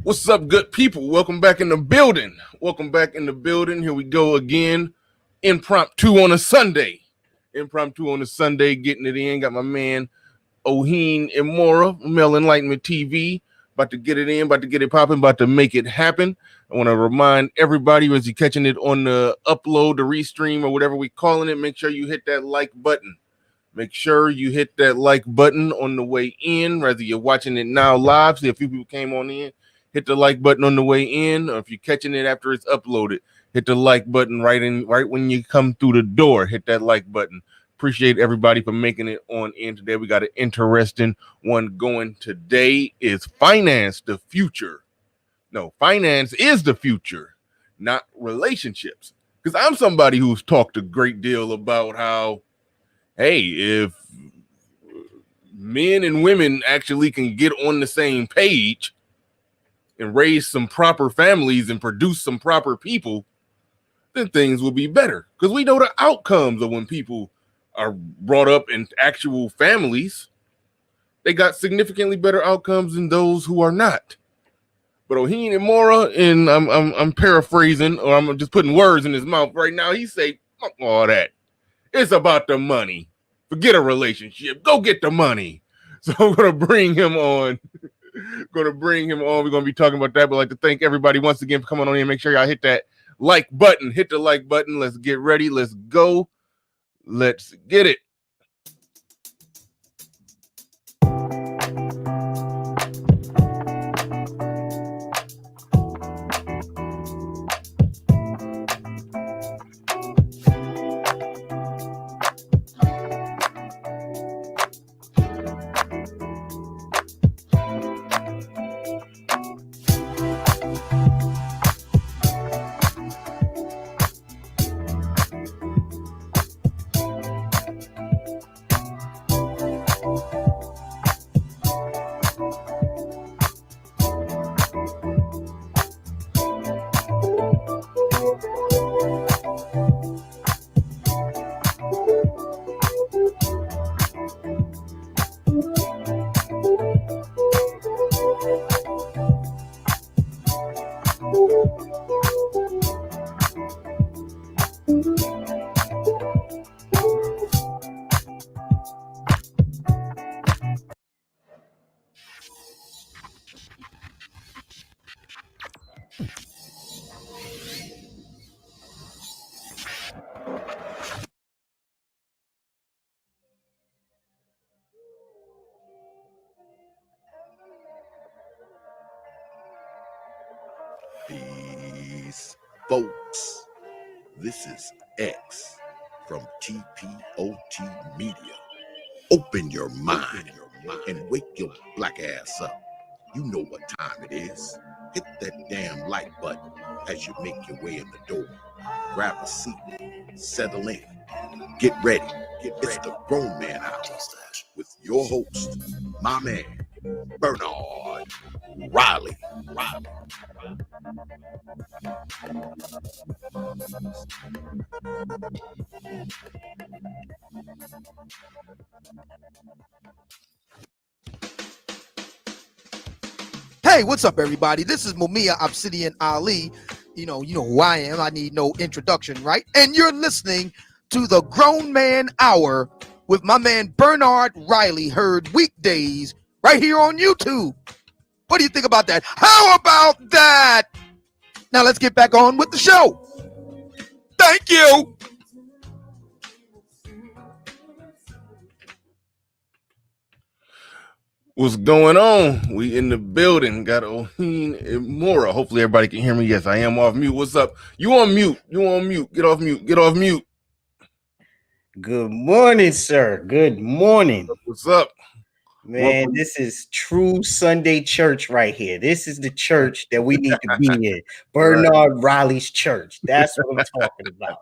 What's up, good people? Welcome back in the building. Welcome back in the building. Here we go again. Impromptu on a Sunday. Impromptu on a Sunday, getting it in. Got my man Oheen Imara, Male Enlightenment TV. About to get it in, about to get it popping, about to make it happen. I want to remind everybody as you're catching it on the upload, the restream, or whatever we're calling it, make sure you hit that like button. Make sure you hit that like button on the way in, whether you're watching it now live. See, a few people came on in. Hit the like button on the way in, or if you're catching it after it's uploaded, hit the like button right when you come through the door. Hit that like button. Appreciate everybody for making it on in today. We got an interesting one going today. Is finance the future? No, finance is the future, not relationships. Because I'm somebody who's talked a great deal about how, hey, if men and women actually can get on the same page and raise some proper families and produce some proper people, then things will be better. Because we know the outcomes of when people are brought up in actual families. They got significantly better outcomes than those who are not. But Oheen Imara, and I'm paraphrasing, or I'm just putting words in his mouth right now. He say, fuck all that. It's about the money. Forget a relationship. Go get the money. So I'm gonna bring him on. We're gonna be talking about that, but I'd like to thank everybody once again for coming on in. Make sure y'all hit that like button. Hit the like button. Let's get ready. Let's go. Let's get it. Peace, folks. This is X from TPOT Media. Open your mind and wake your black ass up. You know what time it is. Hit that damn like button as you make your way in the door. Grab a seat, settle in, get ready. It's the Grown Man Hour with your host, my man, Bernard Riley. Hey, what's up, everybody? This is Mumia Obsidian Ali. You know who I am. I need no introduction, right? And you're listening to the Grown Man Hour with my man Bernard Riley, heard weekdays right here on YouTube. What do you think about that? How about that? Now let's get back on with the show. Thank you. What's going on? We in the building. Got Oheen Imara. Hopefully everybody can hear me. Yes, I am off mute. What's up? You on mute. Get off mute. Good morning, sir. Good morning. What's up? Man, this is true Sunday church right here. This is the church that we need to be in. Bernard Riley's church. That's what I'm talking about.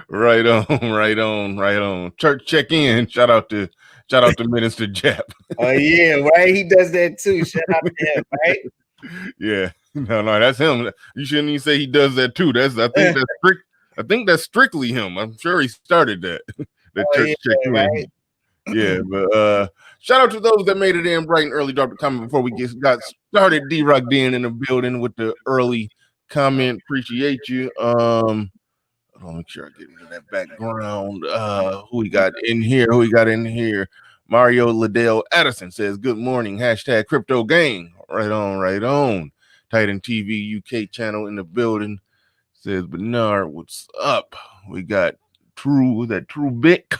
Right on. Church check in. Shout out to Minister Jap. Oh yeah, right. He does that too. Shout out to him, right? Yeah. No, that's him. You shouldn't even say he does that too. I think that's strictly him. I'm sure he started that. Church check in. Right? Yeah, but shout out to those that made it in bright and early. Drop the comment before we got started. D-Rock being in the building with the early comment. Appreciate you. Hold on, make sure I get into that background. Who we got in here? Who we got in here? Mario Liddell Addison says, good morning. Hashtag crypto gang. Right on, right on. Titan TV UK channel in the building. Says Bernard, what's up? We got True Big.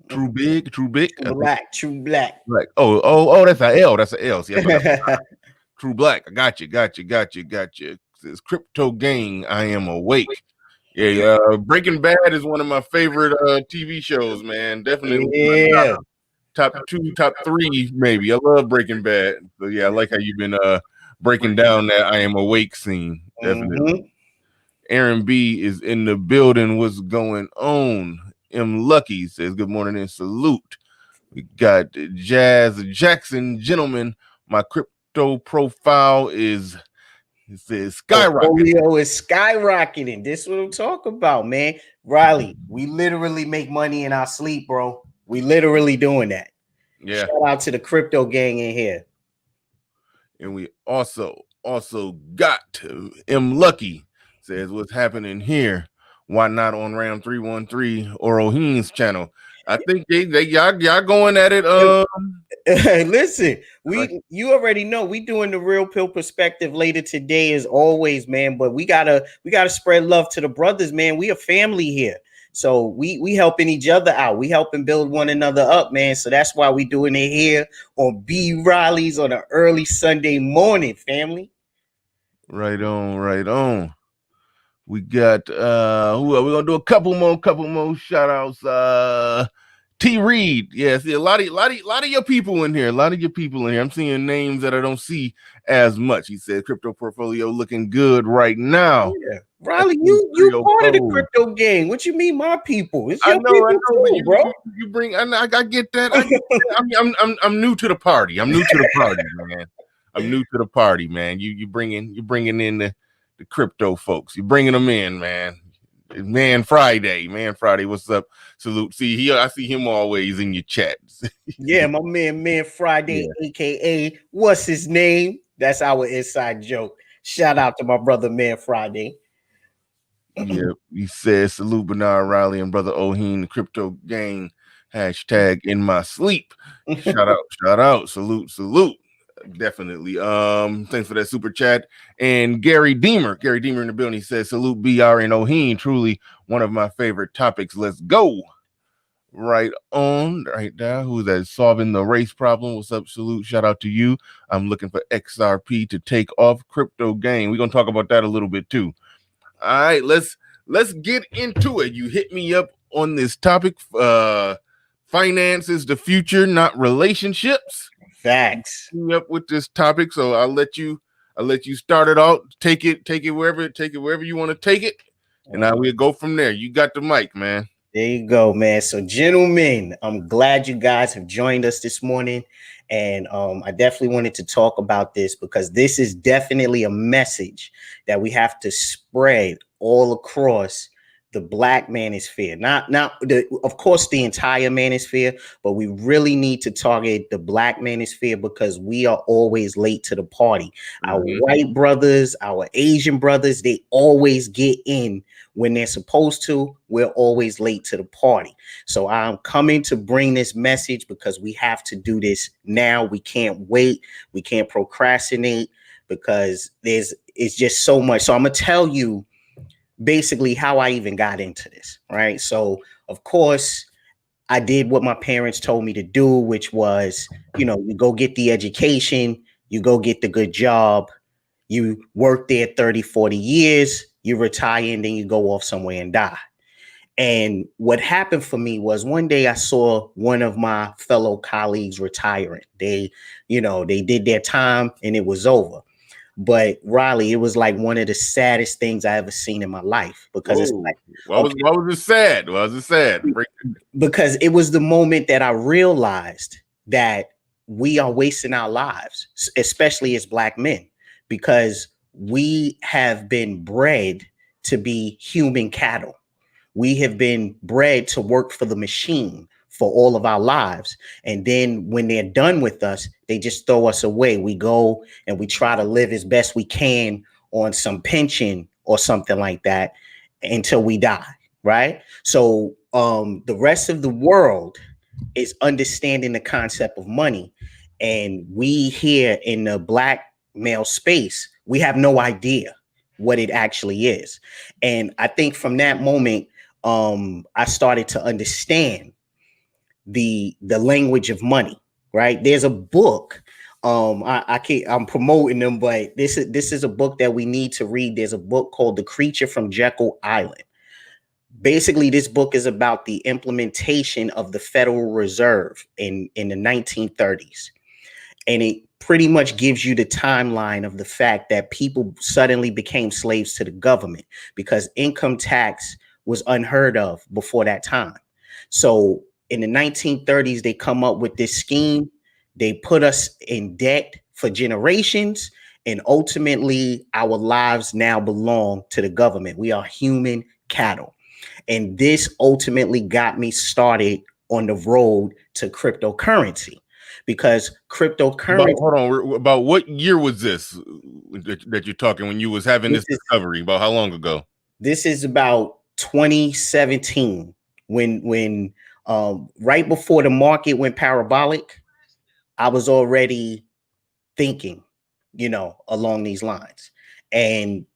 True Big. True black. Like, oh, that's an L. That's an L. See, I forgot. True Black. I got you. Says Crypto Gang. I am awake. Yeah, Breaking Bad is one of my favorite TV shows, man. Definitely Yeah. top 2, top 3, maybe. I love Breaking Bad. So yeah, I like how you've been breaking down that I am awake scene. Definitely. Aaron B is in the building. What's going on? M Lucky says good morning and salute. We got Jazz Jackson, gentlemen. My crypto profile is, it says skyrocketing. Portfolio is skyrocketing. This is what I'm talking about, man. Riley, we literally make money in our sleep, bro. We literally doing that. Yeah. Shout out to the crypto gang in here. And we also got M Lucky says what's happening here. Why not on Ram 313 or Oheen's channel? I think y'all going at it. Listen, you already know we doing the Real Pill Perspective later today as always, man. But we gotta spread love to the brothers, man. We a family here. So we helping each other out. We helping build one another up, man. So that's why we doing it here on B Riley's on an early Sunday morning, family. Right on. We got we're gonna do a couple more shout outs. T Reed, yeah, see a lot of your people in here. I'm seeing names that I don't see as much. He said crypto portfolio looking good right now. Yeah. Riley, you part of the crypto gang. What you mean, my people? It's your people too, bro. You bring. I get that. I'm new to the party. Man. I'm new to the party, man. You bringing in the crypto folks. You bringing them in, man. Man Friday, what's up? Salute. See, I see him always in your chats. Yeah, my man Friday, yeah. AKA what's his name? That's our inside joke. Shout out to my brother Man Friday. Yeah, he says salute Bernard Riley and brother Oheen, the crypto gang. Hashtag in my sleep. Shout out, salute. Definitely. Thanks for that super chat. And Gary Deemer in the building. He says salute BR and Oheen. Truly one of my favorite topics. Let's go. Right on, right there. Who's that? Solving the race problem. What's up? Salute. Shout out to you. I'm looking for XRP to take off crypto gang. We're gonna talk about that a little bit too. All right, let's get into it. You hit me up on this topic. Finance is the future, not relationships. Facts. Up with this topic, so I'll let you start it out. Take it wherever you want to take it, and I will go from there. You got the mic, man. There you go, man. So, gentlemen, I'm glad you guys have joined us this morning, and I definitely wanted to talk about this because this is definitely a message that we have to spread all across the Black manosphere, not of course the entire manosphere, but we really need to target the Black manosphere because we are always late to the party. Our white brothers, our Asian brothers, they always get in when they're supposed to. We're always late to the party. So I'm coming to bring this message because we have to do this now. We can't wait. We can't procrastinate because it's just so much. So I'm gonna tell you basically how I even got into this, right? So, of course, I did what my parents told me to do, which was, you go get the education, you go get the good job, you work there 30, 40 years, you retire, and then you go off somewhere and die. And what happened for me was one day I saw one of my fellow colleagues retiring. They did their time and it was over. But Riley, it was like one of the saddest things I ever seen in my life because it's like, why was it sad? Why was it sad? Because it was the moment that I realized that we are wasting our lives, especially as Black men, because we have been bred to be human cattle. We have been bred to work for the machine, for all of our lives. And then when they're done with us, they just throw us away. We go and we try to live as best we can on some pension or something like that until we die, right? So the rest of the world is understanding the concept of money. And we here in the Black male space, we have no idea what it actually is. And I think from that moment, I started to understand the language of money, right? There's a book. I'm promoting them, but this is a book that we need to read. There's a book called The Creature from Jekyll Island. Basically, this book is about the implementation of the Federal Reserve in the 1930s. And it pretty much gives you the timeline of the fact that people suddenly became slaves to the government because income tax was unheard of before that time. So in the 1930s, they come up with this scheme. They put us in debt for generations. And ultimately, our lives now belong to the government. We are human cattle. And this ultimately got me started on the road to cryptocurrency. Because cryptocurrency. Hold on. About what year was this that you're talking when you was having this discovery? About how long ago? This is about 2017 when right before the market went parabolic. I was already thinking, along these lines, and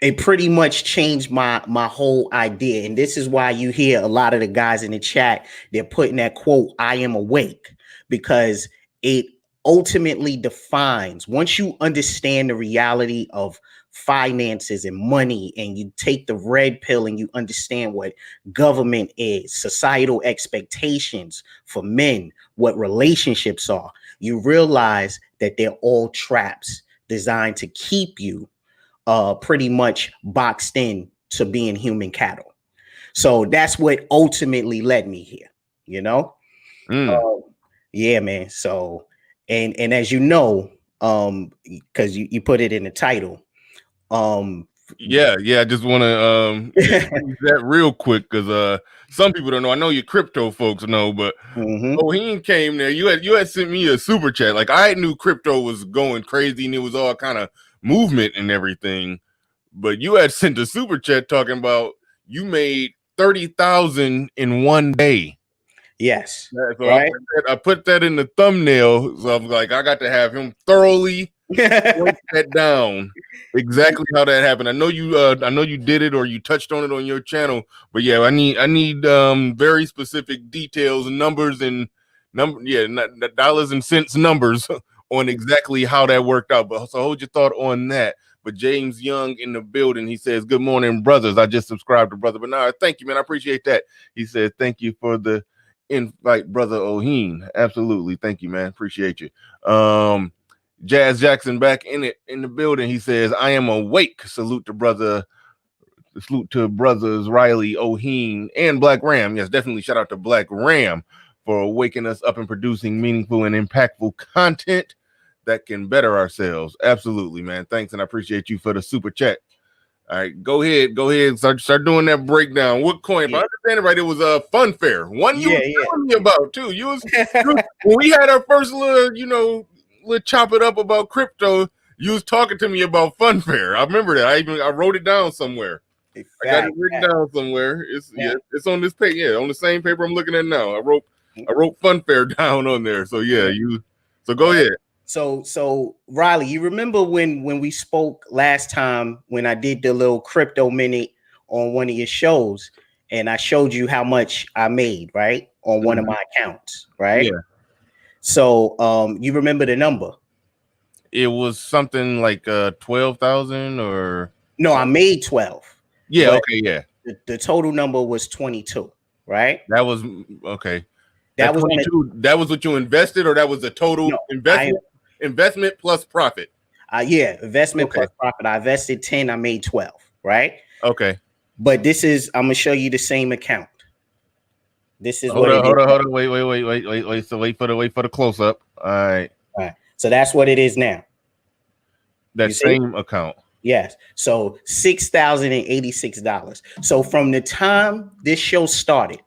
it pretty much changed my whole idea. And this is why you hear a lot of the guys in the chat, they're putting that quote, "I am awake," because it ultimately defines, once you understand the reality of finances and money, and you take the red pill and you understand what government is, societal expectations for men, what relationships are, you realize that they're all traps designed to keep you pretty much boxed in to being human cattle. So that's what ultimately led me here, yeah, man. So, and as you know, because you put it in the title. Yeah. I just want to use that real quick because some people don't know. I know your crypto folks know, but Oheen came there. You had sent me a super chat. Like I knew crypto was going crazy and it was all kind of movement and everything, but you had sent a super chat talking about you made 30,000 in one day. Yes. Yeah, so right? I put that in the thumbnail. So I'm like, I got to have him thoroughly break that down exactly how that happened. I know you did it or you touched on it on your channel, but yeah, I need very specific details and numbers and not dollars and cents numbers on exactly how that worked out. But so hold your thought on that. But James Young in the building, he says, "Good morning, brothers. I just subscribed to Brother Bernard. Thank you, man. I appreciate that." He said, "Thank you for the invite, Brother Oheen." Absolutely. Thank you, man. Appreciate you. Jazz Jackson back in the building. He says, "I am awake. Salute to brothers Riley, Oheen, and Black Ram." Yes, definitely shout out to Black Ram for waking us up and producing meaningful and impactful content that can better ourselves. Absolutely, man. Thanks, and I appreciate you for the super chat. All right, go ahead. Start doing that breakdown. What coin? If I understand it right, it was a fun fair. One you was telling me about too. You was when we had our first little chop it up about crypto. You was talking to me about fun fair. I remember that. I wrote it down somewhere. I got it written down somewhere. It's on this page. Yeah, on the same paper I'm looking at now. I wrote fun fair down on there. So so go ahead. So Riley, you remember when we spoke last time when I did the little crypto minute on one of your shows and I showed you how much I made, right? On one of my accounts, right? Yeah. So you remember the number? It was something like 12,000 or no, I made 12. Yeah, okay, yeah. The total number was 22, right? That was okay. That was 22. That was what you invested, or that was the total investment plus profit? Investment plus profit. I invested 10, I made 12, right? Okay. But I'm gonna show you the same account. This is hold on. Wait. So wait for the close up. All right. So that's what it is now. That same account. Yes. So $6,086. So from the time this show started,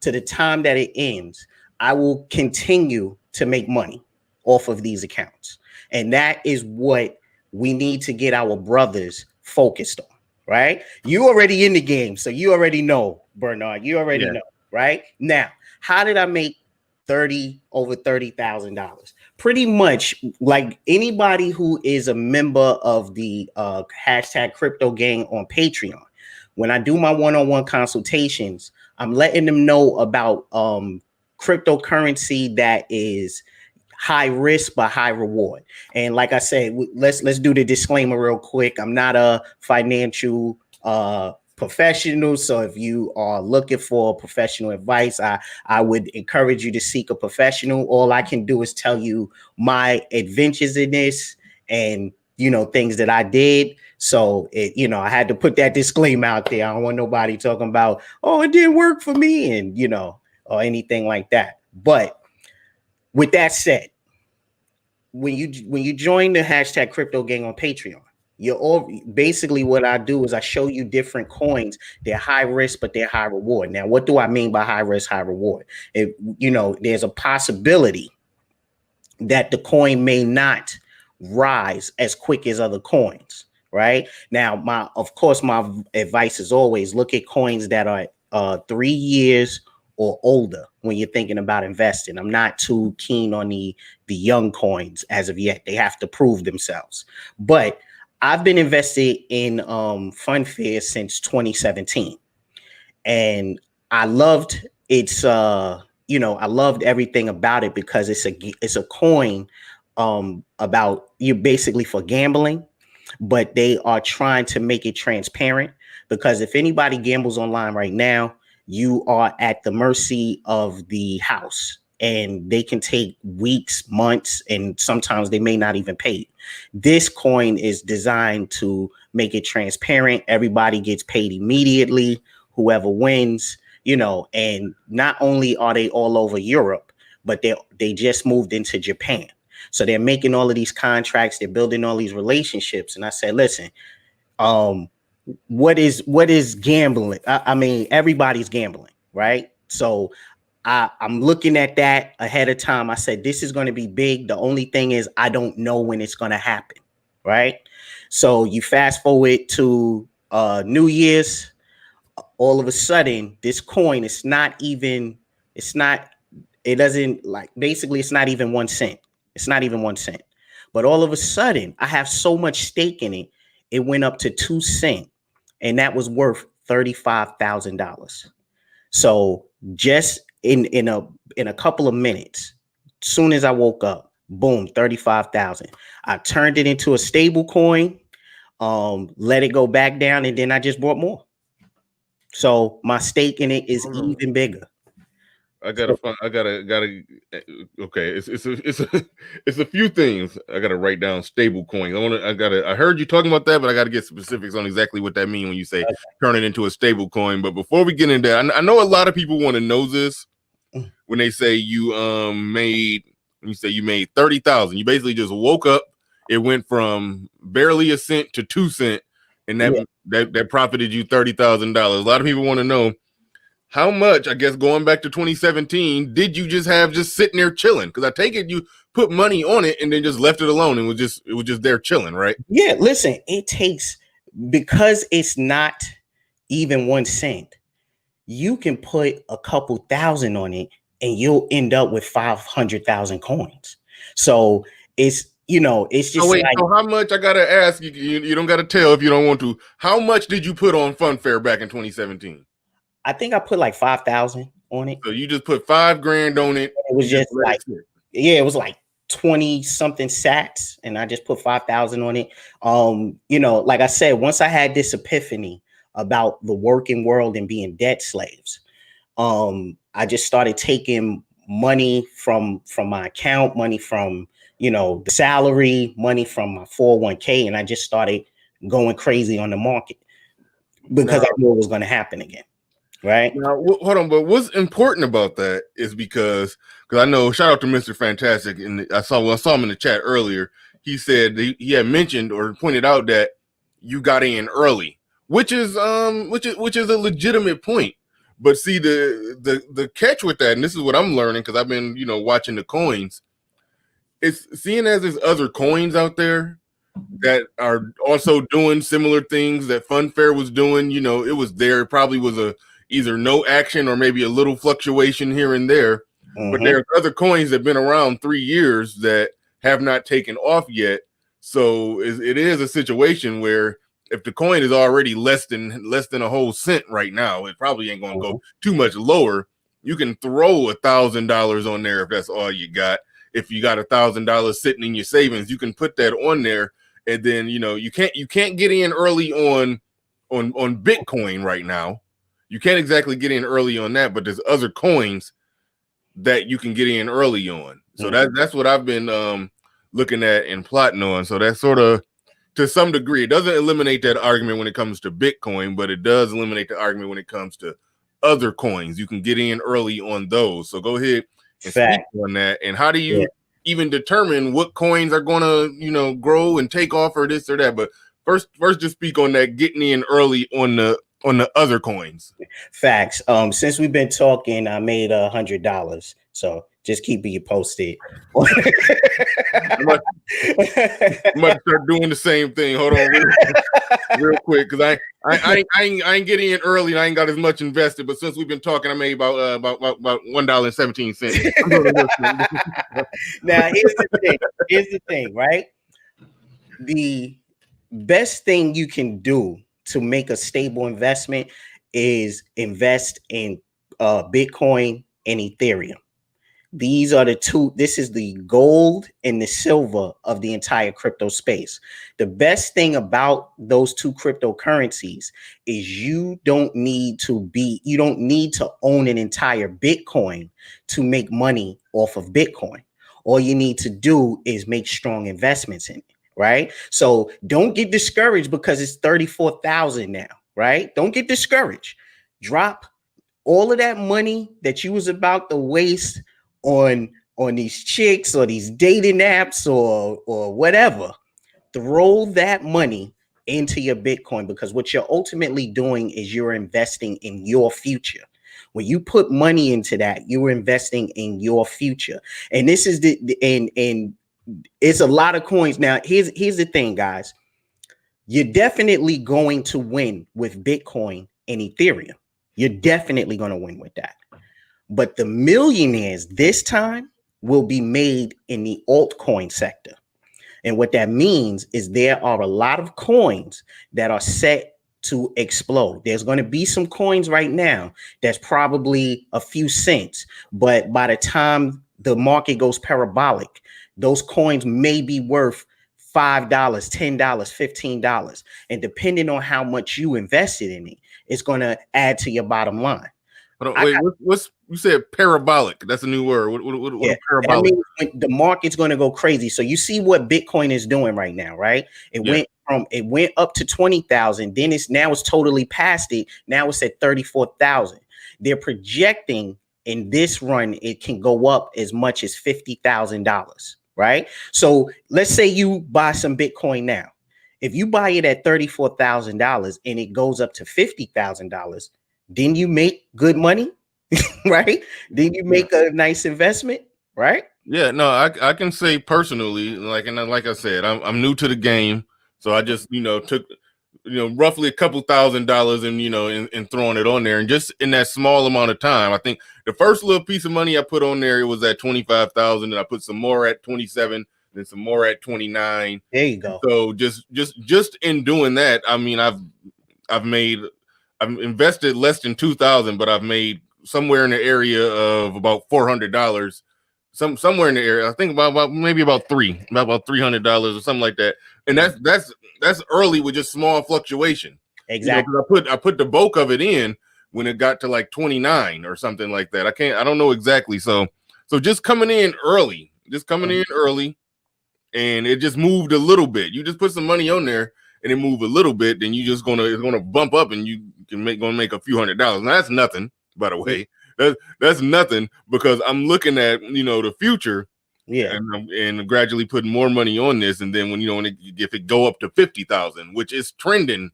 to the time that it ends, I will continue to make money off of these accounts. And that is what we need to get our brothers focused on, right? You already in the game, so you already know, Bernard. You already know, right? Now, how did I make over $30,000? Pretty much like anybody who is a member of the hashtag crypto gang on Patreon. When I do my one-on-one consultations, I'm letting them know about cryptocurrency that is high risk but high reward. And like I said, let's do the disclaimer real quick. I'm not a financial professional, so if you are looking for professional advice, I would encourage you to seek a professional. All I can do is tell you my adventures in this and things that I did. So I had to put that disclaimer out there. I don't want nobody talking about, oh, it didn't work for me, and or anything like that. But with that said, when you join the hashtag crypto gang on Patreon, you're all basically what I do is I show you different coins. They're high risk, but they're high reward. Now, what do I mean by high risk, high reward? There's a possibility that the coin may not rise as quick as other coins, right? Now, my advice is always look at coins that are 3 years or older when you're thinking about investing. I'm not too keen on the young coins as of yet. They have to prove themselves. But I've been invested in Funfair since 2017, and I loved its I loved everything about it because it's a coin about you basically for gambling, but they are trying to make it transparent, because if anybody gambles online right now, you are at the mercy of the house, and they can take weeks, months, and sometimes they may not even pay. This coin is designed to make it transparent. Everybody gets paid immediately, whoever wins, and not only are they all over Europe, but they just moved into Japan. So they're making all of these contracts, they're building all these relationships. And I said, listen, what is gambling? I mean, everybody's gambling, right? So I'm looking at that ahead of time. I said, this is going to be big. The only thing is I don't know when it's going to happen, right? So you fast forward to New Year's, all of a sudden, this coin it's not even 1 cent. It's not even 1 cent. But all of a sudden, I have so much stake in it, it went up to 2 cents. And that was worth $35,000. So just in a couple of minutes, soon as I woke up, boom, 35,000. I turned it into a stable coin, let it go back down, and then I just bought more. So my stake in it is even bigger. Okay. It's a few things I gotta write down. Stable coin. I heard you talking about that, but I gotta get specifics on exactly what that means when you say turn it into a stable coin. But before we get into that, I know a lot of people want to know this. When they say you made 30,000, you basically just woke up. It went from barely a cent to 2 cents, and that profited you $30,000. A lot of people want to know how much, I guess, going back to 2017, did you just have sitting there chilling? Because I take it you put money on it and then just left it alone and it was just there chilling, right? Yeah, listen, it takes, because it's not even 1 cent, you can put a couple thousand on it and you'll end up with 500,000 coins. So it's just so how much, I gotta ask you, you don't gotta tell if you don't want to. How much did you put on Funfair back in 2017? I think I put like 5,000 on it. So you just put $5,000 on it. It was just like, it was like 20 something sats, and I just put 5,000 on it. Like I said, once I had this epiphany about the working world and being debt slaves, I just started taking money from my account, money from the salary, money from my 401k, and I just started going crazy on the market because I knew it was going to happen again. Right now, hold on. But what's important about that is because I know, shout out to Mr. Fantastic, and I saw him in the chat earlier. He said he had mentioned or pointed out that you got in early, which is a legitimate point. But see, the catch with that, and this is what I'm learning because I've been, watching the coins. It's seeing as there's other coins out there that are also doing similar things that Funfair was doing. It was there. It probably was either no action or maybe a little fluctuation here and there. But there are other coins that have been around 3 years that have not taken off yet. So it is a situation where if the coin is already less than a whole cent right now, it probably ain't going to go too much lower. You can throw $1,000 on there if that's all you got. If you got $1,000 sitting in your savings, you can put that on there, and then you can't get in early on Bitcoin right now. You can't exactly get in early on that, but there's other coins that you can get in early on. So that's what I've been looking at and plotting on. So that's sort of, to some degree, it doesn't eliminate that argument when it comes to Bitcoin, but it does eliminate the argument when it comes to other coins. You can get in early on those. So go ahead and speak on that. And how do you even determine what coins are going to, grow and take off or this or that? But first just speak on that, getting in early on the other coins. Facts. Since we've been talking, I made $100. So just keep you posted. I'm about to start doing the same thing. Hold on real quick, because I ain't getting in early and I ain't got as much invested. But since we've been talking, I made about $1.17. Now here's the thing, right? The best thing you can do to make a stable investment is invest in Bitcoin and Ethereum. These are the two. This is the gold and the silver of the entire crypto space. The best thing about those two cryptocurrencies is you don't need to own an entire Bitcoin to make money off of Bitcoin. All you need to do is make strong investments in it, right? So don't get discouraged because it's 34,000 now, right? Don't get discouraged. Drop all of that money that you was about to waste on these chicks or these dating apps or whatever. Throw that money into your Bitcoin, because what you're ultimately doing is you're investing in your future. When you put money into that, you're investing in your future. And this is and it's a lot of coins. Now, here's the thing, guys. You're definitely going to win with Bitcoin and Ethereum. You're definitely going to win with that. But the millionaires this time will be made in the altcoin sector. And what that means is there are a lot of coins that are set to explode. There's going to be some coins right now that's probably a few cents, but by the time the market goes parabolic, those coins may be worth $5, $10, $15. And depending on how much you invested in it, it's going to add to your bottom line. Wait, you said parabolic? That's a new word. What parabolic? I mean, the market's going to go crazy. So you see what Bitcoin is doing right now, right? It went up to 20,000. Then it's totally past it. Now it's at 34,000. They're projecting in this run it can go up as much as $50,000, right? So let's say you buy some Bitcoin now. If you buy it at $34,000 and it goes up to $50,000, then you make good money, right? Then you make a nice investment, right? Yeah, no, I can say personally, like I said, I'm new to the game, so I just took roughly a couple $1,000s and throwing it on there, and just in that small amount of time, I think the first little piece of money I put on there, it was at 25,000, and I put some more at 27, then some more at 29. There you go. So just in doing that, I mean, I've invested less than 2,000, but I've made somewhere in the area of about $400. Somewhere in the area, I think about $300 or something like that. And that's early with just small fluctuation. Exactly. I put the bulk of it in when it got to like 29 or something like that. I don't know exactly. So just coming in early, and it just moved a little bit. You just put some money on there and it moved a little bit, then it's gonna bump up and you can make a few $100. Now that's nothing, by the way. That's nothing, because I'm looking at the future, and gradually putting more money on this, and then when if it go up to 50,000, which is trending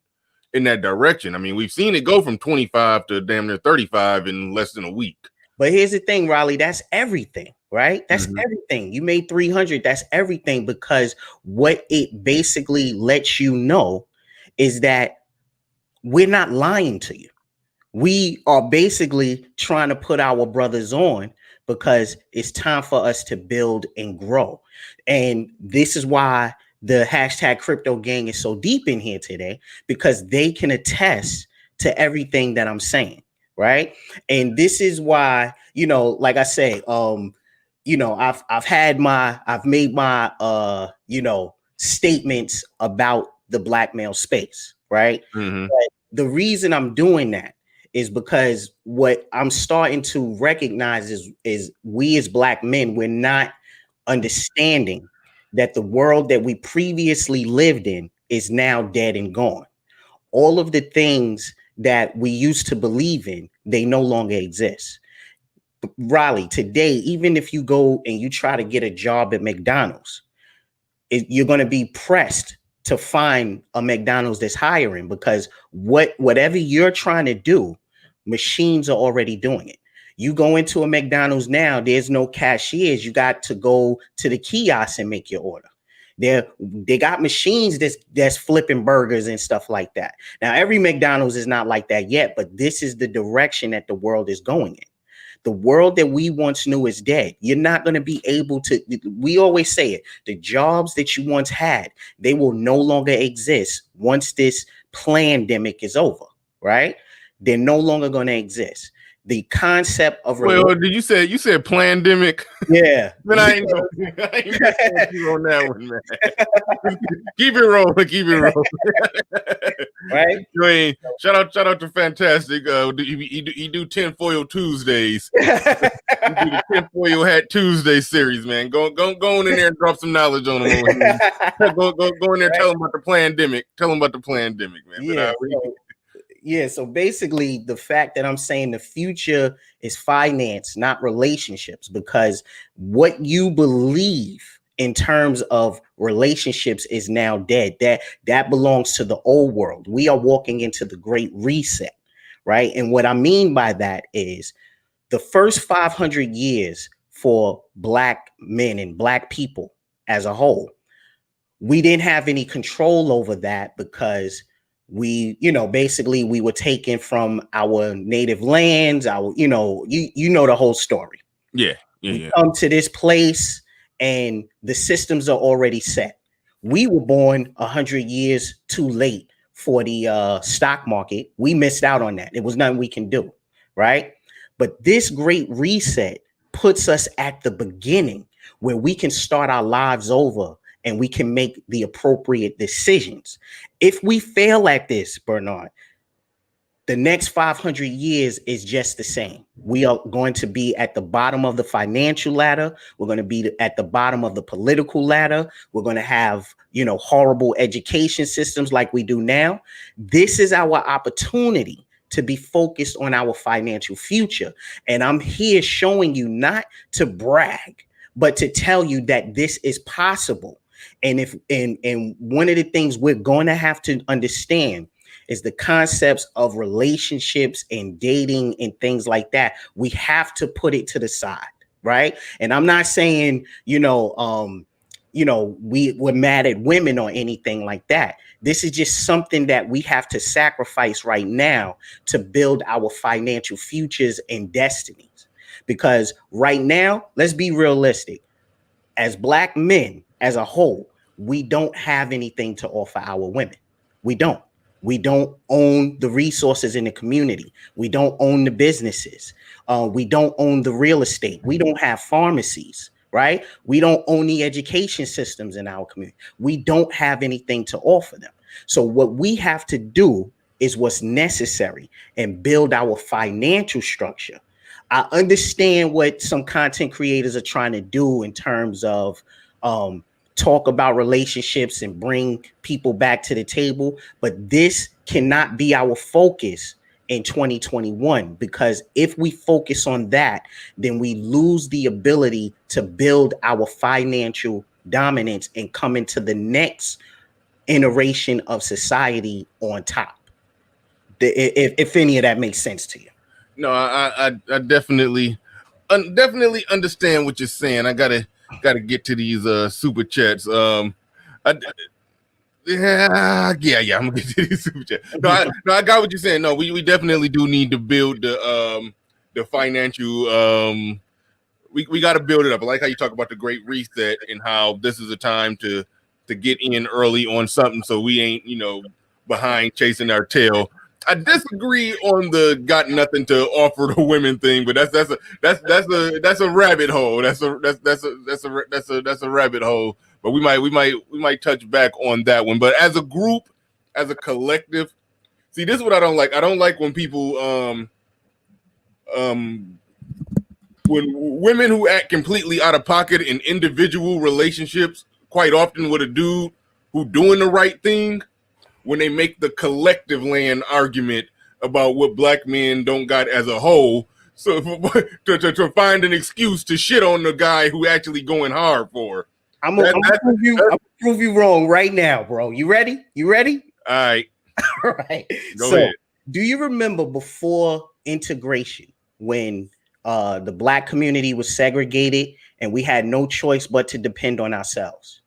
in that direction. I mean, we've seen it go from 25 to damn near 35 in less than a week. But here's the thing, Raleigh, that's everything, right? That's everything. You made 300. That's everything, because what it basically lets you know is that we're not lying to you. We are basically trying to put our brothers on because it's time for us to build and grow. And this is why the hashtag crypto gang is so deep in here today, because they can attest to everything that I'm saying. Right. And this is why, like I say, I've made my, statements about the black male space. Right. But the reason I'm doing that is because what I'm starting to recognize is we as black men, we're not understanding that the world that we previously lived in is now dead and gone. All of the things that we used to believe in, they no longer exist. Raleigh, today, even if you go and you try to get a job at McDonald's, you're going to be pressed to find a McDonald's that's hiring, because whatever you're trying to do, machines are already doing it. You go into a McDonald's now, there's no cashiers. You got to go to the kiosk and make your order. They got machines that's flipping burgers and stuff like that. Now, every McDonald's is not like that yet, but this is the direction that the world is going in. The world that we once knew is dead. You're not going to be able to, we always say it, the jobs that you once had, they will no longer exist once this pandemic is over, right? They're no longer going to exist. The concept of did you said pandemic? Yeah. But I ain't know you on that one, man. Keep it rolling. Right. I mean, shout out to Fantastic. He do tinfoil Tuesdays. He do the tinfoil hat Tuesday series, man. Go in there and drop some knowledge on him. Go in there, tell him about the pandemic. Tell him about the pandemic, man. Yeah, so basically the fact that I'm saying the future is finance, not relationships, because what you believe in terms of relationships is now dead. That belongs to the old world. We are walking into the great reset, right? And what I mean by that is the first 500 years for black men and black people as a whole, we didn't have any control over that because we, basically we were taken from our native lands, you know the whole story. Yeah. We come to this place and the systems are already set. We were born 100 years too late for the stock market. We missed out on that. It was nothing we can do, right? But this great reset puts us at the beginning where we can start our lives over and we can make the appropriate decisions. If we fail at this, Bernard, the next 500 years is just the same. We are going to be at the bottom of the financial ladder. We're going to be at the bottom of the political ladder. We're going to have, horrible education systems like we do now. This is our opportunity to be focused on our financial future. And I'm here showing you not to brag, but to tell you that this is possible. And one of the things we're going to have to understand is the concepts of relationships and dating and things like that. We have to put it to the side, right? And I'm not saying, we're mad at women or anything like that. This is just something that we have to sacrifice right now to build our financial futures and destinies. Because right now, let's be realistic. As black men, as a whole, we don't have anything to offer our women. We don't. We don't own the resources in the community. We don't own the businesses. We don't own the real estate. We don't have pharmacies, right? We don't own the education systems in our community. We don't have anything to offer them. So what we have to do is what's necessary and build our financial structure. I understand what some content creators are trying to do in terms of talk about relationships and bring people back to the table. But this cannot be our focus in 2021, because if we focus on that, then we lose the ability to build our financial dominance and come into the next iteration of society on top. if any of that makes sense to you. No, I definitely understand what you're saying. I gotta get to these super chats. Yeah, I'm gonna get to these super chats. No, I got what you're saying. No, we definitely do need to build the financial we got to build it up. I like how you talk about the Great Reset and how this is a time to get in early on something so we ain't behind chasing our tail. I disagree on the got nothing to offer the women thing, but that's a rabbit hole. That's a rabbit hole. But we might touch back on that one. But as a group, as a collective, see, this is what I don't like. I don't like when people when women who act completely out of pocket in individual relationships, quite often with a dude who doing the right thing, when they make the collective land argument about what black men don't got as a whole, so to find an excuse to shit on the guy who actually going hard for. I'm gonna prove you wrong right now, bro. You ready? All right. All right. Go ahead. Do you remember before integration when the black community was segregated and we had no choice but to depend on ourselves?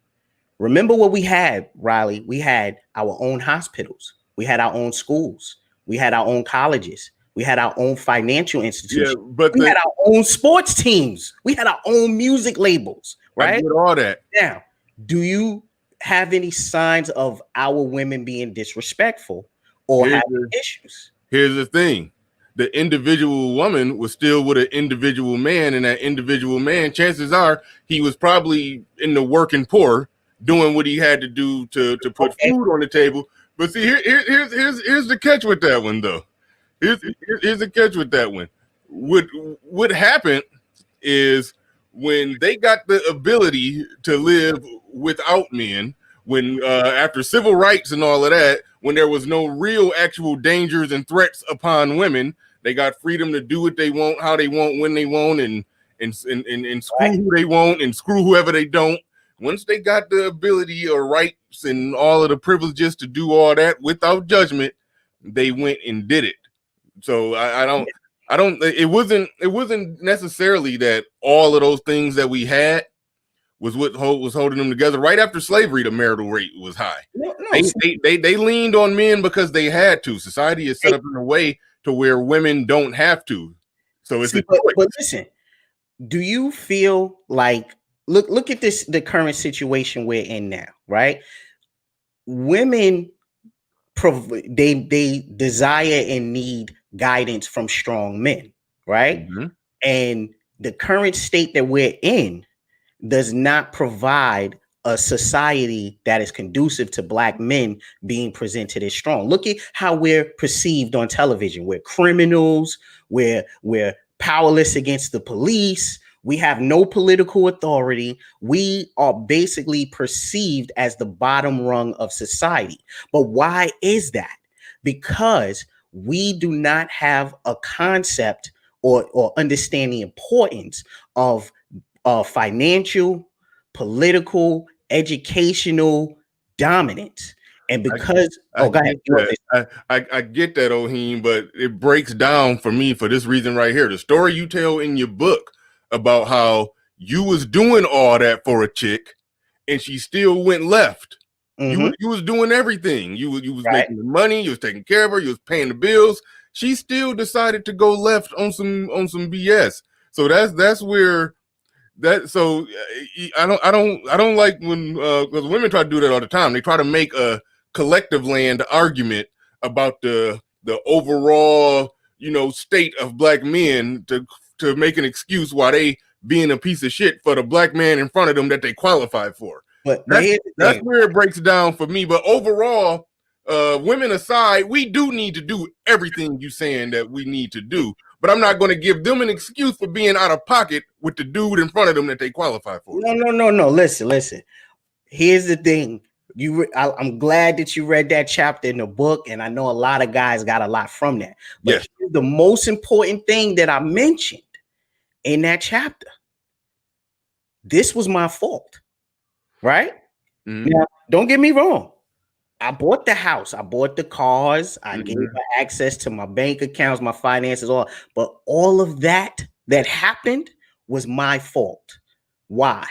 Remember what we had, Riley? We had our own hospitals. We had our own schools. We had our own colleges. We had our own financial institutions. Yeah, but we had our own sports teams. We had our own music labels, right? I get all that. Now, do you have any signs of our women being disrespectful or having issues? Here's the thing. The individual woman was still with an individual man, and that individual man, chances are, he was probably in the working poor, doing what he had to do to put food on the table. But see, here's the catch with that one, though. Here's the catch with that one. What happened is when they got the ability to live without men, when after civil rights and all of that, when there was no real actual dangers and threats upon women, they got freedom to do what they want, how they want, when they want, and screw who they want and screw whoever they don't. Once they got the ability or rights and all of the privileges to do all that without judgment, they went and did it. So I don't. It wasn't necessarily that all of those things that we had was what was holding them together. Right after slavery, the marital rate was high. No. They leaned on men because they had to. Society is set up in a way to where women don't have to. So it's but listen, do you feel like look at the current situation we're in now, right? Women they desire and need guidance from strong men, right? Mm-hmm. And the current state that we're in does not provide a society that is conducive to black men being presented as strong. Look at how we're perceived on television. We're criminals. We're powerless against the police. We have no political authority. We are basically perceived as the bottom rung of society. But why is that? Because we do not have a concept or understand the importance of financial, political, educational dominance. And because I get that, Oheen, but it breaks down for me for this reason right here. The story you tell in your book about how you was doing all that for a chick and she still went left. Mm-hmm. You was doing everything. You was making the money, you was taking care of her, you was paying the bills. She still decided to go left on some BS. So that's where that. So I don't like when because women try to do that all the time. They try to make a collective land argument about the overall state of black men to make an excuse why they being a piece of shit for the black man in front of them that they qualify for. But that's where it breaks down for me. But overall, women aside, we do need to do everything you saying that we need to do. But I'm not going to give them an excuse for being out of pocket with the dude in front of them that they qualify for. No. Listen. Here's the thing. I'm glad that you read that chapter in the book, and I know a lot of guys got a lot from that. But yes, here's the most important thing that I mentioned in that chapter. This was my fault, right? Mm-hmm. Now, don't get me wrong. I bought the house, I bought the cars, I gave Mhm. her access to my bank accounts, my finances, all. But all of that happened was my fault. Why?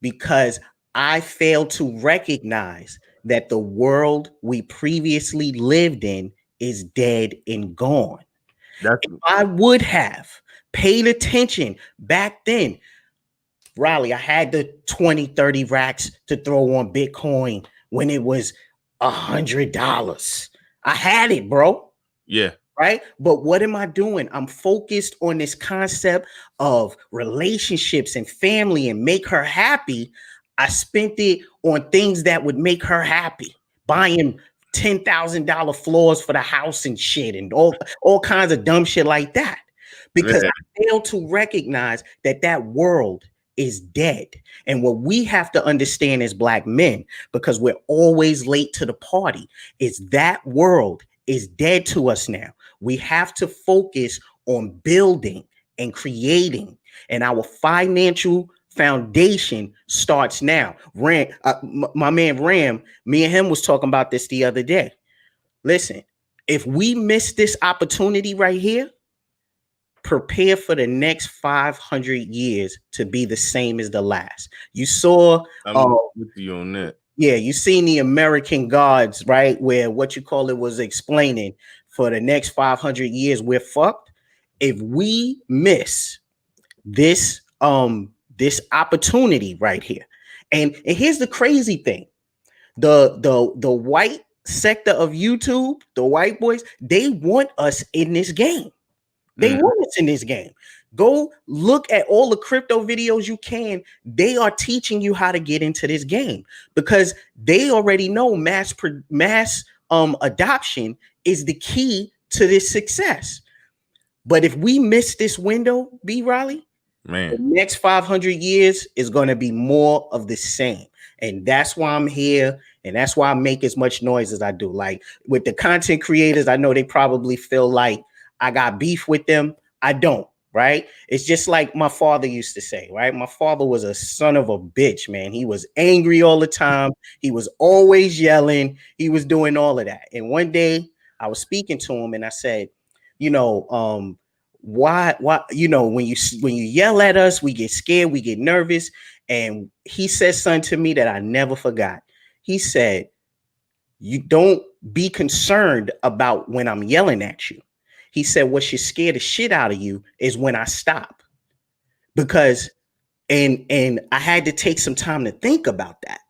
Because I failed to recognize that the world we previously lived in is dead and gone. That's If I would have paid attention back then, Riley, I had the 20, 30 racks to throw on Bitcoin when it was $100. I had it, bro. yeah. Right. But what am I doing? I'm focused on this concept of relationships and family and make her happy. I spent it on things that would make her happy, buying $10,000 floors for the house and shit and all kinds of dumb shit like that. Because Man. I failed to recognize that that world is dead. And what we have to understand as Black men, because we're always late to the party, is that world is dead to us now. We have to focus on building and creating, and our financial foundation starts now. My man Ram, me and him was talking about this the other day. Listen, if we miss this opportunity right here, prepare for the next 500 years to be the same as the last. You saw, I'm with you on that. yeah, you seen the American Gods, right? Where what you call it was explaining for the next 500 years, we're fucked. If we miss this, this opportunity right here, and here's the crazy thing: the white sector of YouTube, the white boys, they want us in this game. They want us in this game. Go look at all the crypto videos you can. They are teaching you how to get into this game because they already know mass adoption is the key to this success. But if we miss this window, B. Riley, the Man. next 500 years is going to be more of the same. And that's why I'm here. And that's why I make as much noise as I do. Like with the content creators, I know they probably feel like I got beef with them. I don't, right? It's just like my father used to say, right? My father was a son of a bitch, man. He was angry all the time. He was always yelling. He was doing all of that. And one day I was speaking to him and I said, you know, why, you know, when you yell at us, we get scared, we get nervous. And he said something to me that I never forgot. He said, you don't be concerned about when I'm yelling at you. He said, what should scare the shit out of you is when I stop. Because, and I had to take some time to think about that.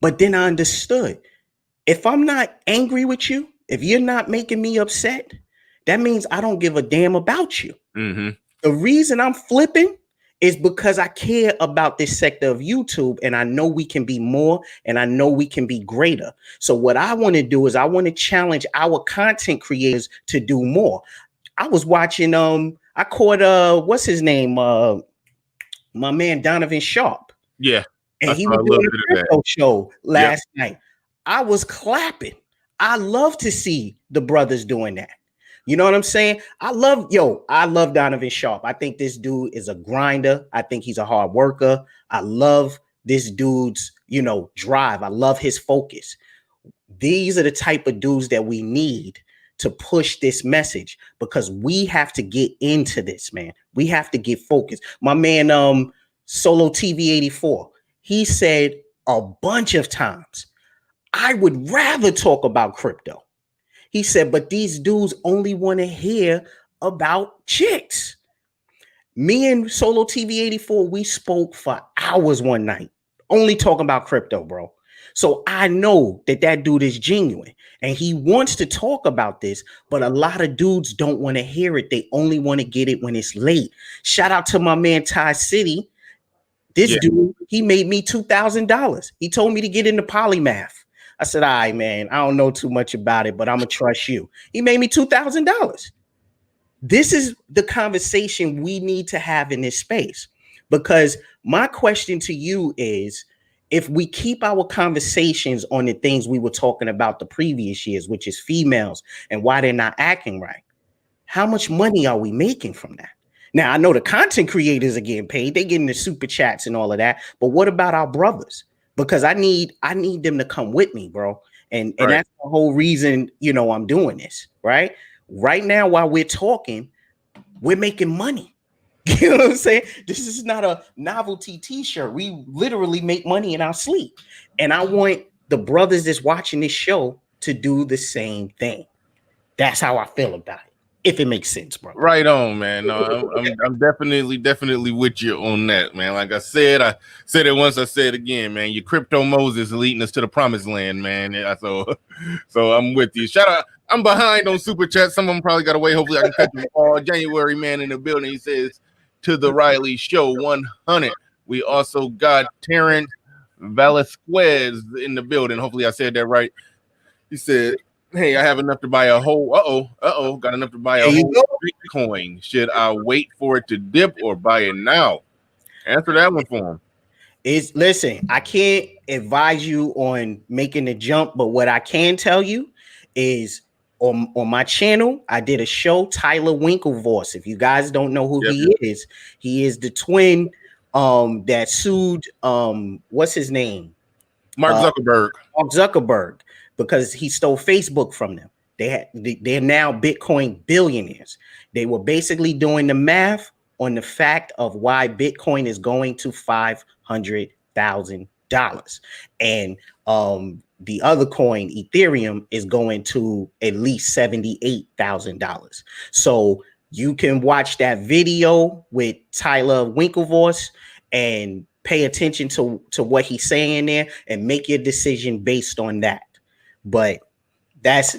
But then I understood, if I'm not angry with you, if you're not making me upset, that means I don't give a damn about you. Mm-hmm. The reason I'm flipping is because I care about this sector of YouTube and I know we can be more and I know we can be greater. So what I want to do is I want to challenge our content creators to do more. I was watching, I caught, what's his name? My man, Donovan Sharp. Yeah. And I he saw was a little doing bit a of that. crypto show last night. I was clapping. I love to see the brothers doing that. You know what I'm saying? I love Donovan Sharp. I think this dude is a grinder. I think he's a hard worker. I love this dude's, you know, drive. I love his focus. These are the type of dudes that we need to push this message because we have to get into this, man. We have to get focused. My man, Solo TV 84, he said a bunch of times, I would rather talk about crypto. He said, but these dudes only want to hear about chicks. Me and Solo TV 84, we spoke for hours one night, only talking about crypto, bro. So I know that that dude is genuine and he wants to talk about this, but a lot of dudes don't want to hear it. They only want to get it when it's late. Shout out to my man, Ty City. This dude, he made me $2,000. He told me to get into polymath. I said, all right, man, I don't know too much about it, but I'm going to trust you. He made me $2,000. This is the conversation we need to have in this space. Because my question to you is, if we keep our conversations on the things we were talking about the previous years, which is females and why they're not acting right, how much money are we making from that? Now, I know the content creators are getting paid. They're getting the super chats and all of that. But what about our brothers? because I need them to come with me, bro. And Right. that's the whole reason, I'm doing this, right? Right now, while we're talking, we're making money. You know what I'm saying? This is not a novelty t-shirt. We literally make money in our sleep. And I want the brothers that's watching this show to do the same thing. That's how I feel about it. If it makes sense, bro. Right on, man. No, I'm definitely with you on that, man. Like I said it once, I said it again, man. Your crypto Moses leading us to the promised land, man. Yeah, so I'm with you. Shout out. I'm behind on super chat. Some of them probably got away. Hopefully I can catch them all. January man in the building. He says to the Riley Show 100. We also got Terrence Velasquez in the building. Hopefully I said that right. He said, hey, I have enough to buy a whole, got enough to buy a whole Bitcoin. Should I wait for it to dip or buy it now? Answer that one for him. Listen, I can't advise you on making the jump, but what I can tell you is on my channel, I did a show, Tyler Winklevoss. If you guys don't know who he is the twin that sued what's his name? Mark Zuckerberg, because he stole Facebook from them. They're now Bitcoin billionaires. They were basically doing the math on the fact of why Bitcoin is going to $500,000, and the other coin, Ethereum, is going to at least $78,000. So you can watch that video with Tyler Winklevoss and pay attention to what he's saying there and make your decision based on that. But that's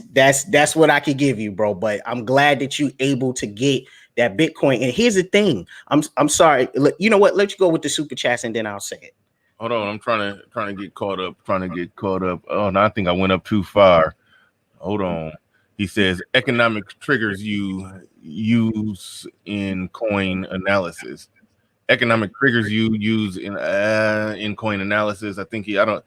what I could give you, bro. But I'm glad that you able to get that Bitcoin. And here's the thing. I'm sorry. You know what? Let you go with the super chats and then I'll say it. Hold on. I'm trying to get caught up. Oh, no, I think I went up too far. Hold on. He says economic triggers you use in coin analysis. Economic triggers you use in coin analysis. I think I'm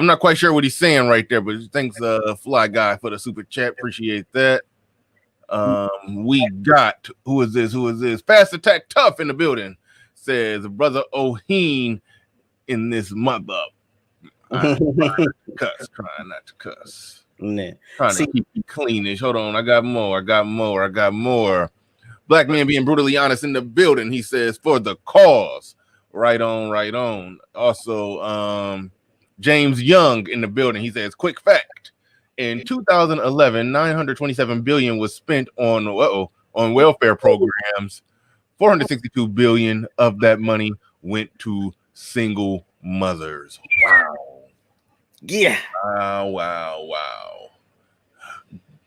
not quite sure what he's saying right there, but thanks, Fly Guy, for the super chat. Appreciate that. We got who is this? Fast Attack Tough in the building. Says brother Oheen in this mother. Trying not to cuss. Nah. Trying to keep it cleanish. Hold on, I got more. Black man being brutally honest in the building. He says for the cause. Right on. Also, James Young in the building. He says, quick fact. In 2011, 927 billion was spent on welfare programs. 462 billion of that money went to single mothers. Wow. Yeah. Wow.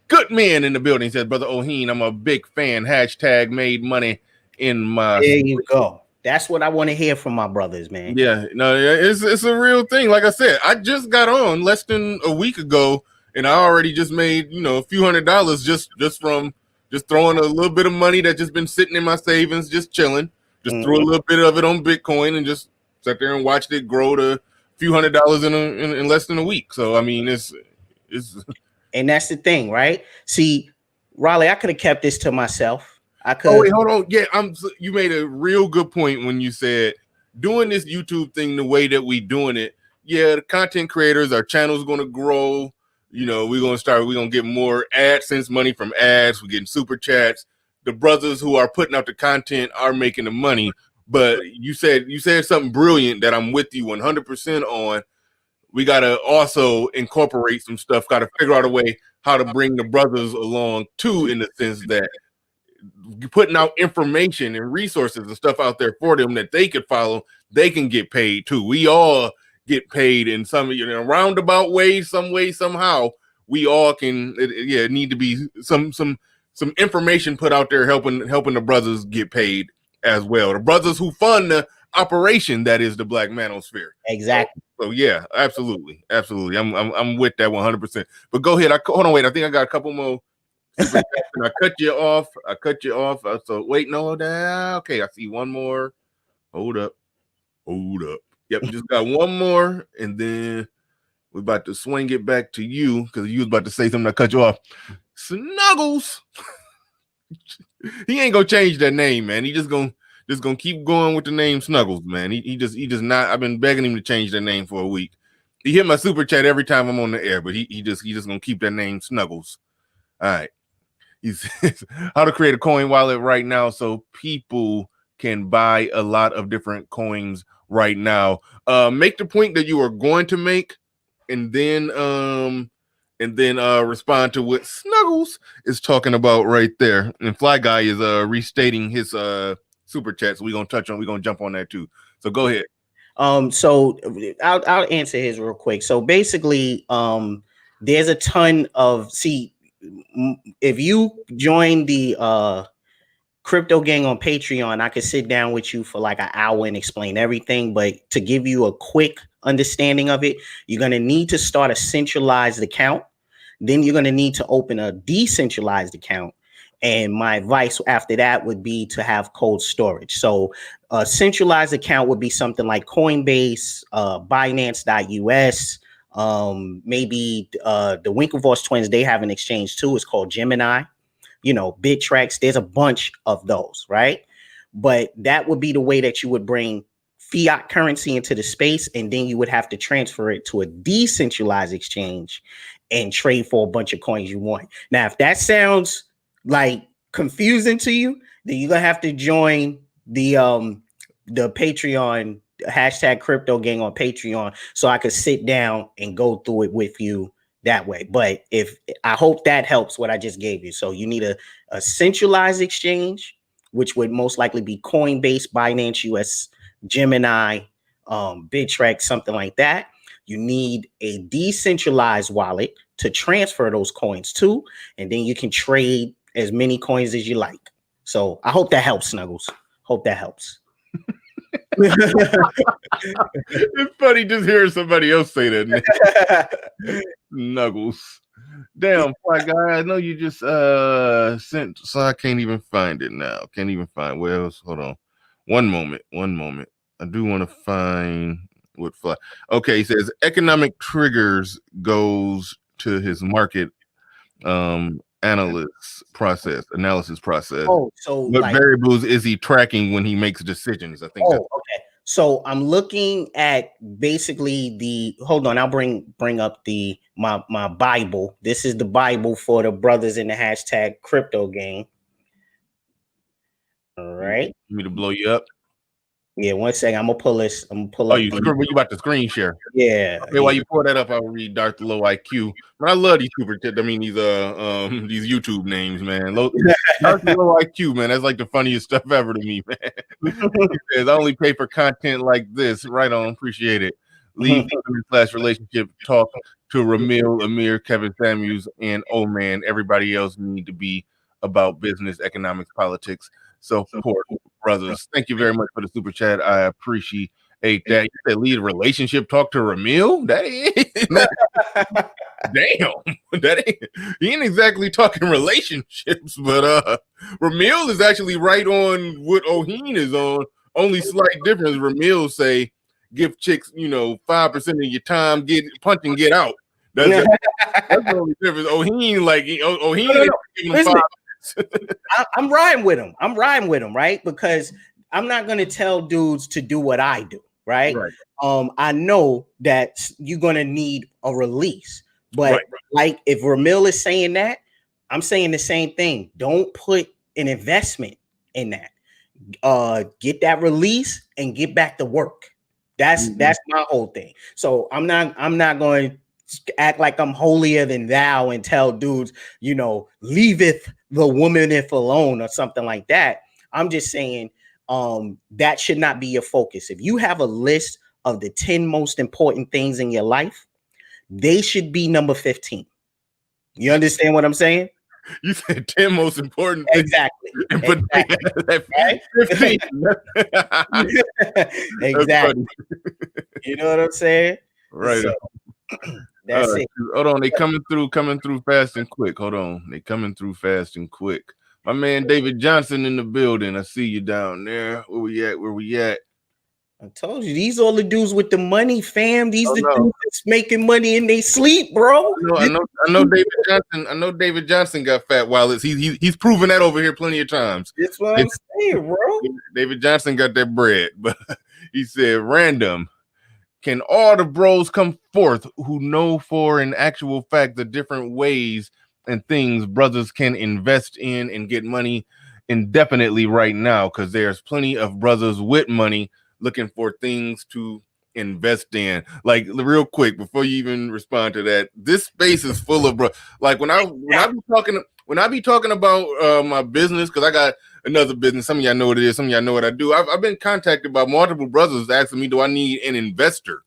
Good man in the building. He says, brother Oheen, I'm a big fan. Hashtag made money in my. There you go. That's what I want to hear from my brothers, man. Yeah, no, it's a real thing. Like I said, I just got on less than a week ago, and I already just made a few $100s just from throwing a little bit of money that just been sitting in my savings, just chilling. Just threw a little bit of it on Bitcoin and just sat there and watched it grow to a few $100s in less than a week. So I mean, it's. And that's the thing, right? See, Raleigh, I could have kept this to myself. I could. Oh wait, hold on. Yeah, you made a real good point when you said doing this YouTube thing the way that we doing it. Yeah, the content creators, our channel's going to grow. We're going to get more AdSense money from ads. We're getting super chats. The brothers who are putting out the content are making the money. But you said something brilliant that I'm with you 100% on. We got to also incorporate some stuff, got to figure out a way how to bring the brothers along too, in the sense that putting out information and resources and stuff out there for them that they could follow, they can get paid too. We all get paid in some roundabout way, some way, somehow. We all can. It need to be some information put out there helping the brothers get paid as well. The brothers who fund the operation that is the Black Manosphere. Exactly. So yeah, absolutely. I'm with that 100%. But go ahead. Hold on, wait. I think I got a couple more. I cut you off. So wait, no, okay. I see one more. Hold up. Yep, just got one more, and then we're about to swing it back to you because you was about to say something. I cut you off. Snuggles. He ain't gonna change that name, man. He just gonna keep going with the name Snuggles, man. He just not. I've been begging him to change that name for a week. He hit my super chat every time I'm on the air, but he just gonna keep that name Snuggles. All right. He says how to create a coin wallet right now so people can buy a lot of different coins right now. Make the point that you are going to make, and then respond to what Snuggles is talking about right there. And Fly Guy is restating his super chat, so we're gonna jump on that too. So go ahead. So I'll answer his real quick. So basically, there's a ton of if you join the crypto gang on Patreon, I could sit down with you for like an hour and explain everything. But to give you a quick understanding of it, you're going to need to start a centralized account. Then you're going to need to open a decentralized account. And my advice after that would be to have cold storage. So a centralized account would be something like Coinbase, Binance.us, maybe the Winklevoss twins, they have an exchange too. It's called Gemini, Bittrex. There's a bunch of those, right? But that would be the way that you would bring fiat currency into the space, and then you would have to transfer it to a decentralized exchange and trade for a bunch of coins you want. Now, if that sounds like confusing to you, then you're gonna have to join the Patreon hashtag crypto gang on Patreon, so I could sit down and go through it with you that way. But I hope that helps what I just gave you. So you need a centralized exchange, which would most likely be Coinbase, Binance US, Gemini, Bittrex, something like that. You need a decentralized wallet to transfer those coins to, and then you can trade as many coins as you like. So I hope that helps, Snuggles. Hope that helps. It's funny just hearing somebody else say that. Snuggles. Damn, Fly Guy. I know you just sent, so I can't even find it now. Can't even find. Well, hold on. One moment. I do want to find what Fly. Okay, he says economic triggers goes to his market analysis process. Oh, so what variables is he tracking when he makes decisions? I think. Oh, okay. So I'm looking at basically hold on, I'll bring up my Bible. This is the Bible for the brothers in the hashtag crypto gang. All right. You me to blow you up? Yeah, 1 second. I'm gonna pull this. You about to screen share? Yeah. Okay, while you pull that up, I'll read Darth Low IQ. Man, I love these these YouTube names, man. Darth Low IQ, man. That's like the funniest stuff ever to me, man. He says, I only pay for content like this. Right on, appreciate it. Leave /relationship talk to Ramil, Amir, Kevin Samuels, and man, everybody else need to be about business, economics, politics. Support brothers. Thank you very much for the super chat. I appreciate that. You said lead relationship talk to Ramil? Damn. He ain't exactly talking relationships, but Ramil is actually right on what Oheen is on. Only slight difference. Ramil say give chicks, 5% of your time, punch and get out. That's the only difference. Oheen Listen, I'm riding with him, right? Because I'm not gonna tell dudes to do what I do, right? I know that you're gonna need a release, but like if Ramil is saying that, I'm saying the same thing. Don't put an investment in that. Get that release and get back to work. That's my whole thing. So I'm not going to act like I'm holier than thou and tell dudes, leaveth the womaneth alone or something like that. I'm just saying that should not be your focus. If you have a list of the 10 most important things in your life, they should be number 15. You understand what I'm saying? You said 10 most important things. Exactly. But right? 15. Exactly. You know what I'm saying? Right. So, that's it. Hold on. They coming through fast and quick. Hold on. They coming through fast and quick. My man David Johnson in the building. I see you down there. Where we at? I told you, these all the dudes with the money, fam. These dudes that's making money in they sleep, bro. I know David Johnson. I know David Johnson got fat wallets. He's proven that over here plenty of times. That's what I'm saying, bro. David Johnson got that bread, but he said random. can all the bros come forth who know for an actual fact the different ways and things brothers can invest in and get money indefinitely right now? Because there's plenty of brothers with money looking for things to invest in. Like, real quick before you even respond to that, this space is full of bro. Like when I be talking about my business, because I got another business. Some of y'all know what it is. Some of y'all know what I do. I've been contacted by multiple brothers asking me, do I need an investor?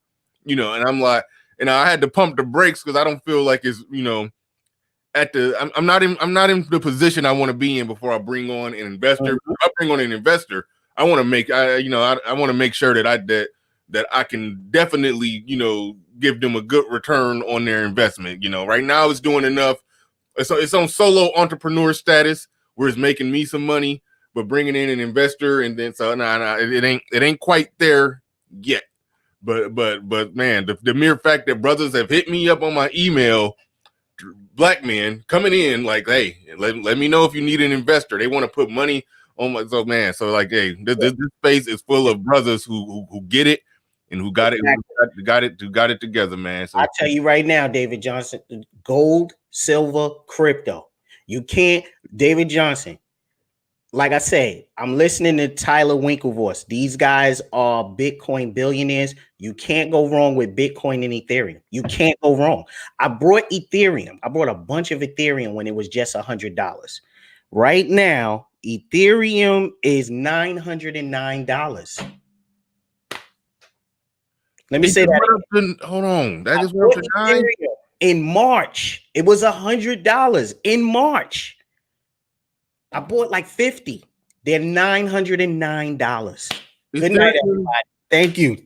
And I'm like, and I had to pump the brakes because I don't feel like it's, I'm not in the position I want to be in before I bring on an investor. If I bring on an investor, I want to make, I want to make sure that I can definitely, give them a good return on their investment. Right now it's doing enough. It's on solo entrepreneur status where it's making me some money, but bringing in an investor and then it ain't quite there yet. But man, the mere fact that brothers have hit me up on my email, black men coming in like, hey, let me know if you need an investor. They want to put money on my hey, this space is full of brothers who get it and who got it together, man. So I'll tell you right now, David Johnson, gold, silver, crypto. You can't, David Johnson. Like I said, I'm listening to Tyler Winklevoss. These guys are Bitcoin billionaires. You can't go wrong with Bitcoin and Ethereum. You can't go wrong. I brought Ethereum. I brought a bunch of Ethereum when it was just $100. Right now, Ethereum is $909. Let me say that. Hold on. That is what in March. It was $100 in March. I bought like 50. They're $909. Good night, everybody. Thank you.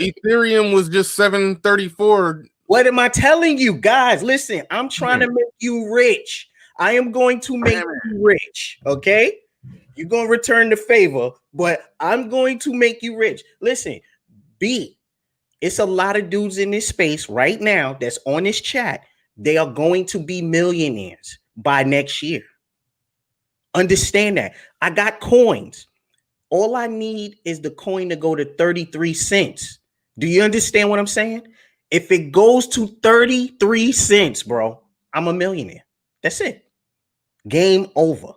Ethereum was just $734. What am I telling you, guys? Listen, I'm trying to make you rich. I am going to make you rich. Okay, you're gonna return the favor, but I'm going to make you rich. Listen, it's a lot of dudes in this space right now that's on this chat. They are going to be millionaires by next year. Understand that. I got coins. All I need is the coin to go to 33 cents. Do you understand what I'm saying? If it goes to 33 cents, bro, I'm a millionaire. That's it. Game over.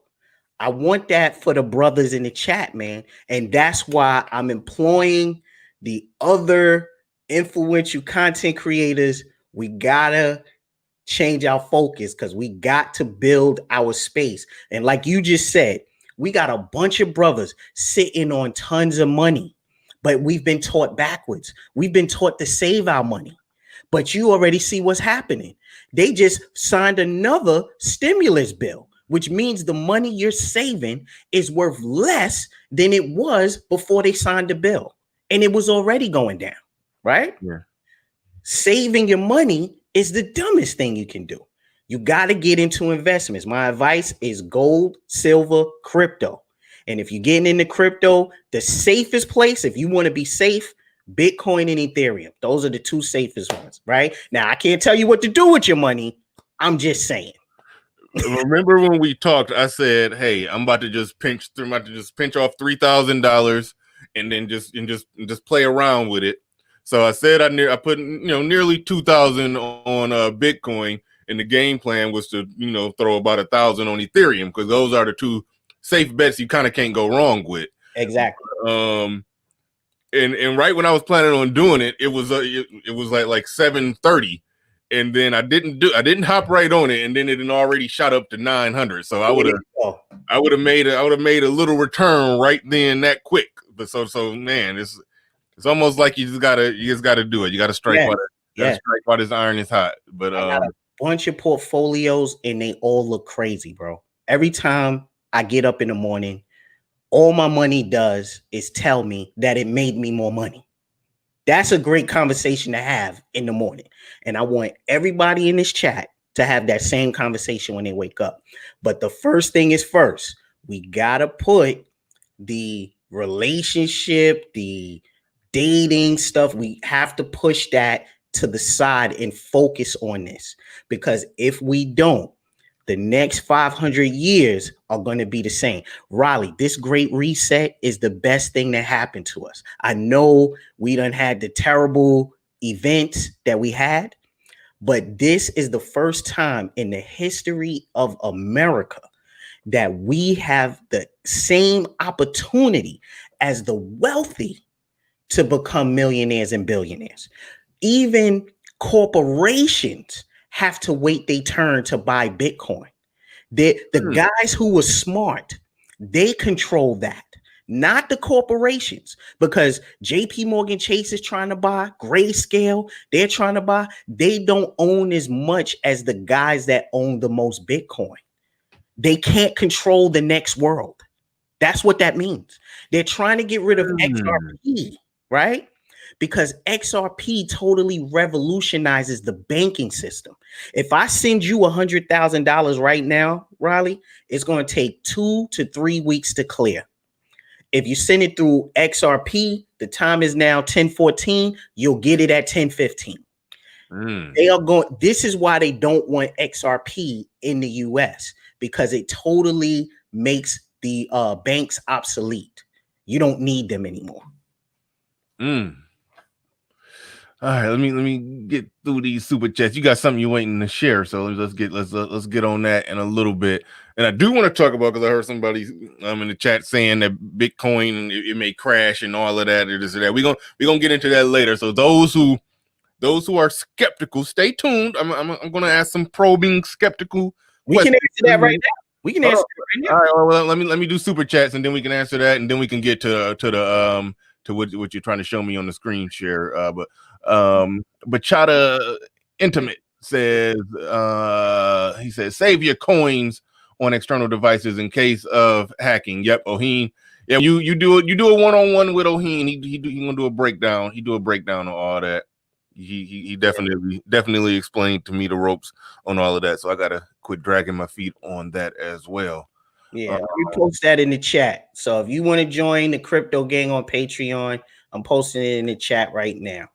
I want that for the brothers in the chat, man. And that's why I'm employing the other influential content creators. We gotta change our focus because we got to build our space. And like you just said, we got a bunch of brothers sitting on tons of money, but we've been taught backwards. We've been taught to save our money, but you already see what's happening. They just signed another stimulus bill, which means the money you're saving is worth less than it was before they signed the bill. And it was already going down, right? Yeah. Saving your money is the dumbest thing you can do. You got to get into investments. My advice is gold, silver, crypto. And if you're getting into crypto, the safest place, if you want to be safe, Bitcoin and Ethereum. Those are the two safest ones, right? Now, I can't tell you what to do with your money. I'm just saying. Remember when we talked, I said, hey, I'm about to just pinch off $3,000 and then just play around with it. So I said I put nearly 2,000 on Bitcoin, and the game plan was to throw about 1,000 on Ethereum because those are the two safe bets you kind of can't go wrong with. Exactly. And right when I was planning on doing it, it was like 7:30, and then I didn't hop right on it, and then it had already shot up to 900. So I would have made a little return right then that quick. But so man, it's almost like you just gotta do it. You gotta strike while this iron is hot. But I got a bunch of portfolios and they all look crazy, bro. Every time I get up in the morning, all my money does is tell me that it made me more money. That's a great conversation to have in the morning. And I want everybody in this chat to have that same conversation when they wake up. But the first thing is first, we gotta put the relationship, the dating stuff, we have to push that to the side and focus on this, because if we don't, the next 500 years are going to be the same. Raleigh, this great reset is the best thing that happened to us. I know we done had the terrible events that we had, but this is the first time in the history of America that we have the same opportunity as the wealthy to become millionaires and billionaires. Even corporations have to wait their turn to buy Bitcoin. The guys who were smart, they control that, not the corporations, because JP Morgan Chase is trying to buy, Grayscale, they're trying to buy. They don't own as much as the guys that own the most Bitcoin. They can't control the next world. That's what that means. They're trying to get rid of XRP, right? Because XRP totally revolutionizes the banking system. If I send you $100,000 right now, Riley, it's going to take 2 to 3 weeks to clear. If you send it through XRP, the time is now 10:14. You'll get it at 10:15. They are going. This is why they don't want XRP in the US, because it totally makes the banks obsolete. You don't need them anymore. All right, let me get through these super chats. You got something you're waiting to share, so let's get on that in a little bit. And I do want to talk about, because I heard somebody in the chat saying that Bitcoin it may crash and all of that or this or that. We're gonna get into that later. So those who are skeptical, stay tuned. I'm gonna ask some probing skeptical. We can answer that right now. We can answer that right now. All right, well, let me do super chats and then we can answer that, and then we can get to what you're trying to show me on the screen share. Bachata Intimate says he says save your coins on external devices in case of hacking. Yep, Oheen. Yeah, you do a one-on-one with Oheen. He gonna do a breakdown. He do a breakdown on all that. He definitely explained to me the ropes on all of that. So I gotta quit dragging my feet on that as well. Yeah, we post that in the chat. So if you want to join the crypto gang on Patreon, I'm posting it in the chat right now.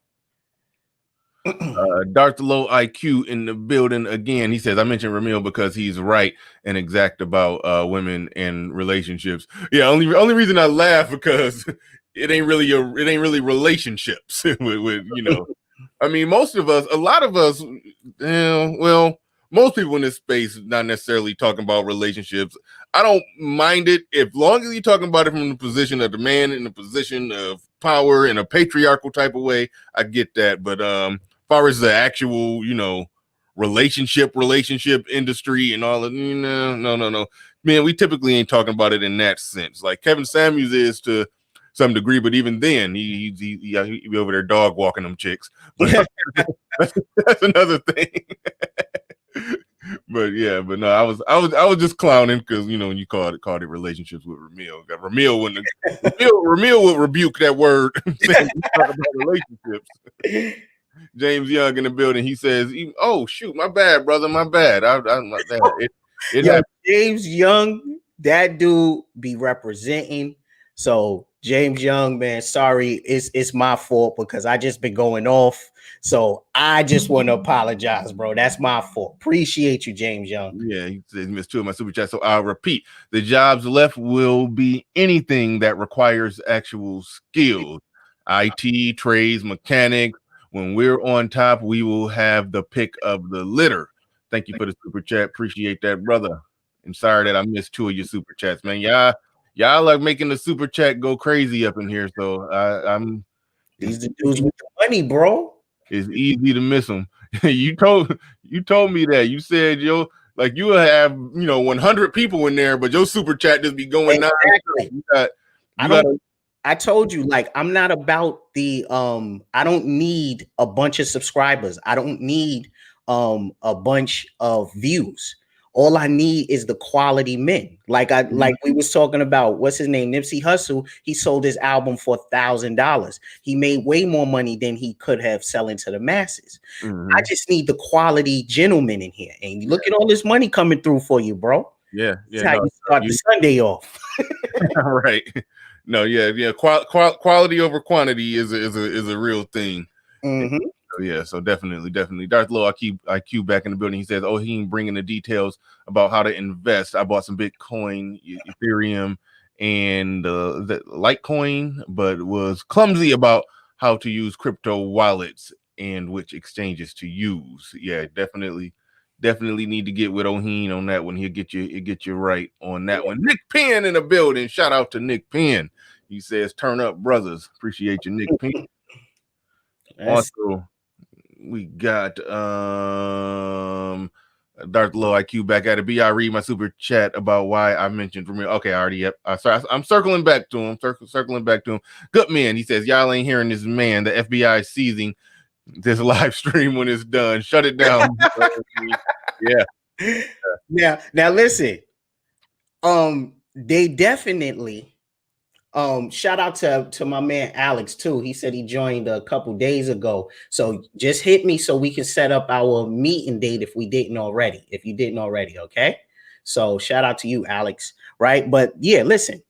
Darth Low IQ in the building again. He says I mentioned Ramil because he's right and exact about women and relationships. Yeah, only reason I laugh because it ain't really relationships with you know. I mean, most of us, a lot of us, well, most people in this space not necessarily talking about relationships. I don't mind it as long as you're talking about it from the position of the man in the position of power in a patriarchal type of way. I get that, but as far as the actual, relationship industry and all of, no, man, we typically ain't talking about it in that sense. Like Kevin Samuels is to some degree, but even then, he be over there dog walking them chicks. But that's another thing. But no, I was just clowning because when you called it relationships with Ramil. Ramil would rebuke that word saying talk about relationships. James Young in the building. He says, "Oh shoot, my bad, brother, my bad." James Young, that dude be representing. So James Young, man, sorry, it's my fault because I just been going off. So I just want to apologize, bro. That's my fault. Appreciate you, James Young. Yeah, he says he missed 2 of my super chats. So I'll repeat: the jobs left will be anything that requires actual skills, IT, trades, mechanics. When we're on top, we will have the pick of the litter. Thank you for the super chat. Appreciate that, brother. I'm sorry that I missed 2 of your super chats, man. Y'all like making the super chat go crazy up in here. So I'm. These the dudes with the money, bro. It's easy to miss them. You told me that. You said you will have 100 people in there, but your super chat just be going exactly. I told you, I'm not about the I don't need a bunch of subscribers. I don't need a bunch of views. All I need is the quality men. Like we was talking about, what's his name? Nipsey Hussle. He sold his album for $1,000. He made way more money than he could have selling to the masses. I just need the quality gentlemen in here. And look at all this money coming through for you, bro. Yeah. That's how you start the Sunday off. Right. No, yeah. Quality over quantity is a real thing. Yeah, so definitely. Darth Low, IQ back in the building. He says, "Oh, he ain't bringing the details about how to invest. I bought some Bitcoin, Ethereum, and the Litecoin, but was clumsy about how to use crypto wallets and which exchanges to use." Yeah, definitely need to get with Oheen on that one. He'll get you right on that one. Nick Penn in the building. Shout out to Nick Penn. He says, "Turn up, brothers." Appreciate you, Nick Penn. Also, we got Darth Low IQ back at it. I read my super chat about why I mentioned for me. Okay, I already sorry, I'm circling back to him. Circling back to him. Good man. He says, "Y'all ain't hearing this man. The FBI is seizing this live stream when it's done. Shut it down." Yeah. Now listen. They definitely shout out to my man Alex too. He said he joined a couple days ago. So just hit me so we can set up our meeting date if you didn't already, okay? So shout out to you, Alex, right? But yeah, listen,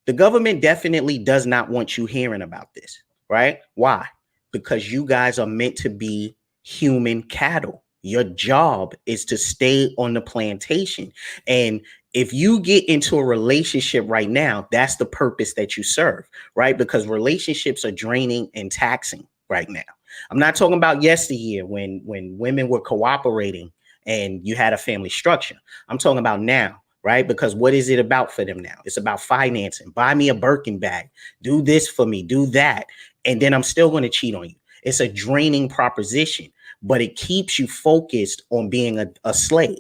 the government definitely does not want you hearing about this, right? Why? Because you guys are meant to be human cattle. Your job is to stay on the plantation. And if you get into a relationship right now, that's the purpose that you serve, right? Because relationships are draining and taxing right now. I'm not talking about yesteryear when women were cooperating and you had a family structure. I'm talking about now, right? Because what is it about for them now? It's about financing. Buy me a Birkin bag. Do this for me. Do that. And then I'm still going to cheat on you. It's a draining proposition, but it keeps you focused on being a slave.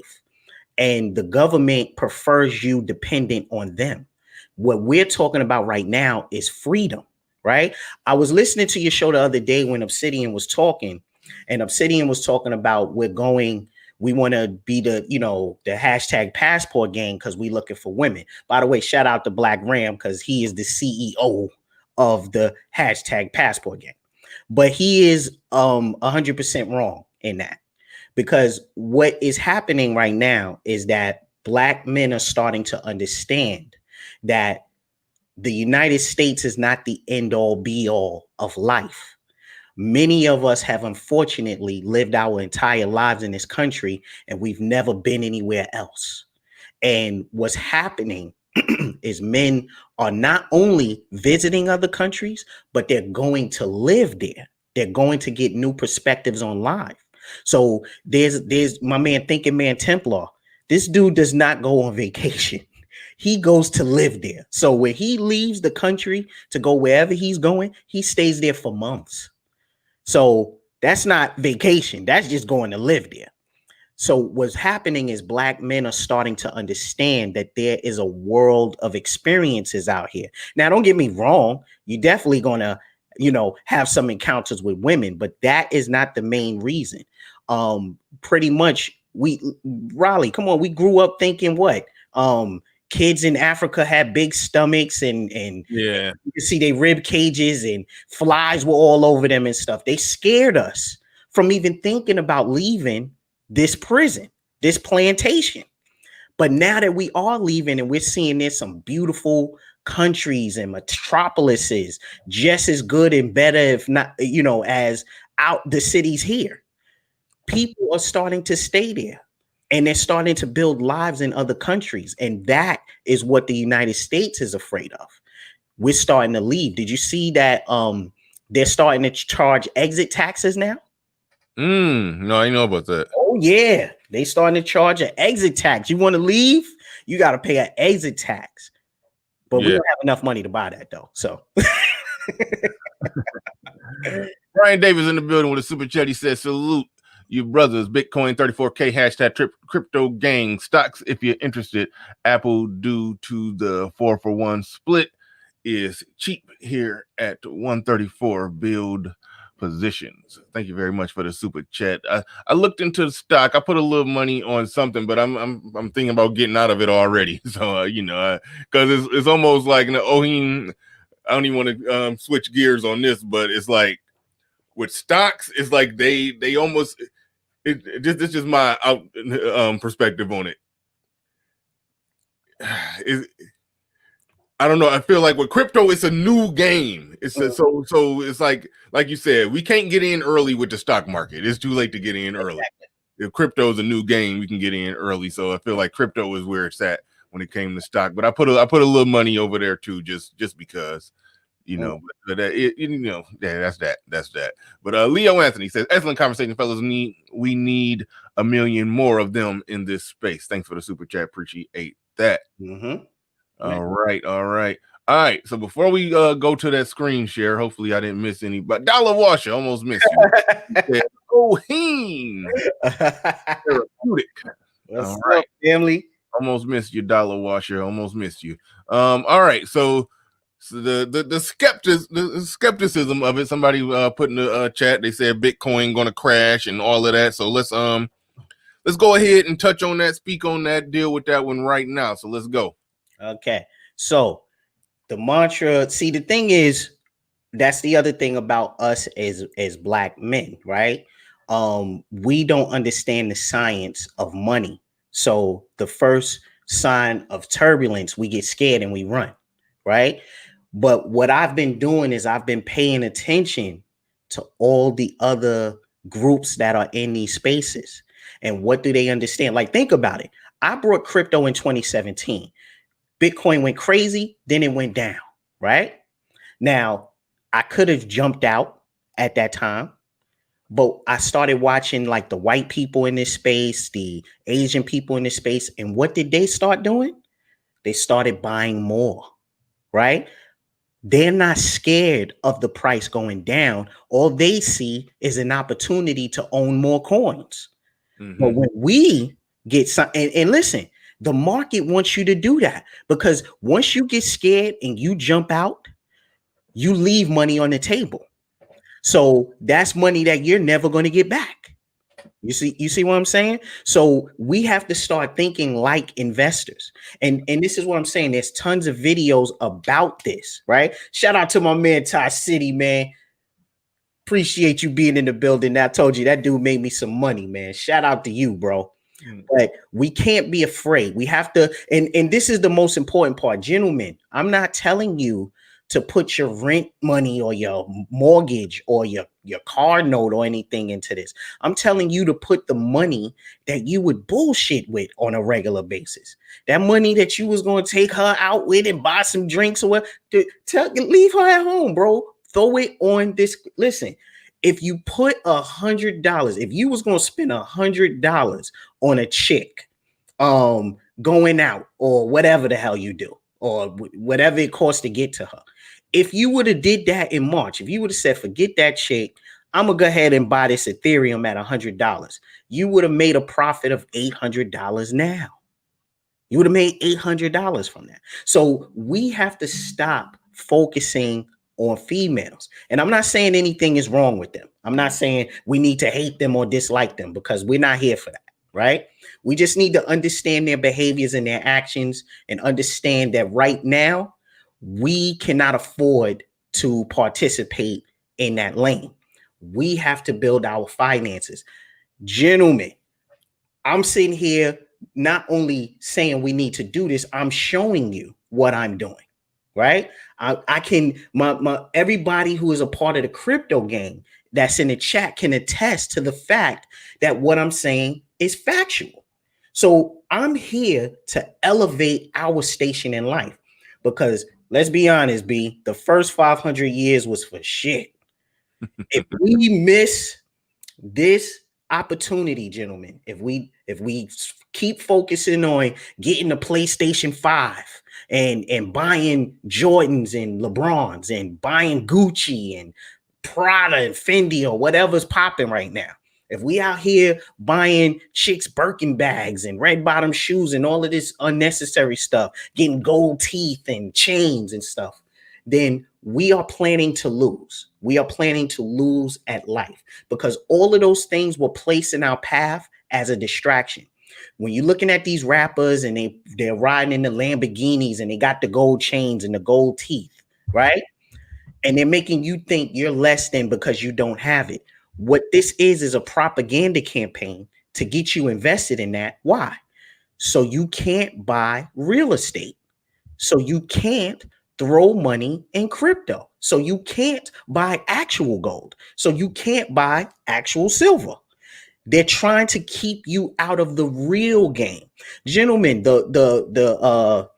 And the government prefers you dependent on them. What we're talking about right now is freedom, right? I was listening to your show the other day when Obsidian was talking, and Obsidian was talking about we want to be the hashtag passport gang because we're looking for women. By the way, shout out to Black Ram because he is the CEO of the hashtag passport gang. But he is 100% wrong in that. Because what is happening right now is that Black men are starting to understand that the United States is not the end all be all of life. Many of us have unfortunately lived our entire lives in this country and we've never been anywhere else. And what's happening is men are not only visiting other countries, but they're going to live there. They're going to get new perspectives on life. So there's my man Thinking Man Templar. This dude does not go on vacation. He goes to live there. So when he leaves the country to go wherever he's going, he stays there for months. So that's not vacation. That's just going to live there. So what's happening is Black men are starting to understand that there is a world of experiences out here. Now, don't get me wrong. You're definitely going to, have some encounters with women, but that is not the main reason. Pretty much Raleigh, come on, we grew up thinking what? Kids in Africa had big stomachs and Yeah, you can see their rib cages and flies were all over them and stuff. They scared us from even thinking about leaving this prison, this plantation. But now that we are leaving and we're seeing there's some beautiful countries and metropolises just as good and better, if not, as out the cities here, people are starting to stay there and they're starting to build lives in other countries. And that is what the United States is afraid of. We're starting to leave. Did you see that they're starting to charge exit taxes now? No, I know about that. Oh, yeah. They starting to charge an exit tax. You want to leave? You got to pay an exit tax. But we don't have enough money to buy that, though. So Brian Davis in the building with a super chat. He says, "Salute you brothers. Bitcoin 34K hashtag crypto gang stocks if you're interested. Apple due to the 4-for-1 split is cheap here at 134 build positions." Thank you very much for the super chat. I looked into the stock. I put a little money on something, but I'm thinking about getting out of it already. So because it's almost like Oheen. I don't even want to switch gears on this, but it's like with stocks, it's like they almost. This is just my perspective on it. I don't know. I feel like with crypto, it's a new game. So it's like you said, we can't get in early with the stock market. It's too late to get in early. If crypto is a new game, we can get in early. So I feel like crypto is where it's at when it came to stock. But I put a little money over there too, just because, that's that. But Leo Anthony says, excellent conversation, fellas. We need a million more of them in this space. Thanks for the super chat. Appreciate that. Mm-hmm. All right. So before we go to that screen share, hopefully I didn't miss any. But Dollar Washer almost missed you. Oheen Therapeutic. What's up, family? Almost missed you, Dollar Washer. Almost missed you. All right. So the skepticism of it. Somebody put in the chat. They said Bitcoin going to crash and all of that. So let's go ahead and touch on that, speak on that, deal with that one right now. So let's go. Okay. So the mantra. See, the thing is, that's the other thing about us as black men, right? We don't understand the science of money. So the first sign of turbulence, we get scared and we run, right? But what I've been doing is I've been paying attention to all the other groups that are in these spaces. And what do they understand? Like, think about it. I brought crypto in 2017. Bitcoin went crazy, then it went down, right? Now, I could have jumped out at that time, but I started watching like the white people in this space, the Asian people in this space. And what did they start doing? They started buying more, right? They're not scared of the price going down. All they see is an opportunity to own more coins. Mm-hmm. But when we get some, and listen, the market wants you to do that, because once you get scared and you jump out, you leave money on the table. So that's money that you're never going to get back. You see what I'm saying? So we have to start thinking like investors. And this is what I'm saying. There's tons of videos about this, right? Shout out to my man, Ty City, man. Appreciate you being in the building. I told you that dude made me some money, man. Shout out to you, bro. But we can't be afraid. We have to, and this is the most important part. Gentlemen, I'm not telling you to put your rent money or your mortgage or your car note or anything into this. I'm telling you to put the money that you would bullshit with on a regular basis. That money that you was going to take her out with and buy some drinks or what, leave her at home, bro. Throw it on this. Listen, if you put $100, if you was going to spend $100 on a chick, going out or whatever the hell you do, or whatever it costs to get to her. If you would have did that in March, if you would have said, forget that chick, I'm going to go ahead and buy this Ethereum at $100, you would have made a profit of $800 now. You would have made $800 from that. So we have to stop focusing on females. And I'm not saying anything is wrong with them. I'm not saying we need to hate them or dislike them, because we're not here for that, right? We just need to understand their behaviors and their actions and understand that right now we cannot afford to participate in that lane. We have to build our finances. Gentlemen, I'm sitting here not only saying we need to do this, I'm showing you what I'm doing, right? I can, everybody who is a part of the crypto game that's in the chat can attest to the fact that what I'm saying is factual. So I'm here to elevate our station in life, because let's be honest, B, the first 500 years was for shit. If we miss this opportunity, gentlemen, if we keep focusing on getting the PlayStation 5 and buying Jordans and LeBrons and buying Gucci and Prada and Fendi or whatever's popping right now, if we out here buying chicks Birkin bags and red bottom shoes and all of this unnecessary stuff, getting gold teeth and chains and stuff, then we are planning to lose. We are planning to lose at life, because all of those things were placed in our path as a distraction. When you're looking at these rappers and they're riding in the Lamborghinis and they got the gold chains and the gold teeth, right? And they're making you think you're less than because you don't have it. What this is a propaganda campaign to get you invested in that. Why? So you can't buy real estate. So you can't throw money in crypto. So you can't buy actual gold. So you can't buy actual silver. They're trying to keep you out of the real game. Gentlemen, the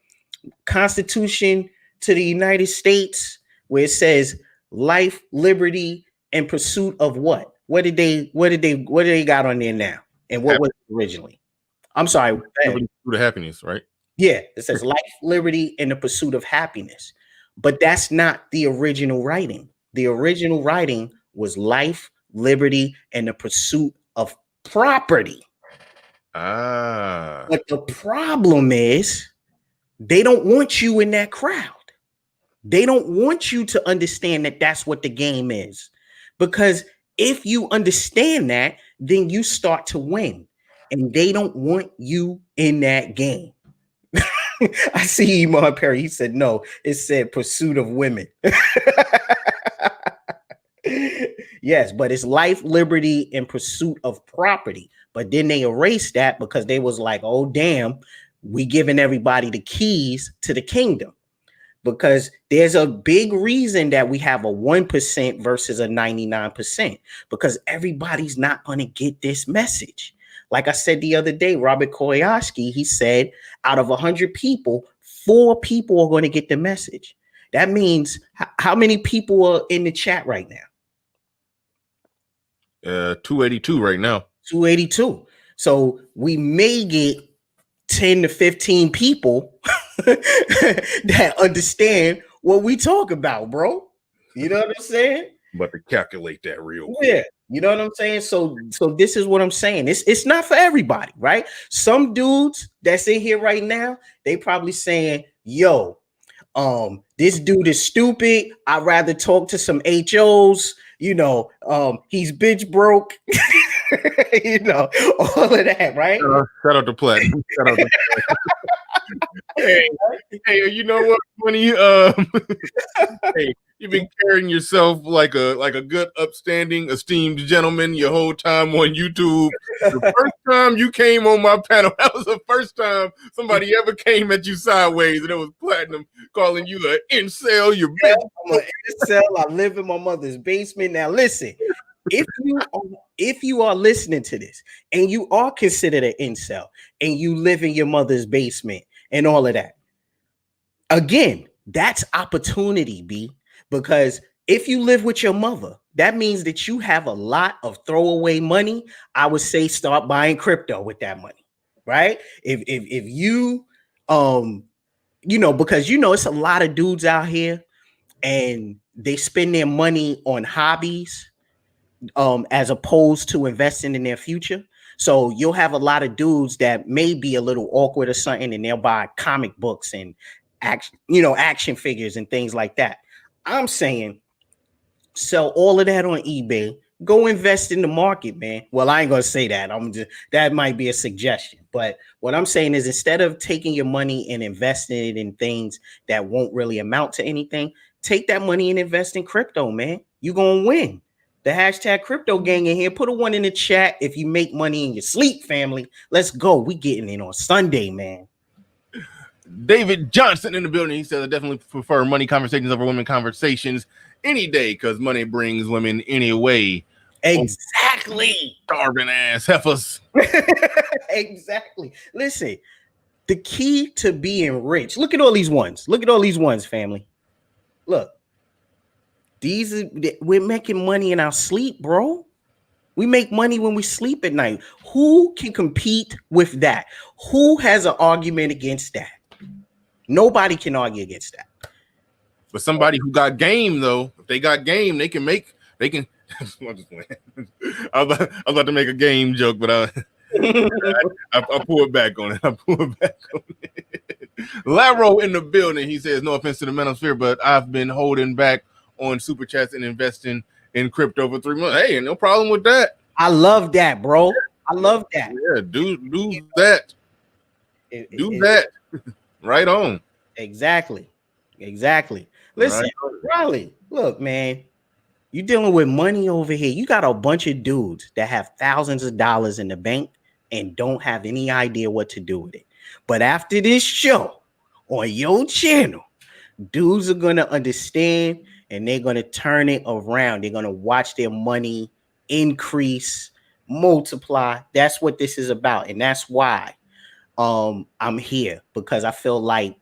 Constitution to the United States, where it says life, liberty, and pursuit of what? What did they got on there now? And what was it originally? I'm sorry. Pursuit of happiness, right? Yeah, it says life, liberty, and the pursuit of happiness. But that's not the original writing. The original writing was life, liberty, and the pursuit of property. But the problem is they don't want you in that crowd. They don't want you to understand that that's what the game is. Because if you understand that, then you start to win. And they don't want you in that game. I see Iman Perry. He said, no, it said pursuit of women. Yes, but it's life, liberty, and pursuit of property. But then they erased that because they was like, oh, damn, we giving everybody the keys to the kingdom. Because there's a big reason that we have a 1% versus a 99%, because everybody's not going to get this message. Like I said the other day, Robert Kiyosaki, he said out of 100 people, 4 people are going to get the message. That means how many people are in the chat right now? 282 right now. 282. So we may get 10 to 15 people that understand what we talk about, bro. You know what I'm saying? But to calculate that real quick. Yeah, you know what I'm saying? So this is what I'm saying. It's not for everybody, right? Some dudes that's in here right now, they probably saying, yo, this dude is stupid. I'd rather talk to some HOs, you know, he's bitch broke. You know, all of that, right? Shout out to Platinum. Shout out to hey, you know what? When you hey, you've been carrying yourself like a good, upstanding, esteemed gentleman your whole time on YouTube. The first time you came on my panel, that was the first time somebody ever came at you sideways, and it was Platinum calling you an incel. You bitch. I'm an incel. I live in my mother's basement. Now, listen. If you are listening to this and you are considered an incel and you live in your mother's basement and all of that, again, that's opportunity, B. Because if you live with your mother, that means that you have a lot of throwaway money. I would say start buying crypto with that money, right? If you you know, because you know it's a lot of dudes out here and they spend their money on hobbies as opposed to investing in their future. So you'll have a lot of dudes that may be a little awkward or something, and they'll buy comic books and action figures and things like that. I'm saying sell all of that on eBay. Go invest in the market, man. Well, I ain't gonna say that. That might be a suggestion. But what I'm saying is instead of taking your money and investing it in things that won't really amount to anything, take that money and invest in crypto, man. You're gonna win. The hashtag crypto gang in here. Put a 1 in the chat if you make money in your sleep, family. Let's go. We getting in on Sunday, man. David Johnson in the building. He says, I definitely prefer money conversations over women conversations any day because money brings women anyway. Exactly. Starving ass heifers. Exactly. Listen, the key to being rich. Look at all these ones. Look at all these ones, family. Look. We're making money in our sleep, bro. We make money when we sleep at night. Who can compete with that? Who has an argument against that? Nobody can argue against that. But somebody who got game, though, if they got game, they can. I was about to make a game joke, but I pull it back on it. Laro in the building. He says, no offense to the manosphere, but I've been holding back on super chats and investing in crypto for 3 months. Hey, no problem with that. I love that, bro. I love that. Yeah, do that. Do that. Right on. Exactly. Listen, Riley, look, man, you dealing with money over here. You got a bunch of dudes that have thousands of dollars in the bank and don't have any idea what to do with it. But after this show, on your channel, dudes are gonna understand and they're gonna turn it around. They're gonna watch their money increase, multiply. That's what this is about, and that's why I'm here, because I feel like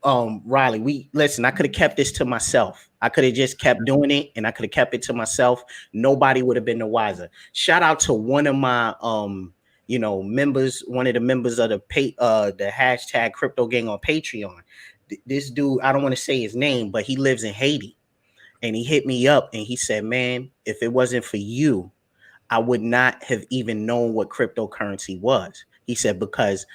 Riley, I could have kept this to myself. I could have just kept doing it and I could have kept it to myself. Nobody would have been the wiser. Shout out to one of my members, one of the members of the hashtag crypto gang on Patreon. This dude, I don't want to say his name, but he lives in Haiti. And he hit me up and he said, man, if it wasn't for you, I would not have even known what cryptocurrency was. He said, because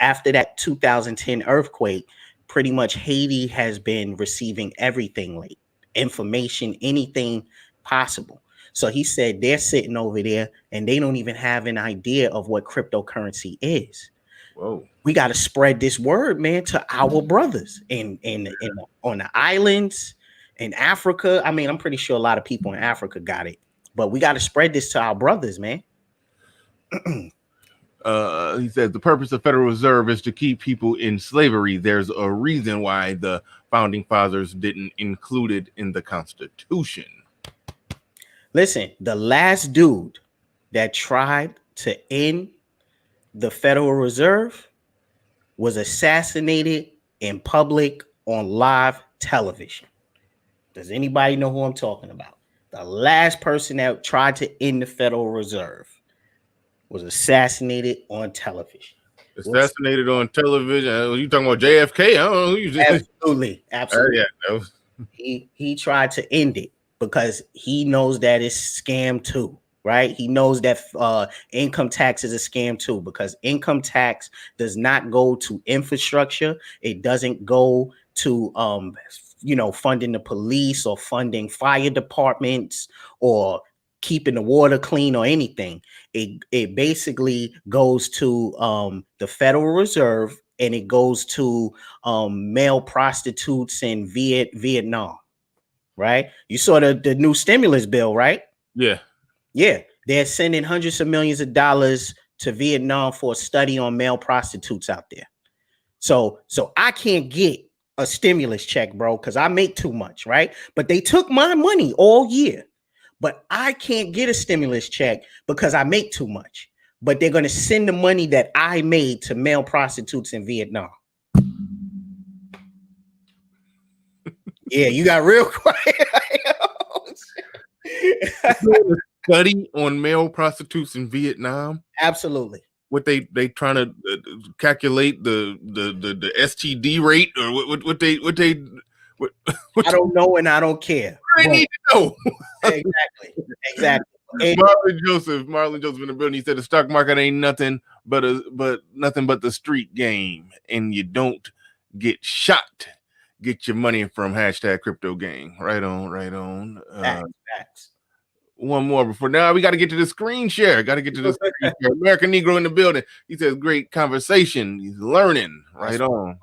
after that 2010 earthquake, pretty much Haiti has been receiving everything late, information, anything possible. So he said they're sitting over there and they don't even have an idea of what cryptocurrency is. Whoa. We got to spread this word, man, to our brothers in on the islands, in Africa. I mean, I'm pretty sure a lot of people in Africa got it, but we got to spread this to our brothers, man. He says the purpose of Federal Reserve is to keep people in slavery. There's a reason why the founding fathers didn't include it in the Constitution. Listen, the last dude that tried to end the Federal Reserve was assassinated in public on live television. Does anybody know who I'm talking about? The last person that tried to end the Federal Reserve was assassinated on television. Assassinated on television? You talking about JFK? I don't know who you Absolutely. Yeah, he tried to end it because he knows that it's scam too, right? He knows that income tax is a scam too, because income tax does not go to infrastructure. It doesn't go to funding the police or funding fire departments or keeping the water clean or anything. It basically goes to the Federal Reserve, and it goes to male prostitutes in Vietnam, right? You saw the new stimulus bill, right? Yeah. They're sending hundreds of millions of dollars to Vietnam for a study on male prostitutes out there. So I can't get a stimulus check, bro, because I make too much, right? But they took my money all year. But I can't get a stimulus check because I make too much. But they're going to send the money that I made to male prostitutes in Vietnam. Yeah, you got real quiet. Study on male prostitutes in Vietnam. Absolutely. What they trying to calculate the STD rate, or what they I don't know, and I don't care. I need to know. Exactly. Marlon Joseph in the building. He said the stock market ain't nothing but the street game, and you don't get shot. Get your money from hashtag crypto gang. Right on. Facts. One more before now. We got to get to the screen share. American Negro in the building. He says great conversation. He's learning. Right on.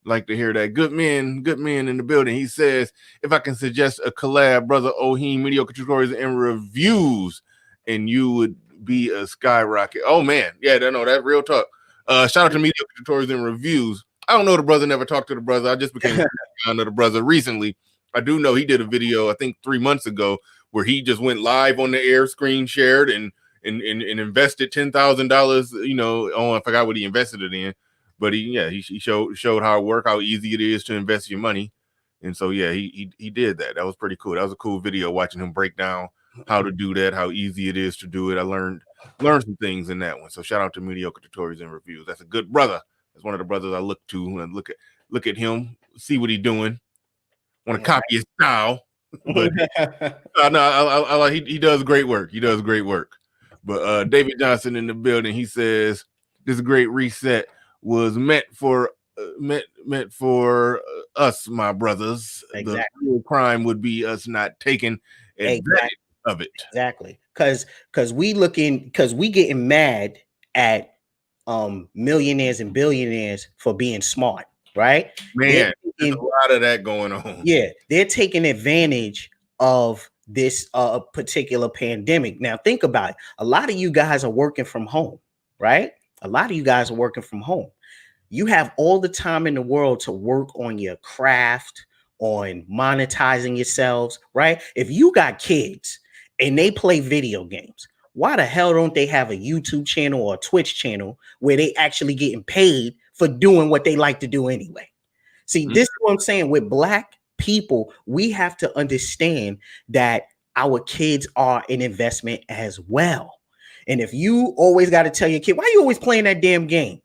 Like to hear that. Good men in the building. He says, if I can suggest a collab, brother Oheen, mediocre tutorials and reviews, and you would be a skyrocket. Oh man, yeah, no, that's real talk. Shout out to mediocre tutorials and reviews. I don't know the brother, never talked to the brother. I just became a fan of the brother recently. I do know he did a video, I think 3 months ago, where he just went live on the air, screen shared, and invested $10,000, on, I forgot what he invested it in. But he showed how it worked, how easy it is to invest your money. And so, yeah, he did that. That was pretty cool. That was a cool video watching him break down how to do that, how easy it is to do it. I learned some things in that one. So shout out to Mediocre Tutorials and Reviews. That's a good brother. That's one of the brothers I look to and look at him, see what he's doing. Want to copy his style. But I like he does great work. He does great work. But David Johnson in the building, he says this great reset was meant for us, my brothers. Exactly. The real crime would be us not taking advantage of it. Exactly. Because we getting mad at millionaires and billionaires for being smart, right? Man, there's a lot of that going on. Yeah, they're taking advantage of this particular pandemic. Now think about it. A lot of you guys are working from home, right? A lot of you guys are working from home. you have all the time in the world to work on your craft, on monetizing yourselves, right? If you got kids and they play video games, why the hell don't they have a YouTube channel or a Twitch channel where they actually getting paid for doing what they like to do anyway? See, this is what I'm saying. With Black people, we have to understand that our kids are an investment as well. And if you always got to tell your kid, why are you always playing that damn game?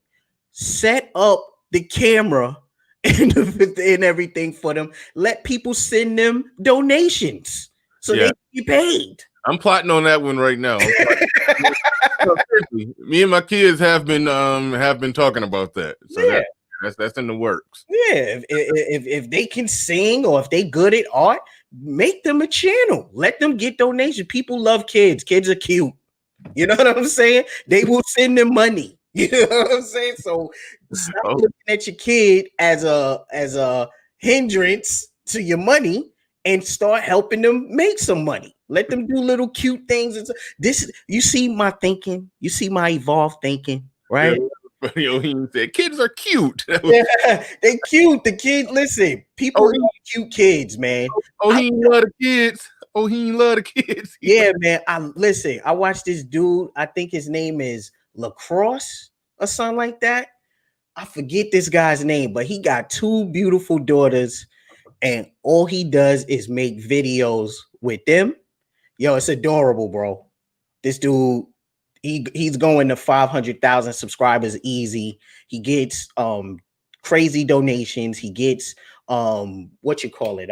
Set up the camera and everything for them. Let people send them donations so they can get paid. I'm plotting on that one right now. Me and my kids have been talking about that. So that's in the works. Yeah, if they can sing or if they good at art, make them a channel. Let them get donations. People love kids. Kids are cute. You know what I'm saying? They will send them money. You know what I'm saying? So stop looking at your kid as a hindrance to your money and start helping them make some money. Let them do little cute things. This, you see my thinking, you see my evolved thinking, right? Yeah, he said kids are cute. Yeah, they cute. The kid, listen, people love cute kids, man. He love the kids. He love the kids. Yeah, man. I watched this dude. I think his name is Lacrosse or something like that. I forget this guy's name, but he got 2 beautiful daughters, and all he does is make videos with them. Yo, it's adorable, bro. This dude, he's going to 500,000 subscribers easy. He gets crazy donations. He gets what you call it?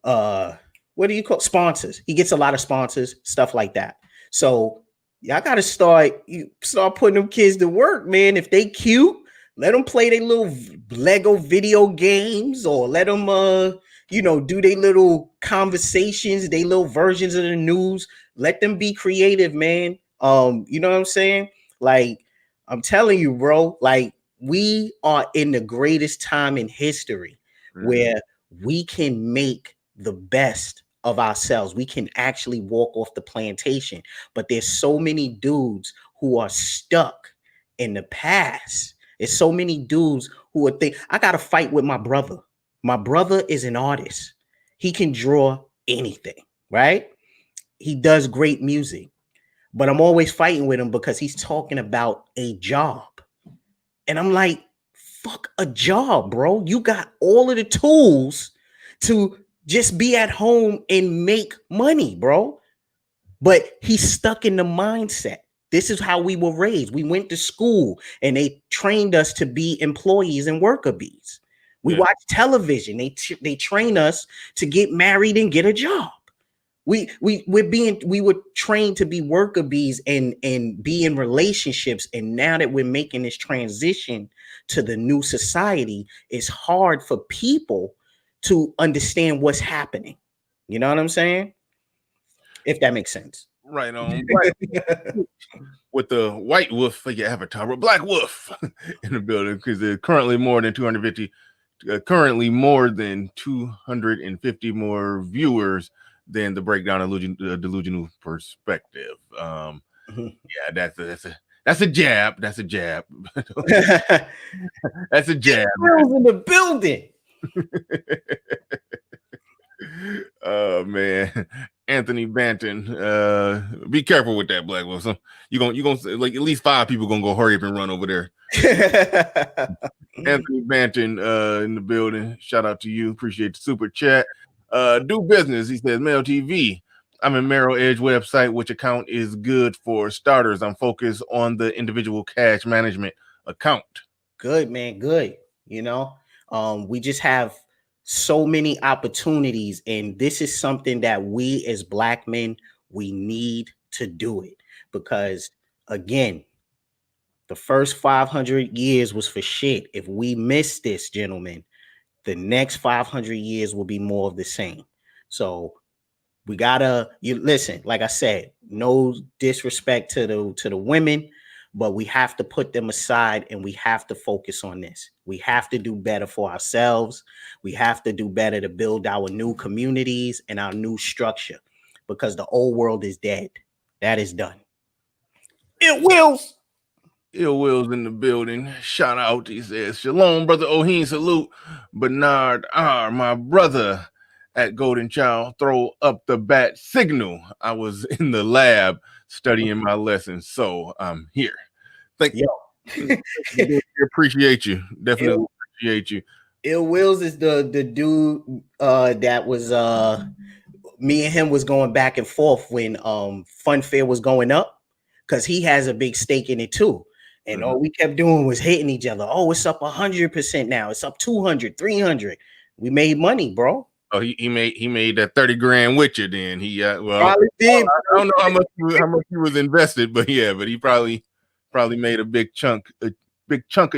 What do you call sponsors? He gets a lot of sponsors, stuff like that. So y'all gotta start putting them kids to work, man. If they cute, let them play their little Lego video games, or let them do their little conversations, their little versions of the news. Let them be creative, man. You know what I'm saying? Like, I'm telling you, bro, like, we are in the greatest time in history where we can make the best of ourselves. We can actually walk off the plantation. But there's so many dudes who are stuck in the past. There's so many dudes who are I got to fight with my brother. My brother is an artist. He can draw anything, right? He does great music. But I'm always fighting with him because he's talking about a job. And I'm like, fuck a job, bro. You got all of the tools to just be at home and make money, bro. But he's stuck in the mindset. This is how we were raised. We went to school and they trained us to be employees and worker bees. We watch television. They train us to get married and get a job. We were trained to be worker bees and be in relationships. And now that we're making this transition to the new society, it's hard for people to understand what's happening. You know what I'm saying? If that makes sense. Right on. With the white wolf for your avatar, with Black Wolf in the building, because there's currently more than 250 more viewers than the breakdown of delusional perspective. Yeah, that's a jab. That's a jab. That's a jab. Girls in the building. Oh man, Anthony Banton. Be careful with that, Black Wolf. So you gonna like at least 5 people gonna go hurry up and run over there. Anthony Banton in the building. Shout out to you. Appreciate the super chat. Do business. He says, Mail TV. I'm in Merrill Edge website. Which account is good for starters? I'm focused on the individual cash management account. Good, man. Good. You know, we just have so many opportunities, and this is something that we as Black men, we need to do it, because again, the first 500 years was for shit. If we miss this, gentlemen, the next 500 years will be more of the same. So we gotta, listen, like I said, no disrespect to the women, but we have to put them aside and we have to focus on this. We have to do better for ourselves. We have to do better to build our new communities and our new structure, because the old world is dead. That is done. It will. Ill Will's in the building. Shout out. He says, Shalom, brother Oheen. Salute. Bernard R., my brother at Golden Child. Throw up the bat signal. I was in the lab studying my lessons, so I'm here. Thank Yo. you. We appreciate you. Definitely appreciate you. Ill Wills is the dude that was me and him was going back and forth when Funfair was going up, because he has a big stake in it too. And all we kept doing was hitting each other. Oh, it's up 100% now. It's up 200, 300. We made money, bro. Oh, he made that 30 grand with you. Then he well, Probably did. I don't know how much he was invested, but yeah, but he probably made a big chunk of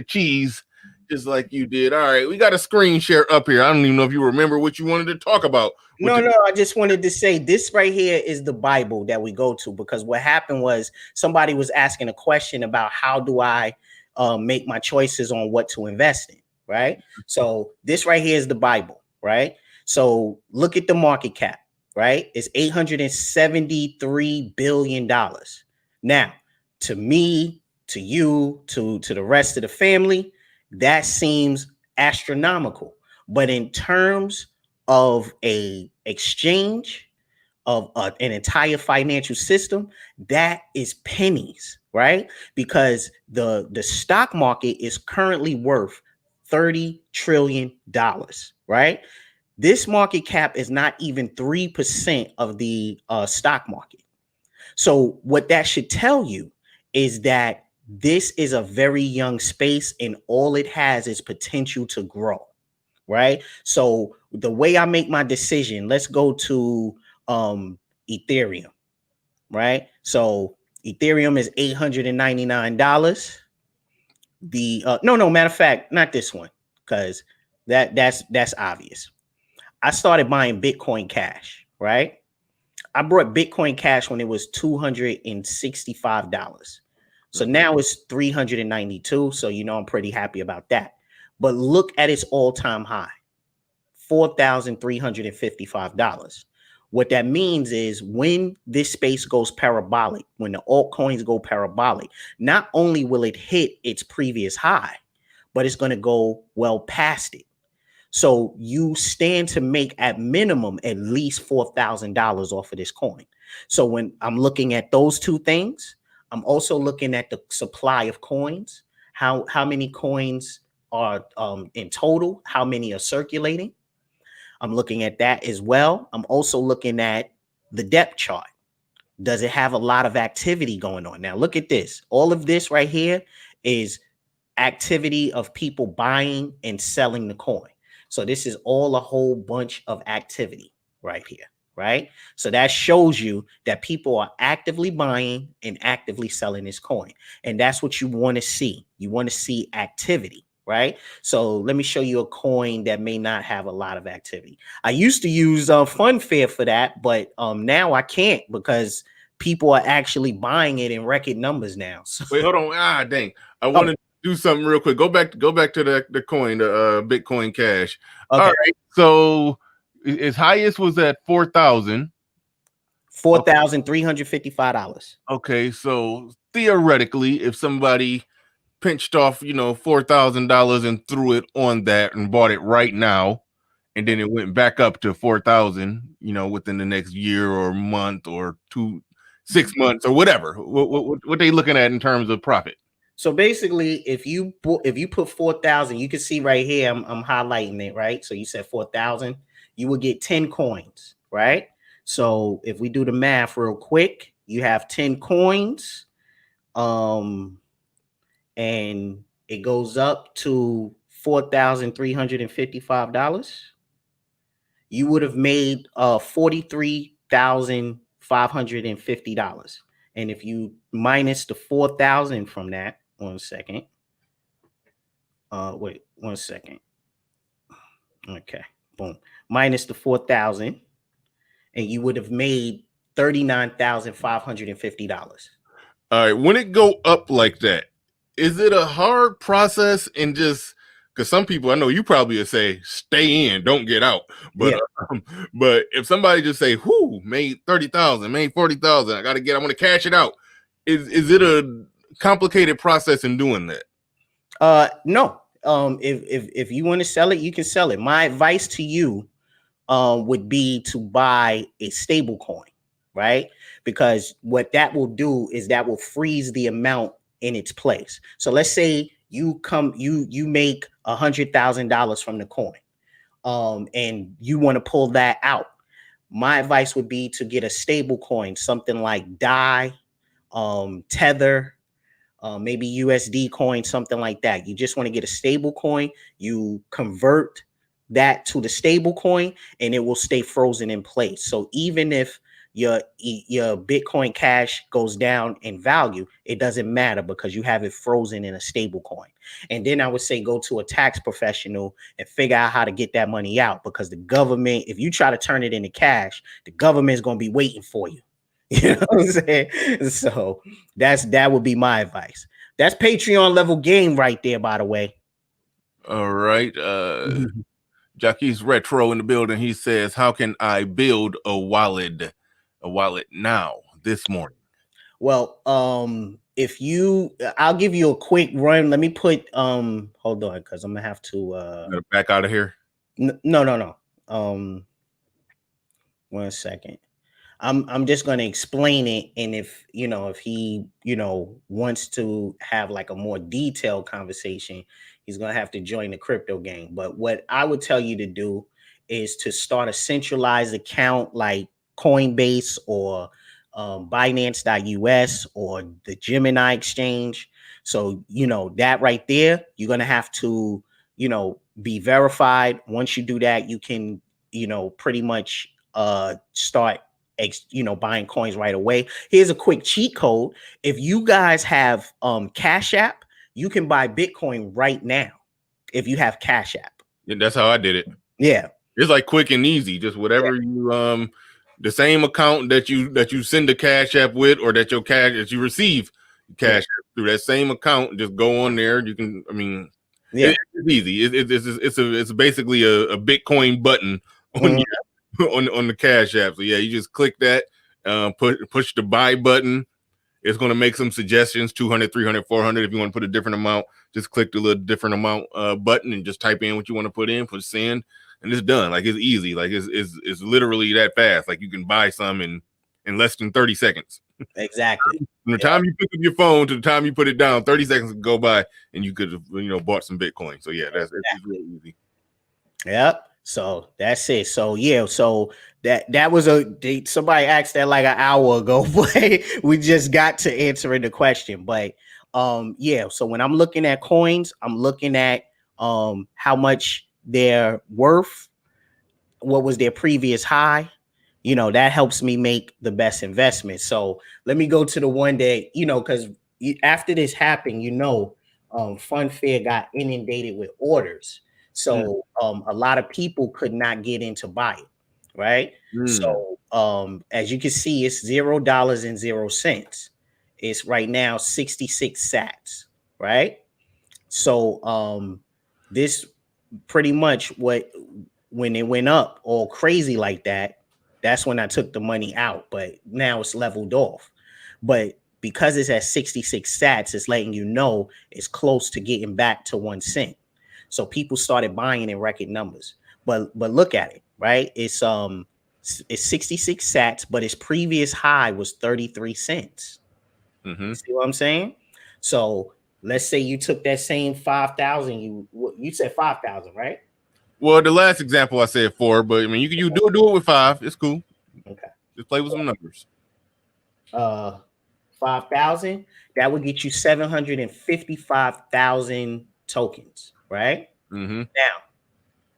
cheese, just like you did. All right, we got a screen share up here. I don't even know if you remember what you wanted to talk about. No, I just wanted to say this right here is the Bible that we go to, because what happened was somebody was asking a question about how do I make my choices on what to invest in, right? So this right here is the Bible, right? So look at the market cap, right? It's $873 billion. Now, to me, to you, to the rest of the family, that seems astronomical. But in terms of a exchange of an entire financial system, that is pennies, right? Because the stock market is currently worth $30 trillion, right? This market cap is not even 3% of the stock market. So what that should tell you is that this is a very young space and all it has is potential to grow, right? So the way I make my decision, let's go to Ethereum, right? So Ethereum is $899. No, matter of fact, not this one, because that's obvious. I started buying Bitcoin Cash, right? I bought Bitcoin Cash when it was $265. So now it's $392. So I'm pretty happy about that. But look at its all-time high, $4,355. What that means is when this space goes parabolic, when the altcoins go parabolic, not only will it hit its previous high, but it's going to go well past it. So you stand to make at minimum at least $4,000 off of this coin. So when I'm looking at those two things, I'm also looking at the supply of coins, how many coins are in total, how many are circulating. I'm looking at that as well. I'm also looking at the depth chart. Does it have a lot of activity going on? Now look at this. All of this right here is activity of people buying and selling the coin. So this is all a whole bunch of activity right here, right? So that shows you that people are actively buying and actively selling this coin. And that's what you want to see. You want to see activity, right? So let me show you a coin that may not have a lot of activity. I used to use Funfair for that, but now I can't because people are actually buying it in record numbers now. So, wait, hold on. Dang. I wanted to do something real quick. Go back to the coin, the Bitcoin Cash. Okay. All right. So its highest was at 4,000. $4,355. Okay. So theoretically, if somebody pinched off, $4,000 and threw it on that and bought it right now, and then it went back up to 4,000, within the next year or month or 6 months or whatever, what they looking at in terms of profit? So basically, if you put 4,000, you can see right here, I'm highlighting it, right? So you said 4,000, you would get 10 coins, right? So if we do the math real quick, you have 10 coins, and it goes up to $4,355. You would have made $43,550. And if you minus the 4,000 from that, 1 second. Wait, 1 second. Okay, boom. Minus the 4,000, and you would have made $39,550. All right. When it go up like that, is it a hard process? And just because some people, I know you probably would say, stay in, don't get out. But but if somebody just say, "Whoo, made 30,000, made 40,000, I want to cash it out." Is it a complicated process in doing that? No. If you want to sell it, you can sell it. My advice to you would be to buy a stable coin, right? Because what that will do is that will freeze the amount in its place. So let's say you make $100,000 from the coin, and you want to pull that out. My advice would be to get a stable coin, something like DAI, Tether, maybe USD coin, something like that. You just want to get a stable coin. You convert that to the stable coin, and it will stay frozen in place. So even if your Bitcoin Cash goes down in value, it doesn't matter because you have it frozen in a stable coin. And then I would say go to a tax professional and figure out how to get that money out, because the government, if you try to turn it into cash, the government is going to be waiting for you. You know what I'm saying? So that would be my advice. That's Patreon level game right there, by the way. All right. Jackie's Retro in the building. He says, how can I build a wallet now this morning? Well, I'll give you a quick run. Let me put hold on, because I'm gonna have to back out of here. No. 1 second. I'm just going to explain it, and if he wants to have like a more detailed conversation, he's going to have to join the crypto game. But what I would tell you to do is to start a centralized account like Coinbase or Binance.us or the Gemini exchange. So that right there, you're going to have to be verified. Once you do that, you can pretty much start buying coins right away. Here's a quick cheat code. If you guys have Cash App, you can buy Bitcoin right now if you have Cash App. Yeah, that's how I did it. Yeah. It's like quick and easy. Just whatever you the same account that you send the Cash App with, or that you receive Cash App through that same account, just go on there. You can, it's easy. It's basically a Bitcoin button on on the Cash App. So yeah, you just click that, push the buy button. It's going to make some suggestions, 200, 300, 400. If you want to put a different amount, just click the little different amount button and just type in what you want to put in, push send, and it's done. Like, it's easy. Like, it's literally that fast. Like, you can buy some in less than 30 seconds. Exactly. From the time you pick up your phone to the time you put it down, 30 seconds go by, and you could have bought some Bitcoin. So yeah, it's really easy. Yep. So that's it. So yeah, so that was somebody asked that like an hour ago, but we just got to answering the question. But yeah, so when I'm looking at coins, I'm looking at how much they're worth, what was their previous high. That helps me make the best investment. So let me go to the one that, because after this happened, Funfair got inundated with orders. So a lot of people could not get in to buy it, right? So as you can see, it's $0.00. It's right now 66 sats, right? So this pretty much when it went up all crazy like that, that's when I took the money out, but now it's leveled off. But because it's at 66 sats, it's letting you know it's close to getting back to 1 cent. So people started buying in record numbers. But look at it, right? It's 66 sats, but its previous high was 33 cents. You see what I'm saying? So let's say you took that same 5,000. You said 5,000, right? Well, the last example I said 4, but you do it with 5. It's cool. Okay. Just play with some numbers. 5,000. That would get you 755,000 tokens, right? Now,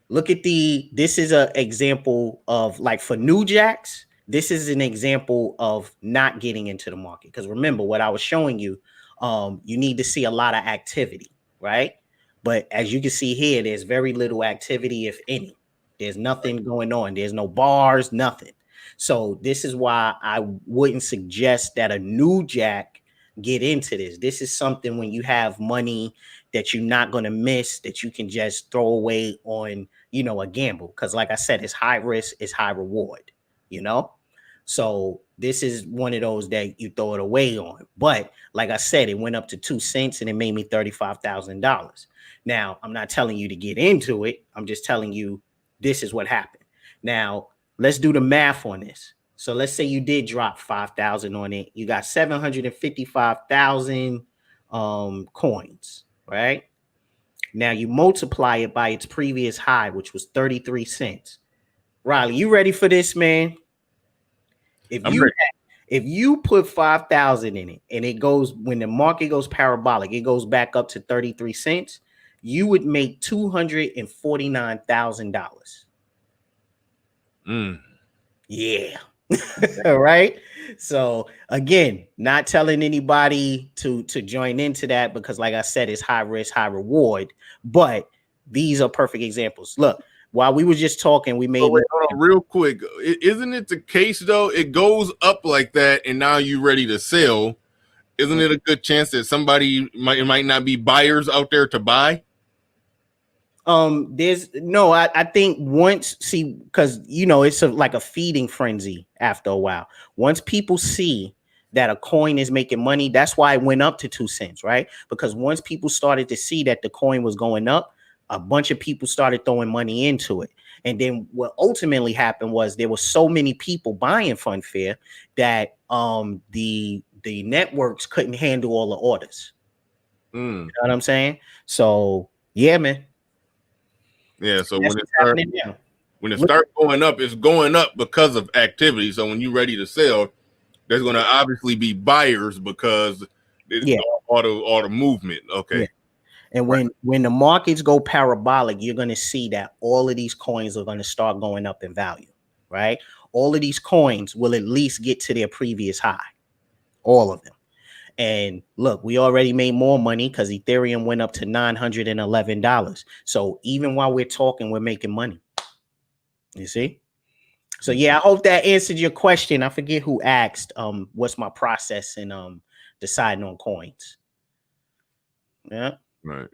look at this is an example of, like, for new jacks, this is an example of not getting into the market. Because remember what I was showing you, you need to see a lot of activity, right? But as you can see here, there's very little activity, if any. There's nothing going on. There's no bars, nothing. So this is why I wouldn't suggest that a new jack get into this. This is something when you have money that you're not going to miss, that you can just throw away on, a gamble. Because like I said, it's high risk, it's high reward, So this is one of those that you throw it away on. But like I said, it went up to 2 cents and it made me $35,000. Now, I'm not telling you to get into it. I'm just telling you this is what happened. Now, let's do the math on this. So let's say you did drop 5,000 on it. You got 755,000 coins, right? Now you multiply it by its previous high, which was 33 cents. Riley, you ready for this, man? If you put 5,000 in it and it goes, when the market goes parabolic, it goes back up to 33 cents, you would make $249,000. Yeah. All right. So again, not telling anybody to join into that because, like I said, it's high risk, high reward. But these are perfect examples. Look, while we were just talking, we made hold on, real quick. Isn't it the case though? It goes up like that, and now you're ready to sell. Isn't it a good chance that somebody might not be buyers out there to buy? I think once, see, because it's like a feeding frenzy after a while. Once people see that a coin is making money, that's why it went up to 2 cents, right? Because once people started to see that the coin was going up, a bunch of people started throwing money into it. And then what ultimately happened was there were so many people buying Funfair that the networks couldn't handle all the orders. You know what I'm saying? So yeah, man. Yeah, so when it starts going up, it's going up because of activity. So when you're ready to sell, there's going to obviously be buyers because it's all the movement. Okay. Yeah. And when the markets go parabolic, you're going to see that all of these coins are going to start going up in value, right? All of these coins will at least get to their previous high, all of them. And look, we already made more money because Ethereum went up to $911. So even while we're talking, we're making money. You see? So yeah, I hope that answered your question. I forget who asked what's my process in deciding on coins. Yeah. Right.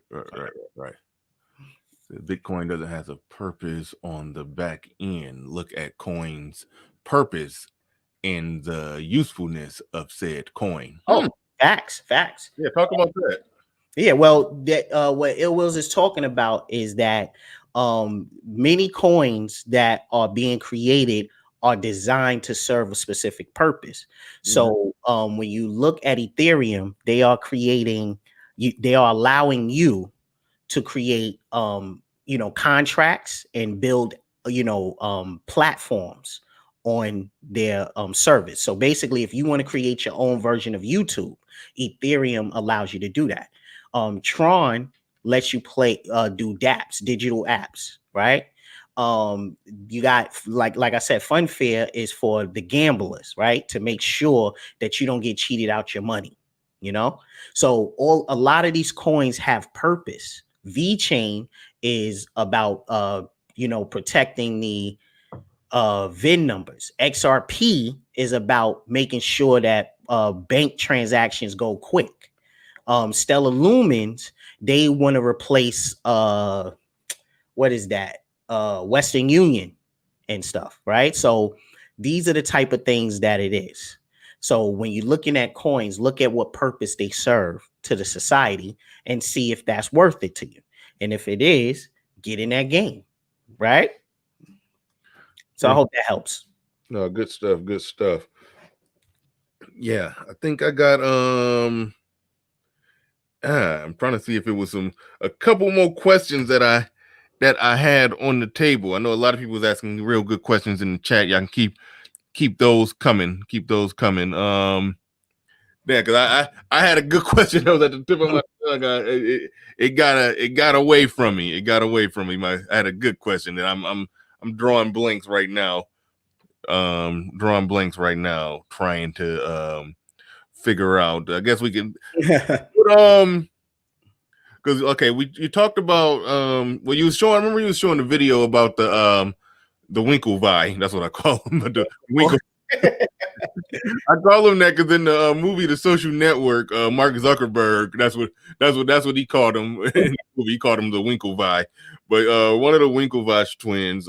Bitcoin doesn't have a purpose on the back end. Look at coins' purpose and the usefulness of said coin. Oh, facts. Yeah, talk about that. Yeah, well, what Ill Wills is talking about is that many coins that are being created are designed to serve a specific purpose. So when you look at Ethereum, they are allowing you to create contracts and build platforms on their service. So basically, if you want to create your own version of YouTube, Ethereum allows you to do that. Tron lets you do dApps, digital apps, right? You got like I said, Funfair is for the gamblers, right? To make sure that you don't get cheated out your money, So a lot of these coins have purpose. VeChain is about protecting the VIN numbers. XRP is about making sure that bank transactions go quick. Stellar Lumens, they want to replace what is that? Western Union and stuff, right? So these are the type of things that it is. So when you're looking at coins, look at what purpose they serve to the society and see if that's worth it to you. And if it is, get in that game, right? So I hope that helps. No, good stuff. Yeah, I think I got I'm trying to see if it was a couple more questions that I had on the table. I know a lot of people was asking real good questions in the chat. Y'all can keep those coming. Yeah, because I had a good question that was at the tip of my tongue. It got away from me. I had a good question, and I'm drawing blanks right now. Trying to figure out. I guess we can. Because you talked about well, you was showing. I remember you was showing the video about the Winklevi. That's what I call him. The Winkle. I call him that because in the movie The Social Network, Mark Zuckerberg, that's what he called him. In the movie, he called him the Winklevi. But one of the Winklevi twins,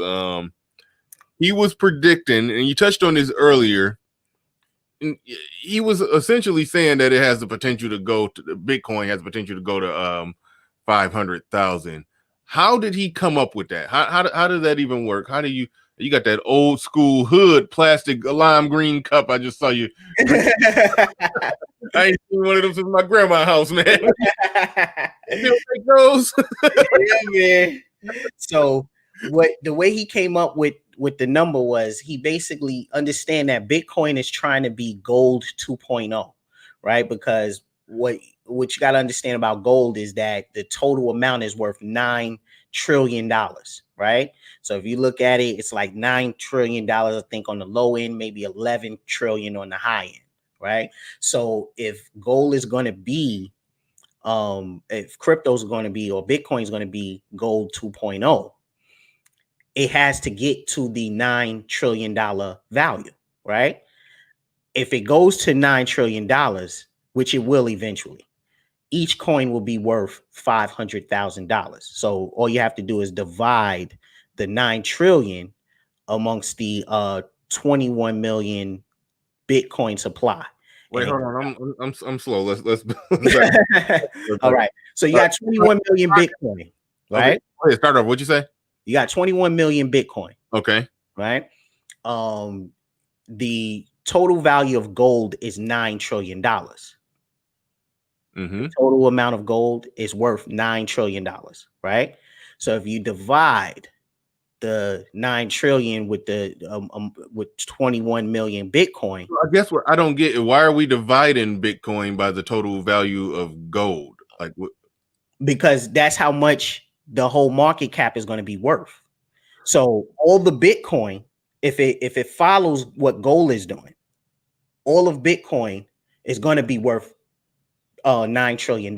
he was predicting, and you touched on this earlier, he was essentially saying that it has the potential to go to Bitcoin has the potential to go to 500,000. How did he come up with that? How did that even work? How do you got that old school hood plastic lime green cup? I just saw you. I ain't seen one of them since my grandma's house, man. Still make those? Yeah, man. So the way he came up with the number was he basically understand that Bitcoin is trying to be gold 2.0, right? Because what you got to understand about gold is that the total amount is worth $9 trillion, right? So if you look at it, it's like $9 trillion, I think, on the low end, maybe 11 trillion on the high end, right? So if gold is going to be if crypto is going to be, or Bitcoin is going to be gold 2.0, it has to get to the $9 trillion value, right? If it goes to $9 trillion, which it will eventually, each coin will be worth $500,000. So all you have to do is divide the 9 trillion amongst the 21 million Bitcoin supply. Wait, hold on. I'm slow. Let's All right. So you got 21 million Bitcoin, right? Okay. Start off. What'd you say? You got 21 million Bitcoin. Okay. Right. The total value of gold is $9 trillion. Mm-hmm. The total amount of gold is worth $9 trillion. Right. So if you divide the 9 trillion with the with 21 million Bitcoin. I guess what I don't get, why are we dividing Bitcoin by the total value of gold? Like what? Because that's how much the whole market cap is going to be worth. So all the Bitcoin, if it follows what gold is doing, all of Bitcoin is going to be worth $9 trillion.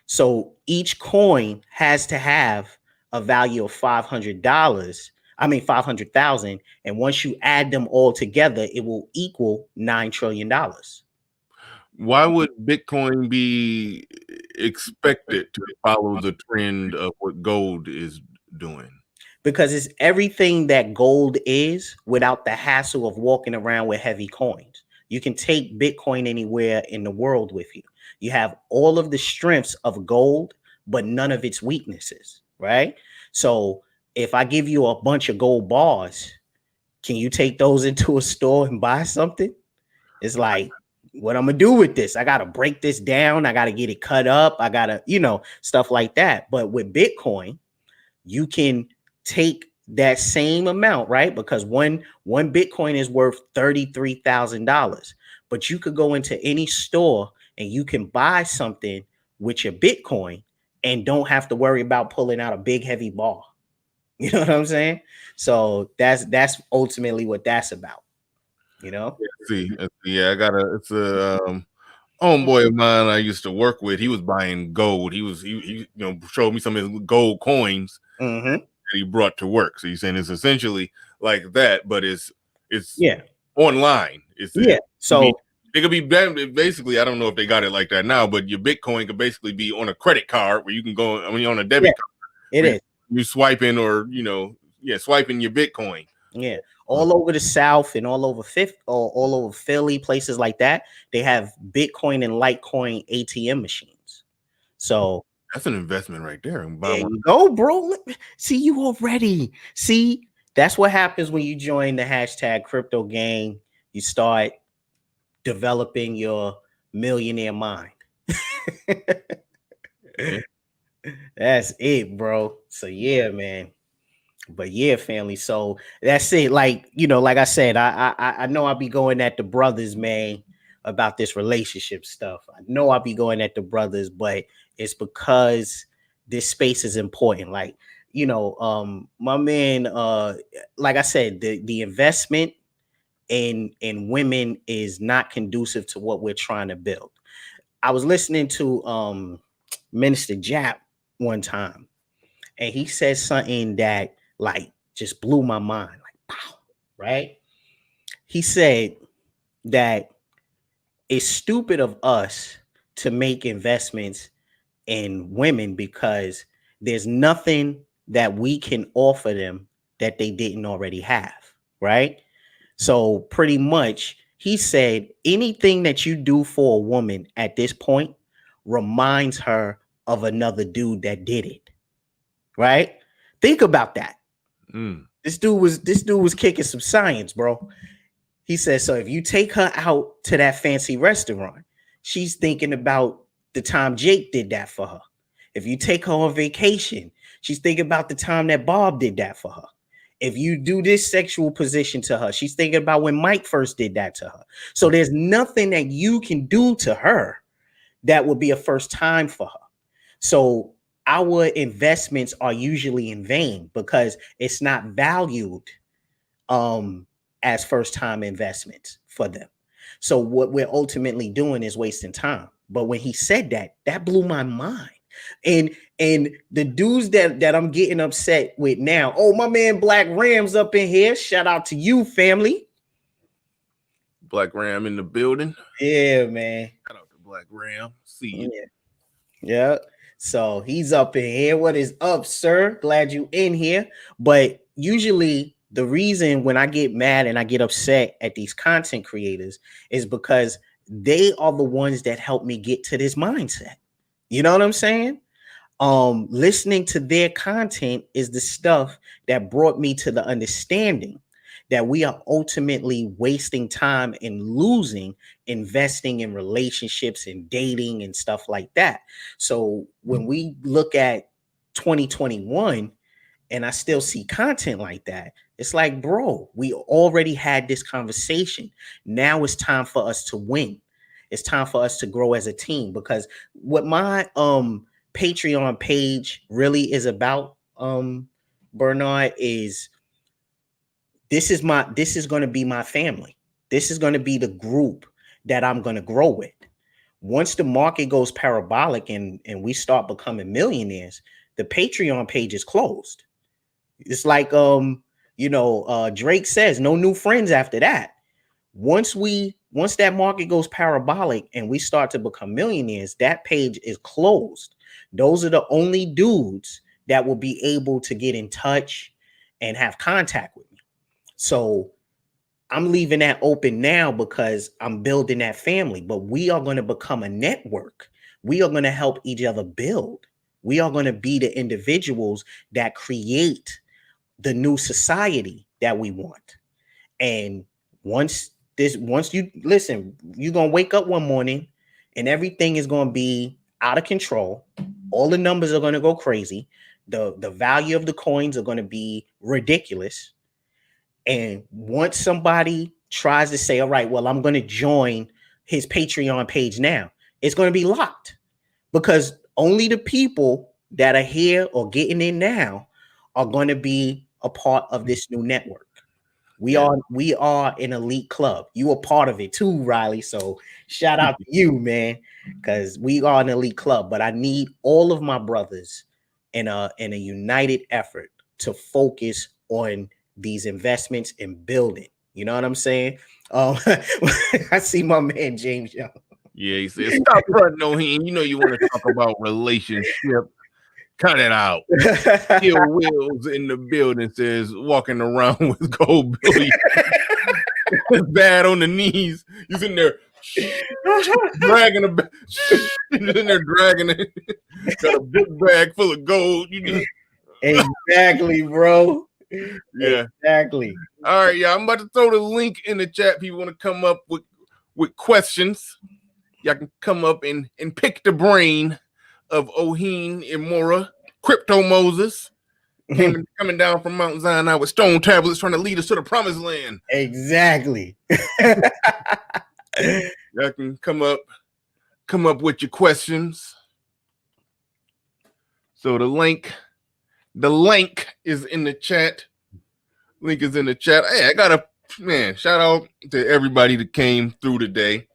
So each coin has to have a value of $500. I mean, 500,000. And once you add them all together, it will equal $9 trillion. Why would Bitcoin be expected to follow the trend of what gold is doing? Because it's everything that gold is without the hassle of walking around with heavy coins. You can take Bitcoin anywhere in the world with you. You have all of the strengths of gold, but none of its weaknesses, right? So if I give you a bunch of gold bars, can you take those into a store and buy something? It's like, what I'm gonna do with this? I gotta break this down. I gotta get it cut up. I gotta, stuff like that. But with Bitcoin, you can take that same amount, right? Because one Bitcoin is worth $33,000, but you could go into any store and you can buy something with your Bitcoin and don't have to worry about pulling out a big heavy bar. You know what I'm saying? So that's ultimately what that's about. Yeah, it's a homeboy of mine I used to work with. He was buying gold. He showed me some of his gold coins that he brought to work. So he's saying it's essentially like that, but it's online. So it could be basically, I don't know if they got it like that now, but your Bitcoin could basically be on a credit card where you can go, on a debit card. It is. You swiping or swiping your Bitcoin. Yeah. All over the South and all over all over Philly, places like that, they have Bitcoin and Litecoin ATM machines. So that's an investment right there. There you go, bro. See, you already. See, that's what happens when you join the hashtag crypto gang. You start developing your millionaire mind. That's it, bro. So yeah, man. But yeah, family. So that's it. Like, like I said, I know I'll be going at the brothers, man, about this relationship stuff. I know I'll be going at the brothers, but it's because this space is important. Like, my man, like I said, the investment in women is not conducive to what we're trying to build. I was listening to Minister Jap one time, and he said something that like just blew my mind, like pow, right? He said that it's stupid of us to make investments in women because there's nothing that we can offer them that they didn't already have, right? So pretty much He said anything that you do for a woman at this point reminds her of another dude that did it. Right? Think about that. This dude was kicking some science, bro. He says, so if you take her out to that fancy restaurant, she's thinking about the time Jake did that for her. If you take her on vacation, she's thinking about the time that Bob did that for her. If you do this sexual position to her, she's thinking about when Mike first did that to her. So there's nothing that you can do to her that would be a first time for her. So our investments are usually in vain because it's not valued as first time investments for them. So what we're ultimately doing is wasting time. But when he said that, that blew my mind. And the dudes that I'm getting upset with now, oh, my man Black Ram's up in here. Shout out to you, family. Black Ram in the building. Yeah, man. Shout out to Black Ram. See you. Yeah. So he's up in here. What is up, sir? Glad you in here. But usually the reason when I get mad and I get upset at these content creators is because they are the ones that help me get to this mindset. You know what I'm saying? Listening to their content is the stuff that brought me to the understanding that we are ultimately wasting time and losing investing in relationships and dating and stuff like that. So when we look at 2021 and I still see content like that, it's like, bro, we already had this conversation. Now it's time for us to win. It's time for us to grow as a team, because what my Patreon page really is about, Bernard, is this is going to be my family. This is going to be the group that I'm going to grow with. Once the market goes parabolic and we start becoming millionaires, the Patreon page is closed. It's like Drake says, no new friends after that. Once that market goes parabolic and we start to become millionaires, that page is closed. Those are the only dudes that will be able to get in touch and have contact with me. So I'm leaving that open now because I'm building that family, but we are going to become a network. We are going to help each other build. We are going to be the individuals that create the new society that we want. And once you listen, you're going to wake up one morning and everything is going to be out of control. All the numbers are going to go crazy. The value of the coins are going to be ridiculous. And once somebody tries to say, all right, well, I'm going to join his Patreon page now, it's going to be locked, because only the people that are here or getting in now are going to be a part of this new network. We are an elite club. You are part of it too, Riley. So shout out to you, man, because we are an elite club. But I need all of my brothers in a united effort to focus on these investments and building. You know what I'm saying? I see my man James Young. Yeah, he said, stop fronting, Oheen. You know you want to talk about relationship. Cut it out. Steel Wheels in the building says, walking around with gold billion. Bad on the knees. He's in there dragging a he's in there dragging it. Got a big bag full of gold. You just exactly, bro. Yeah, exactly. All right, yeah. I'm about to throw the link in the chat. People want to come up with questions. Y'all can come up and pick the brain of Oheen Imara, Crypto Moses, coming down from Mount Sinai with stone tablets trying to lead us to the promised land. Exactly. Y'all can come up with your questions. So the link is in the chat. Link is in the chat. Hey, I got shout out to everybody that came through today.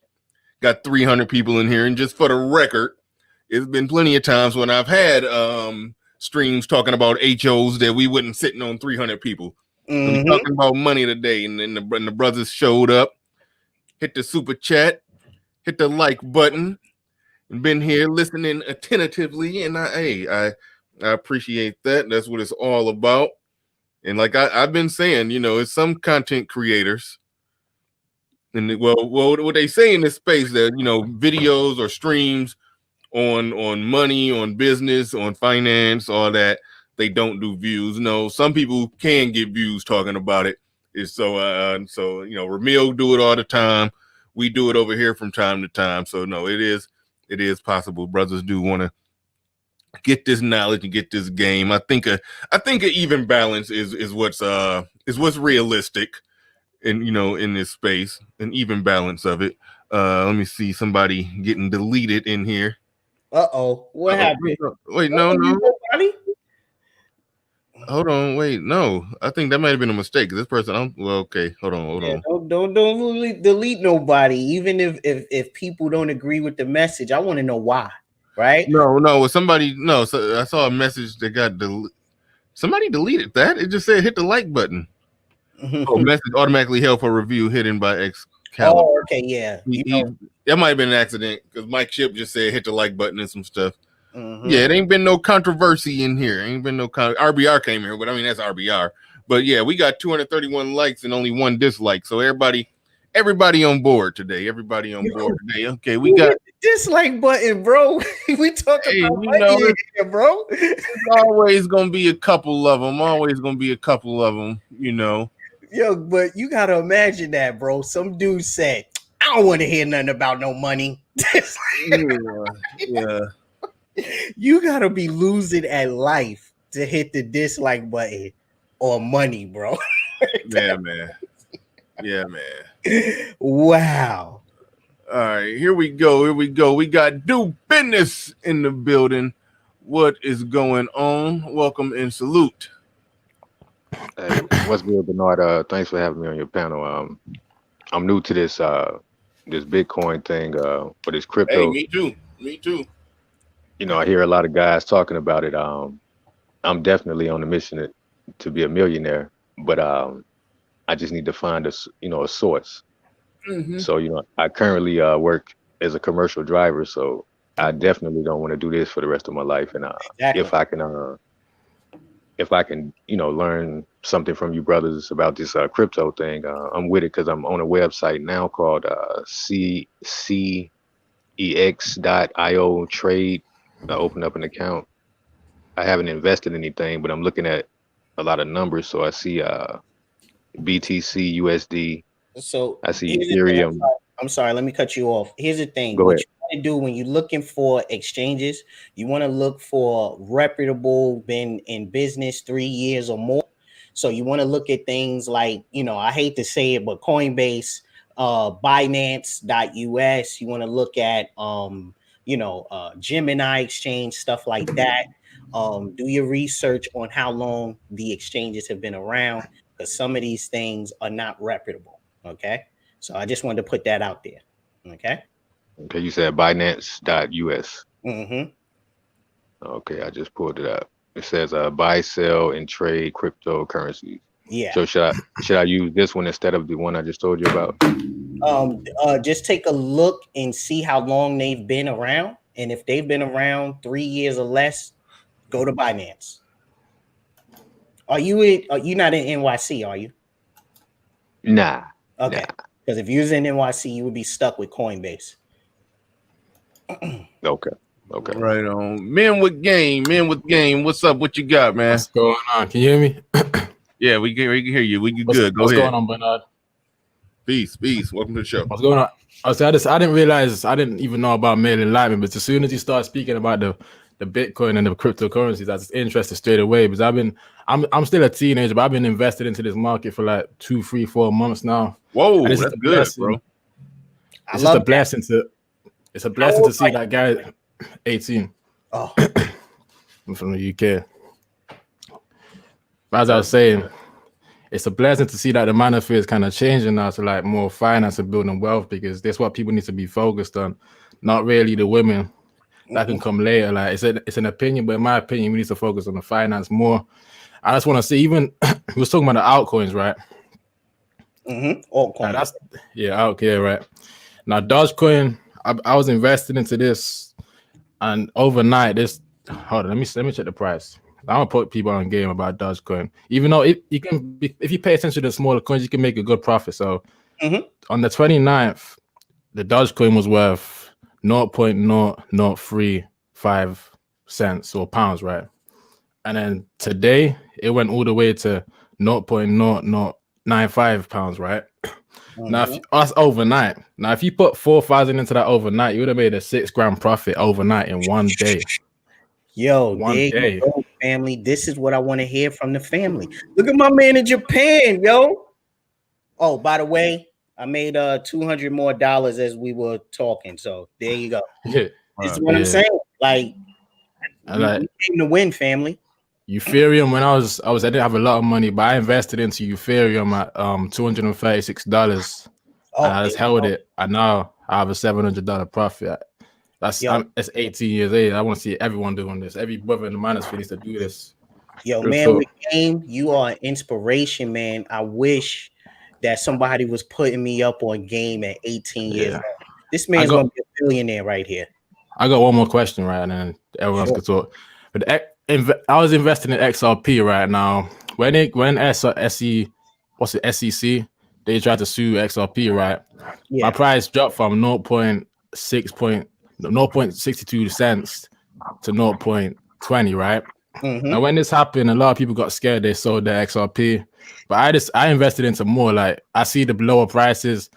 Got 300 people in here, and just for the record, it's been plenty of times when I've had streams talking about HOs that we wasn't sitting on 300 people. I'm talking about money today, and then the brothers showed up, hit the super chat, hit the like button, and been here listening attentively. And I appreciate that. That's what it's all about. And like I've been saying, it's some content creators And well, what they say in this space that videos or streams on money, on business, on finance, all that, they don't do views. No, some people can get views talking about it. It's so Ramil do it all the time. We do it over here from time to time. So no, it is possible. Brothers do want to get this knowledge and get this game. I think an even balance is what's realistic in this space, an even balance of it. Let me see somebody getting deleted in here. What happened? Wait, no. Hold on, wait, no. I think that might have been a mistake. This person, okay. Hold on. Don't delete nobody, even if people don't agree with the message. I want to know why, right? No. Somebody, no. So I saw a message that got somebody deleted that. It just said hit the like button. Message automatically held for review hidden by Excalibur. Oh, okay, yeah. That might have been an accident because Mike Ship just said hit the like button and some stuff. Yeah, it ain't been no controversy in here. Ain't been no RBR came here, but I mean that's RBR. But yeah, we got 231 likes and only 1 dislike. So everybody on board today. Everybody on board today. Okay, we got dislike button, bro. We talking about money here, bro. There's always gonna be a couple of them. Yo, but you gotta imagine that, bro. Some dude said, "I don't want to hear nothing about no money." Yeah. You gotta be losing at life to hit the dislike button or money, bro. Yeah, man. Wow. All right, here we go. We got Do Business in the building. What is going on? Welcome and salute. Hey, what's good, Bernard? Thanks for having me on your panel. I'm new to this Bitcoin thing, but it's crypto. Hey, me too. I hear a lot of guys talking about it. I'm definitely on a mission to be a millionaire, but I just need to find a source. Mm-hmm. So I currently work as a commercial driver, so I definitely don't want to do this for the rest of my life. And exactly. if I can learn something from you brothers about this crypto thing, I'm with it because I'm on a website now called cex.io trade. I opened up an account. I haven't invested anything, but I'm looking at a lot of numbers. So I see BTC, USD. So I see Ethereum. I'm sorry, let me cut you off. Here's the thing. Go ahead. You want to do when you're looking for exchanges, you want to look for reputable, been in business 3 years or more. So you want to look at things like, I hate to say it, but Coinbase, Binance.us. You want to look at Gemini exchange, stuff like that. Do your research on how long the exchanges have been around, because some of these things are not reputable. Okay. So I just wanted to put that out there. Okay. Okay. You said Binance.us. Mm-hmm. Okay. I just pulled it up. It says buy, sell, and trade cryptocurrencies. Yeah. So should I use this one instead of the one I just told you about? Just take a look and see how long they've been around. And if they've been around 3 years or less, go to Binance. Are you not in NYC, are you? Nah. Okay. Because if you was in NYC, you would be stuck with Coinbase. Okay. Right on. Men with game. What's up? What you got, man? What's going on? Can you hear me? Yeah, we can hear you. Good. Go ahead. What's going on, Bernard? Peace. Welcome to the show. What's going on? I didn't realize, I didn't even know about male enlightenment, but as soon as you start speaking about the Bitcoin and the cryptocurrencies, I was interested straight away because I'm still a teenager, but I've been invested into this market for like 2, 3, 4 months now. Whoa, that's good, blessing, bro. It's just a blessing to see that guy 18. Oh, I'm from the UK. As I was saying, it's a blessing to see that the manosphere is kind of changing now to like more finance and building wealth, because that's what people need to be focused on, not really the women that can come later. Like it's an opinion, but in my opinion, we need to focus on the finance more. I just want to see, even we was talking about the altcoins, right? Mm-hmm. Altcoins. Right. Now Dogecoin, I was invested into this, and overnight hold on, let me check the price. I don't put people on game about Dogecoin, even though if you pay attention to the smaller coins, you can make a good profit. So On the 29th, the Dogecoin was worth 0.0035 cents or pounds, right? And then today it went all the way to 0.0095 pounds, right? Now, if us overnight, now if you put 4,000 into that overnight, you would have made a $6 grand profit overnight in one day. Yo, One there day. you go, family. This is what I want to hear from the family. Look at my man in Japan, yo. Oh, by the way, I made $200 more as we were talking. So there you go. Yeah. This is what I'm saying. Like, we came to win, family. Ethereum, when I didn't have a lot of money, but I invested into Ethereum at $236. And I just held it. And now I have a $700 profit. That's 18 years old. I want to see everyone doing this. Every brother in the manosphere needs to do this. Yo, man, with game, you are an inspiration, man. I wish that somebody was putting me up on game at 18 years old. This man's gonna be a billionaire right here. I got one more question, right? And then everyone else can talk. But I was investing in XRP right now. When SEC, they tried to sue XRP, right? My price dropped from 0.62 cents to 0.20, right? Now, when this happened, a lot of people got scared. They sold their XRP, but I invested into more. Like, I see the lower prices,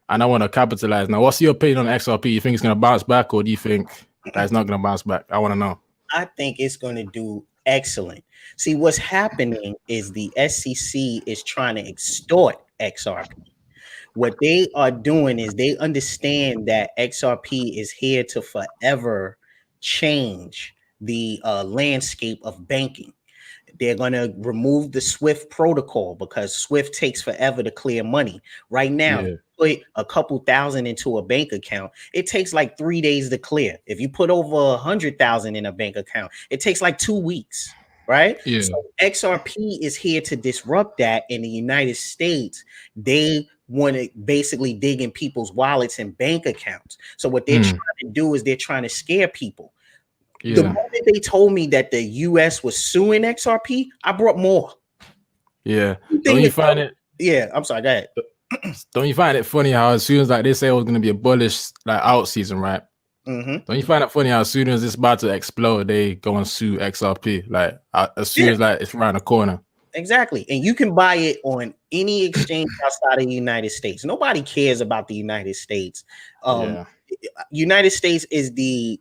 and I want to capitalize. Now, what's your opinion on XRP? You think it's going to bounce back, or do you think that it's not going to bounce back? I want to know. I think it's going to do excellent. See, what's happening is the SEC is trying to extort XRP. What they are doing is they understand that XRP is here to forever change the landscape of banking. They're going to remove the SWIFT protocol because SWIFT takes forever to clear money. Right now, you put a couple thousand into a bank account, it takes like 3 days to clear. If you put over 100,000 in a bank account, it takes like 2 weeks, right? Yeah. So XRP is here to disrupt that. In the United States, they want to basically dig in people's wallets and bank accounts. So what they're trying to do is they're trying to scare people. The moment they told me that the US was suing XRP, I brought more. Yeah. Don't you find it? Yeah, I'm sorry, go ahead. Don't you find it funny how as soon as like they say it was going to be a bullish like out season, right? Don't you find it funny how as soon as it's about to explode, they go and sue XRP? Like as soon as like it's around the corner. Exactly. And you can buy it on any exchange outside of the United States. Nobody cares about the United States. United States is the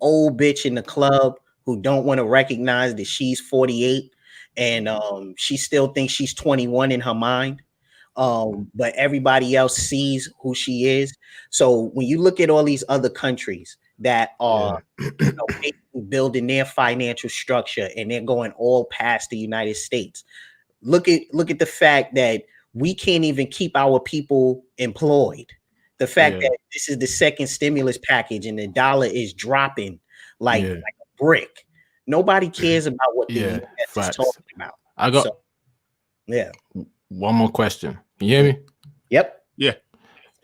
old bitch in the club who don't want to recognize that she's 48 and she still thinks she's 21 in her mind. But everybody else sees who she is. So when you look at all these other countries that are building their financial structure and they're going all past the United States, look at the fact that we can't even keep our people employed. The fact that this is the second stimulus package and the dollar is dropping like a brick. Nobody cares about what the US is talking about. I got one more question. Can you hear me? Yep. Yeah.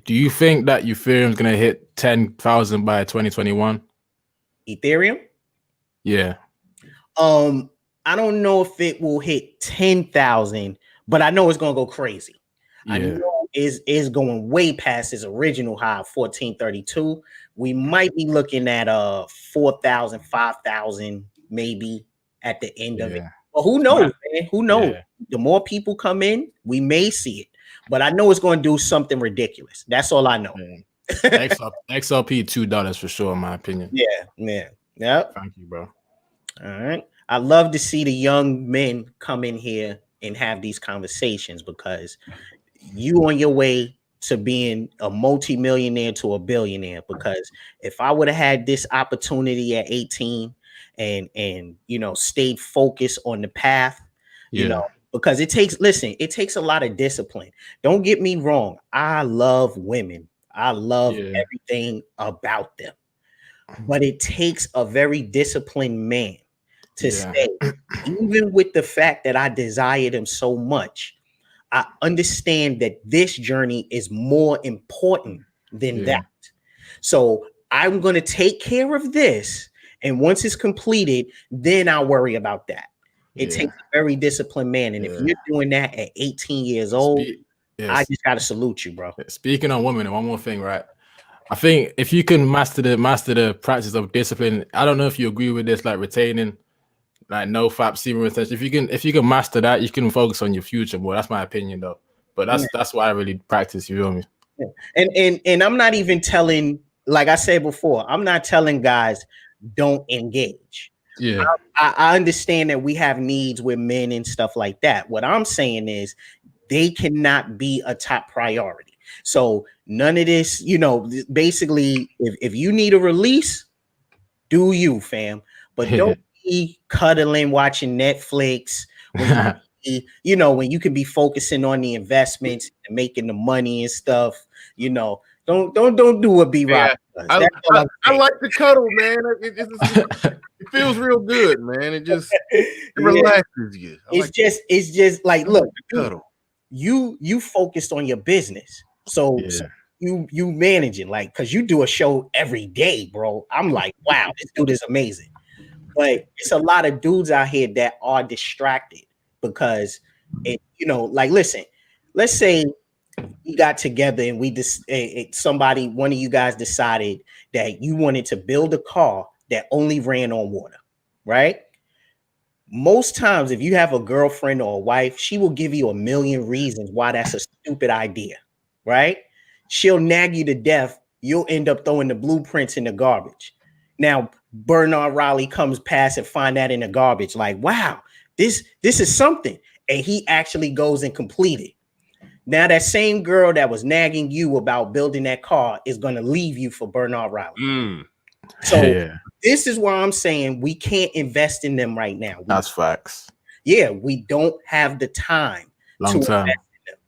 Do you think that Ethereum is going to hit 10,000 by 2021? Ethereum? Yeah. I don't know if it will hit 10,000, but I know it's going to go crazy. I know is going way past its original high of 1432. We might be looking at 4,000, 5,000 maybe at the end of it. But who knows, man? Who knows? The more people come in, we may see it. But I know it's going to do something ridiculous. That's all I know. XRP $2 for sure, in my opinion. Yeah. Thank you, bro. All right. I love to see the young men come in here and have these conversations because you on your way to being a multi-millionaire to a billionaire. Because if I would have had this opportunity at 18 and stayed focused on the path, because it takes a lot of discipline. Don't get me wrong. I love women. I love everything about them. But it takes a very disciplined man to stay. Even with the fact that I desire them so much, I understand that this journey is more important than that. So I'm going to take care of this. And once it's completed, then I'll worry about that. It takes a very disciplined man. And if you're doing that at 18 years old, Yes. I just gotta salute you, bro. Speaking on women, one more thing, right? I think if you can master the practice of discipline, I don't know if you agree with this, like retaining, like no fap, semen retention. If you can master that, you can focus on your future more. That's my opinion, though. But that's why I really practice. You feel me? Yeah. And I'm not even telling, like I said before, I'm not telling guys don't engage. Yeah. I understand that we have needs with men and stuff like that. What I'm saying is they cannot be a top priority. So none of this, you know, basically, if you need a release, do you, fam? But don't be cuddling, watching Netflix when you know, when you could be focusing on the investments and making the money and stuff. You know, don't do what B-Rock does. I like the cuddle, man. It feels real good, man. It just relaxes you. It's just like, look, cuddle. You focused on your business, so you manage it, like, because you do a show every day, bro. I'm like, wow, this dude is amazing. But it's a lot of dudes out here that are distracted because it, you know, like, listen, let's say we got together and we just one of you guys decided that you wanted to build a car that only ran on water, right? Most times, if you have a girlfriend or a wife, she will give you a million reasons why that's a stupid idea, right? She'll nag you to death. You'll end up throwing the blueprints in the garbage. Now, Bernard Raleigh comes past and find that in the garbage. Like, wow, this is something. And he actually goes and complete it. Now, that same girl that was nagging you about building that car is going to leave you for Bernard Raleigh. So this is why I'm saying we can't invest in them right now. That's facts. Yeah, we don't have the time to invest in them.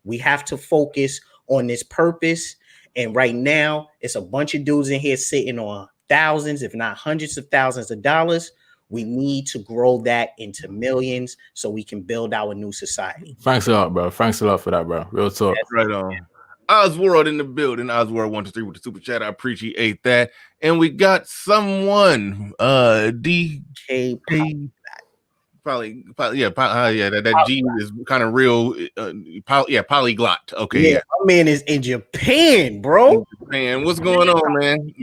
We have to focus on this purpose. And right now, it's a bunch of dudes in here sitting on thousands, if not hundreds of thousands of dollars. We need to grow that into millions so we can build our new society. Thanks a lot, bro. Thanks a lot for that, bro. Real talk. That's right on. Osworld in the building. Osworld123 with the super chat. I appreciate that. And we got someone, DK. Probably, yeah, that G is kind of real. Polyglot. Okay, yeah, my man is in Japan, bro. Man, what's going on, man?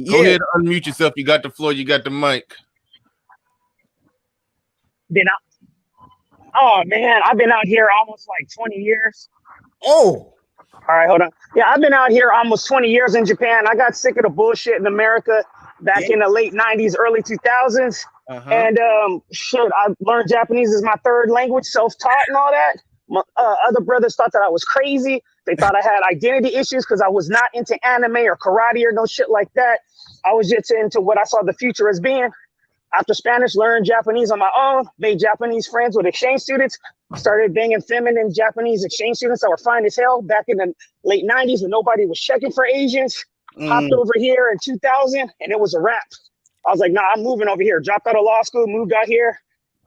Go ahead and unmute yourself. You got the floor. You got the mic. Oh man, I've been out here almost like 20 years. Oh. All right, hold on. Yeah, I've been out here almost 20 years in Japan. I got sick of the bullshit in America back in the late 90s, early 2000s. And shit, I learned Japanese as my third language, self-taught and all that. Other brothers thought that I was crazy. They thought I had identity issues because I was not into anime or karate or no shit like that. I was just into what I saw the future as being. After Spanish, learned Japanese on my own, made Japanese friends with exchange students, started banging feminine Japanese exchange students that were fine as hell back in the late 90s when nobody was checking for Asians. Hopped over here in 2000 and it was a wrap. I was like, nah, I'm moving over here. Dropped out of law school, moved out here,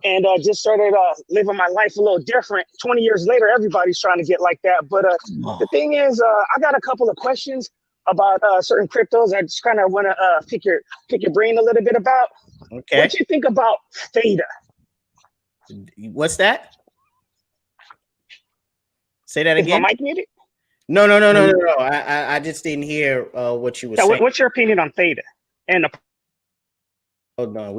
and just started living my life a little different. 20 years later, everybody's trying to get like that. But the thing is, I got a couple of questions about certain cryptos. I just kind of want to pick your brain a little bit about. Okay. What do you think about theta? What's that? Say that again. Is my mic muted? No. I just didn't hear what you were saying. What's your opinion on theta? And hold on,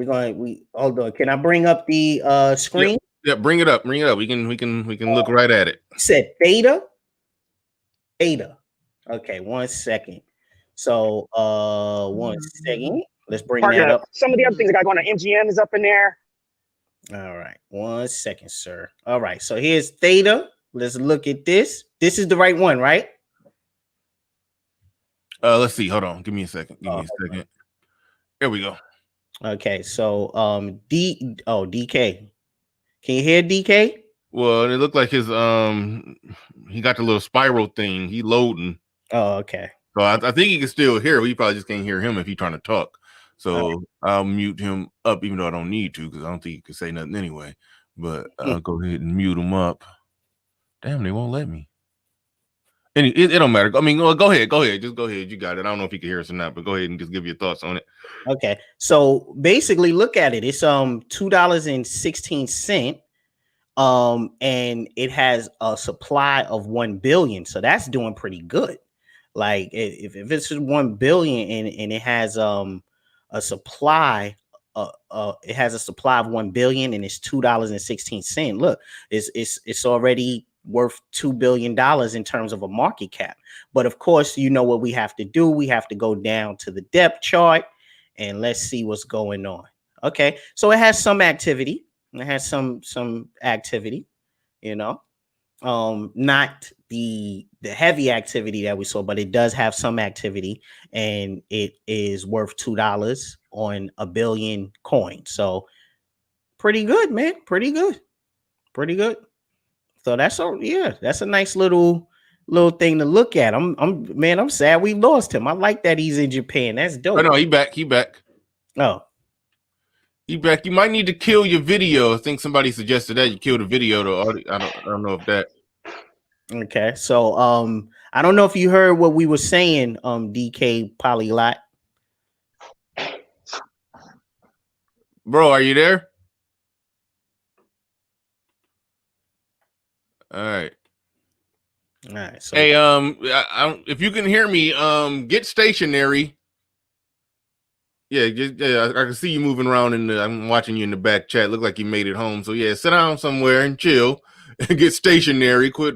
hold on. Can I bring up the screen? Yeah, bring it up. We can look right at it. You said theta. Okay, 1 second. So 1 second. Let's bring that up. Some of the other things I got going on, MGM is up in there. All right, 1 second, sir. All right, so here's theta. Let's look at this. This is the right one, right? Let's see. Hold on. Give me a second. There we go. Okay, so DK. Can you hear DK? Well, it looked like his he got the little spiral thing. He loading. Oh, okay. So I think he can still hear. We probably just can't hear him if he's trying to talk. So I'll mute him up, even though I don't need to, because I don't think he can say nothing anyway. But I'll go ahead and mute him up. Damn, they won't let me. It don't matter. I mean, well, go ahead. Just go ahead. You got it. I don't know if you can hear us or not, but go ahead and just give your thoughts on it. Okay. So basically, look at it. It's $2.16. And it has a supply of 1 billion, so that's doing pretty good. Like if it's 1 billion and it has a supply, it has a supply of 1 billion and it's $2.16. Look, it's already worth $2 billion in terms of a market cap. But of course, you know what we have to do? We have to go down to the depth chart and let's see what's going on. Okay, so it has some activity. It has some activity, you know. Not the heavy activity that we saw, but it does have some activity, and it is worth $2 on 1 billion coins. So pretty good, man. Pretty good. So that's a nice little thing to look at. I'm sad we lost him. I like that he's in Japan. That's dope. Oh no, he back. Oh. He back. You might need to kill your video. I think somebody suggested that you kill the video to I don't know if that. Okay, so I don't know if you heard what we were saying, DK Polyglot. Bro, are you there? All right. So hey, if you can hear me, get stationary. Yeah, I can see you moving around I'm watching you in the back chat. Look like you made it home. So yeah, sit down somewhere and chill and get stationary. Quit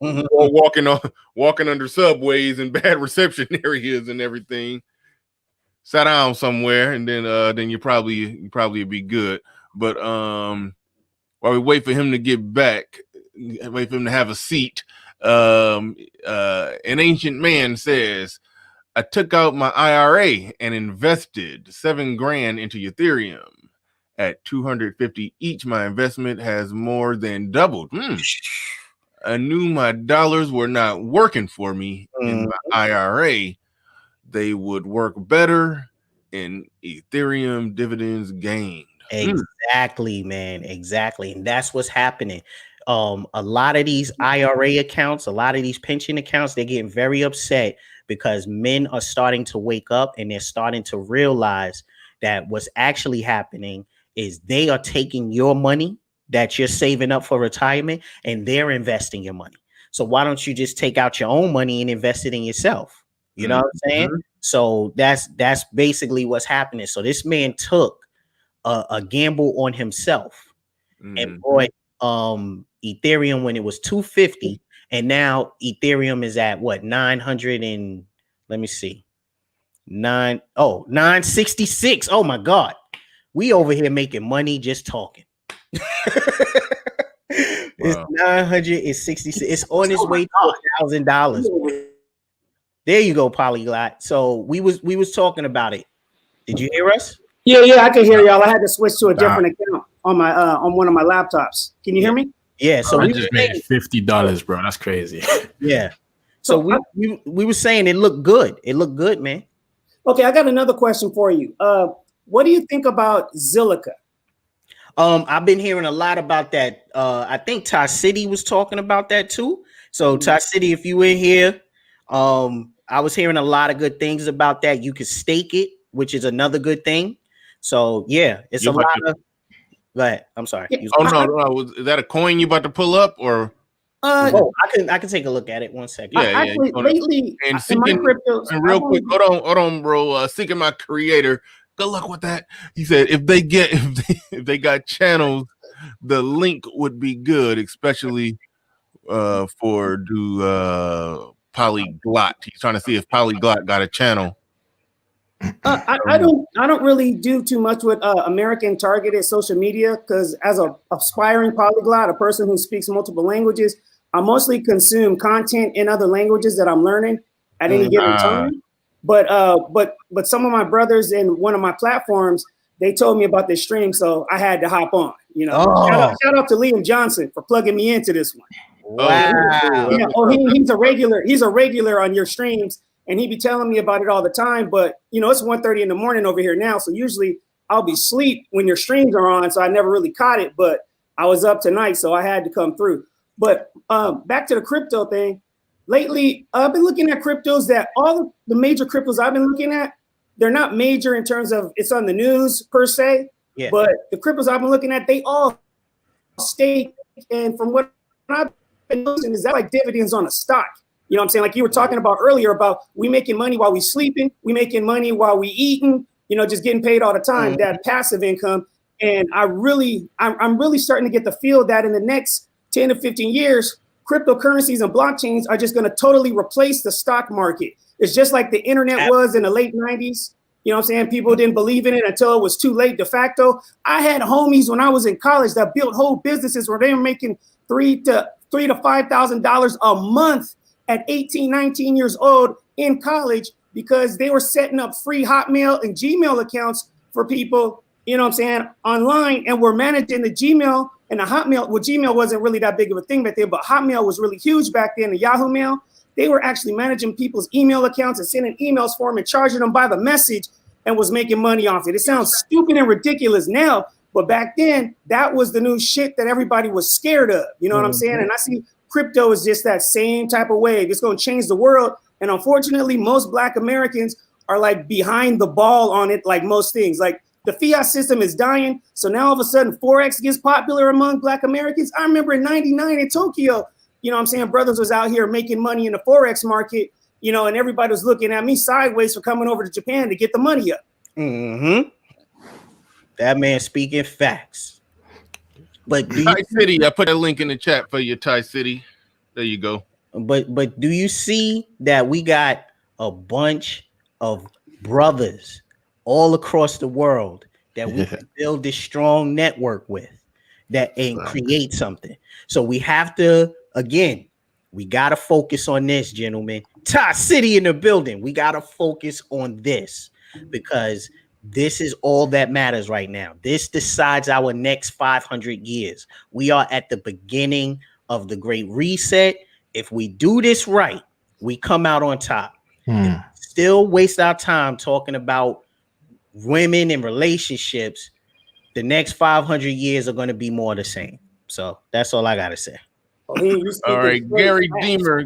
walking under subways and bad reception areas and everything. Sit down somewhere and then you probably be good. But while we wait for him to get back, wait for him to have a seat. An ancient man says, I took out my IRA and invested $7,000 into Ethereum at 250 each. My investment has more than doubled. I knew my dollars were not working for me in my IRA. They would work better in Ethereum dividends gained. Exactly, man. Exactly. And that's what's happening. A lot of these IRA accounts, a lot of these pension accounts, they're getting very upset because men are starting to wake up and they're starting to realize that what's actually happening is they are taking your money that you're saving up for retirement and they're investing your money. So why don't you just take out your own money and invest it in yourself? You know what I'm saying? So that's basically what's happening. So this man took a gamble on himself and bought Ethereum when it was 250, and now Ethereum is at what, 900 and let me see, 966. Oh my God, we over here making money just talking. It's wow. 966. It's on its way to $1,000. There you go, Polyglot. So we was talking about it. Did you hear us? Yeah, I can hear y'all. I had to switch to a different account on my on one of my laptops. Can you hear me? Yeah. So we just made $50, bro. That's crazy. Yeah. So we were saying it looked good. It looked good, man. Okay, I got another question for you. What do you think about Zilliqa? I've been hearing a lot about that. I think Ty City was talking about that too. So Ty City, if you in here, I was hearing a lot of good things about that. You could stake it, which is another good thing. So yeah, it's a lot of. Go ahead. I'm sorry. Yeah. No. Is that a coin you about to pull up or? I can take a look at it. 1 second. Yeah, actually, lately, and seeking, my cryptos, and real quick, hold on, bro. Seeking my creator. Good luck with that. He said if they got channels, the link would be good, especially for Polyglot. He's trying to see if Polyglot got a channel. I don't really do too much with American targeted social media because as a aspiring polyglot, a person who speaks multiple languages, I mostly consume content in other languages that I'm learning at any given time. But some of my brothers in one of my platforms, they told me about this stream, so I had to hop on. You know, shout out to Liam Johnson for plugging me into this one. Wow. He's a regular. He's a regular on your streams. And he'd be telling me about it all the time. But, you know, it's 1:30 in the morning over here now. So usually I'll be asleep when your streams are on. So I never really caught it. But I was up tonight, so I had to come through. But back to the crypto thing. Lately, I've been looking at cryptos that all the major cryptos I've been looking at, they're not major in terms of it's on the news per se. Yeah. But the cryptos I've been looking at, they all stake. And from what I've been losing, is that like dividends on a stock? You know what I'm saying? Like you were talking about earlier about we making money while we sleeping, we making money while we eating, you know, just getting paid all the time, that passive income. And I'm really starting to get the feel that in the next 10 to 15 years, cryptocurrencies and blockchains are just going to totally replace the stock market. It's just like the internet was in the late 90s. You know what I'm saying? People didn't believe in it until it was too late de facto. I had homies when I was in college that built whole businesses where they were making $3,000 to $5,000 a month at 18, 19 years old in college because they were setting up free Hotmail and Gmail accounts for people, you know what I'm saying, online, and we're managing the Gmail and the Hotmail. Well, Gmail wasn't really that big of a thing back then, but Hotmail was really huge back then, the Yahoo Mail. They were actually managing people's email accounts and sending emails for them and charging them by the message and was making money off it. It sounds stupid and ridiculous now, but back then, that was the new shit that everybody was scared of. You know what I'm saying? And I see crypto is just that same type of wave. It's going to change the world. And unfortunately, most Black Americans are like behind the ball on it, like most things. Like the fiat system is dying. So now all of a sudden, Forex gets popular among Black Americans. I remember in 99 in Tokyo, you know what I'm saying, brothers was out here making money in the Forex market, you know, and everybody was looking at me sideways for coming over to Japan to get the money up. That man speaking facts. But Thai City, I put that link in the chat for you, Thai City. There you go. But do you see that we got a bunch of brothers all across the world that we can build this strong network with that and create something? So we have to, again, we got to focus on this, gentlemen. Thai City in the building. We got to focus on this because this is all that matters right now. This decides our next 500 years. We are at the beginning of the Great Reset. If we do this right, we come out on top. Still waste our time talking about women and relationships. The next 500 years are going to be more the same. So that's all I got to say. All right, Gary Deemer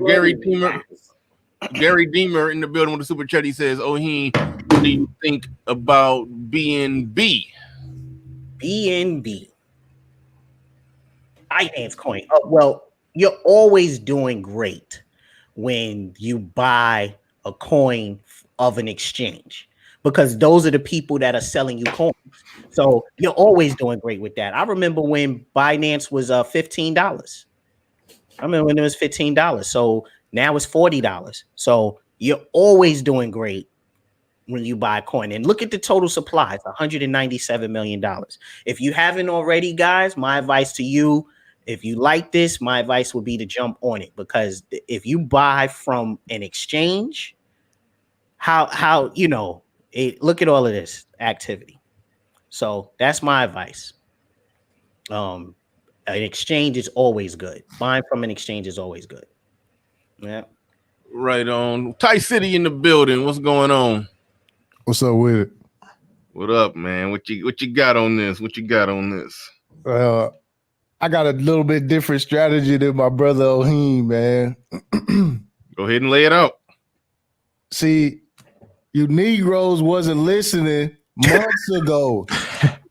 in the building with the super chat. He says, Oheen, what do you think about BNB? BNB. Binance coin. Well, you're always doing great when you buy a coin of an exchange because those are the people that are selling you coins. So you're always doing great with that. I remember when Binance was $15. I remember when it was $15. So now it's $40. So you're always doing great when you buy a coin. And look at the total supply. It's $197 million. If you haven't already, guys, my advice to you, if you like this, my advice would be to jump on it because if you buy from an exchange, how you know, look at all of this activity. So that's my advice. An exchange is always good. Buying from an exchange is always good. Yeah. Right on. Thai City in the building. What's going on? What's up with it? What up, man? What you got on this? What you got on this? I got a little bit different strategy than my brother Oheen, man. Go ahead and lay it out. See, you Negroes wasn't listening months ago.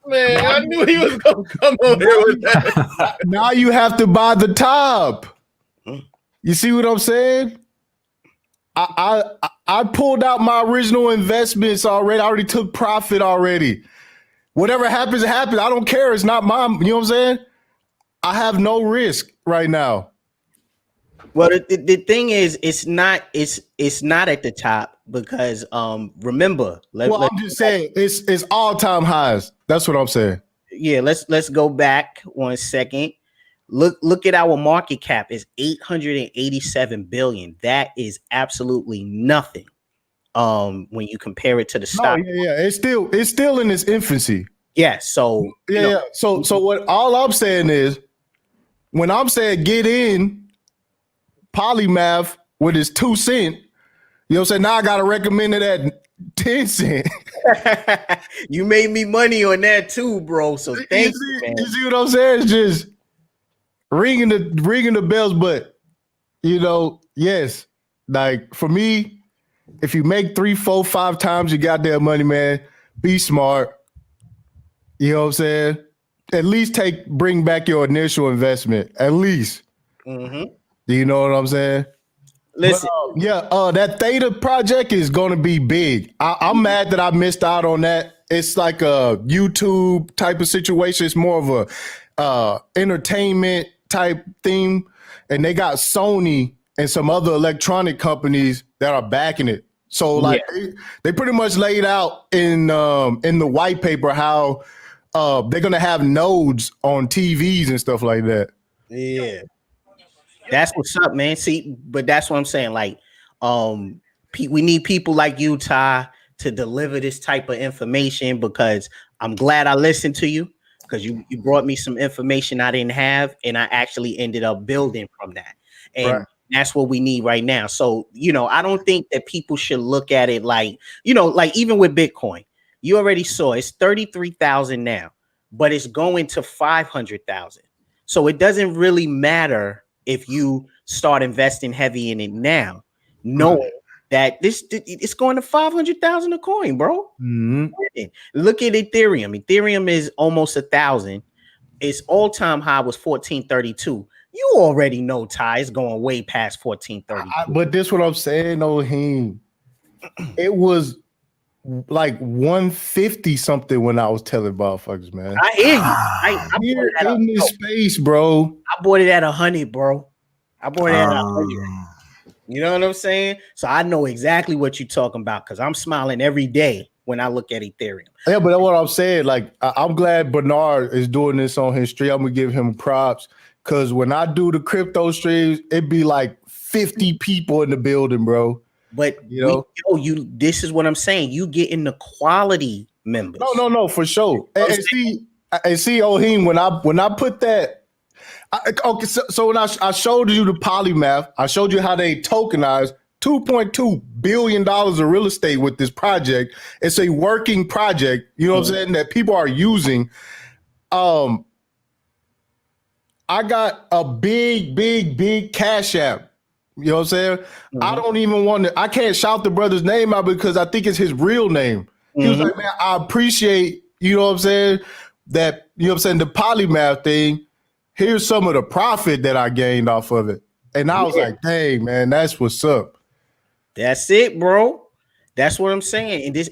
Man, I knew he was gonna come over here with that. Now you have to buy the top. You see what I'm saying? I pulled out my original investments already. I already took profit already. Whatever happens, happens. I don't care. It's not mine. You know what I'm saying? I have no risk right now. Well, the thing is, it's not at the top because remember. I'm just saying it's all-time highs. That's what I'm saying. Yeah, let's go back 1 second. Look at our market cap is 887 billion. That is absolutely nothing. When you compare it to the stock. Yeah. It's still in its infancy. Yeah. So yeah. So what all I'm saying is when I'm saying get in Polymath with his 2 cents, you know what I'm saying? Now I gotta recommend it at 10 cents. You made me money on that too, bro. So thank you, man. You see what I'm saying? It's just ringing the bells, but you know, yes, like for me, if you make 3, 4, 5 times you got that money, man, be smart. You know what I'm saying? at least bring back your initial investment. At least. Mm-hmm. Do you know what I'm saying? Listen, but, that Theta project is going to be big. I'm mad that I missed out on that. It's like a YouTube type of situation. It's more of a entertainment type theme, and they got Sony and some other electronic companies that are backing it. So like they pretty much laid out in the white paper how they're gonna have nodes on TVs and stuff like that. Yeah. That's what's up, man. See, but that's what I'm saying. Like, we need people like you, Ty, to deliver this type of information, because I'm glad I listened to you, because you brought me some information I didn't have, and I actually ended up building from that. And that's what we need right now. So, I don't think that people should look at it like, like even with Bitcoin, you already saw it's 33,000 now, but it's going to 500,000. So it doesn't really matter if you start investing heavy in it now, knowing that it's going to 500,000 a coin, bro. Mm-hmm. Look at Ethereum. Ethereum is almost 1,000. Its all-time high was 1432. You already know, Ty, it's going way past 1432. But this what I'm saying, Oheen. It was like 150 something when I was telling motherfuckers, man. I hear you. I Here in this space, bro. I bought it at 100, bro. I bought it at 100. You know what I'm saying? So I know exactly what you're talking about, because I'm smiling every day when I look at Ethereum. Yeah, but that's what I'm saying. Like, I'm glad Bernard is doing this on his stream. I'm gonna give him props, because when I do the crypto streams, it'd be like 50 people in the building, bro. But this is what I'm saying. You get in the quality members. No, for sure. And see, Oheen, when I put that, so when I showed you the polymath, I showed you how they tokenized $2.2 billion of real estate with this project. It's a working project, you know what I'm saying, that people are using. I got a big Cash App. You know what I'm saying? Mm-hmm. I don't even I can't shout the brother's name out because I think it's his real name. Mm-hmm. He was like, man, I appreciate, you know what I'm saying, that, you know what I'm saying, the polymath thing. Here's some of the profit that I gained off of it. And I was like, dang, man, that's what's up. That's it, bro. That's what I'm saying. And this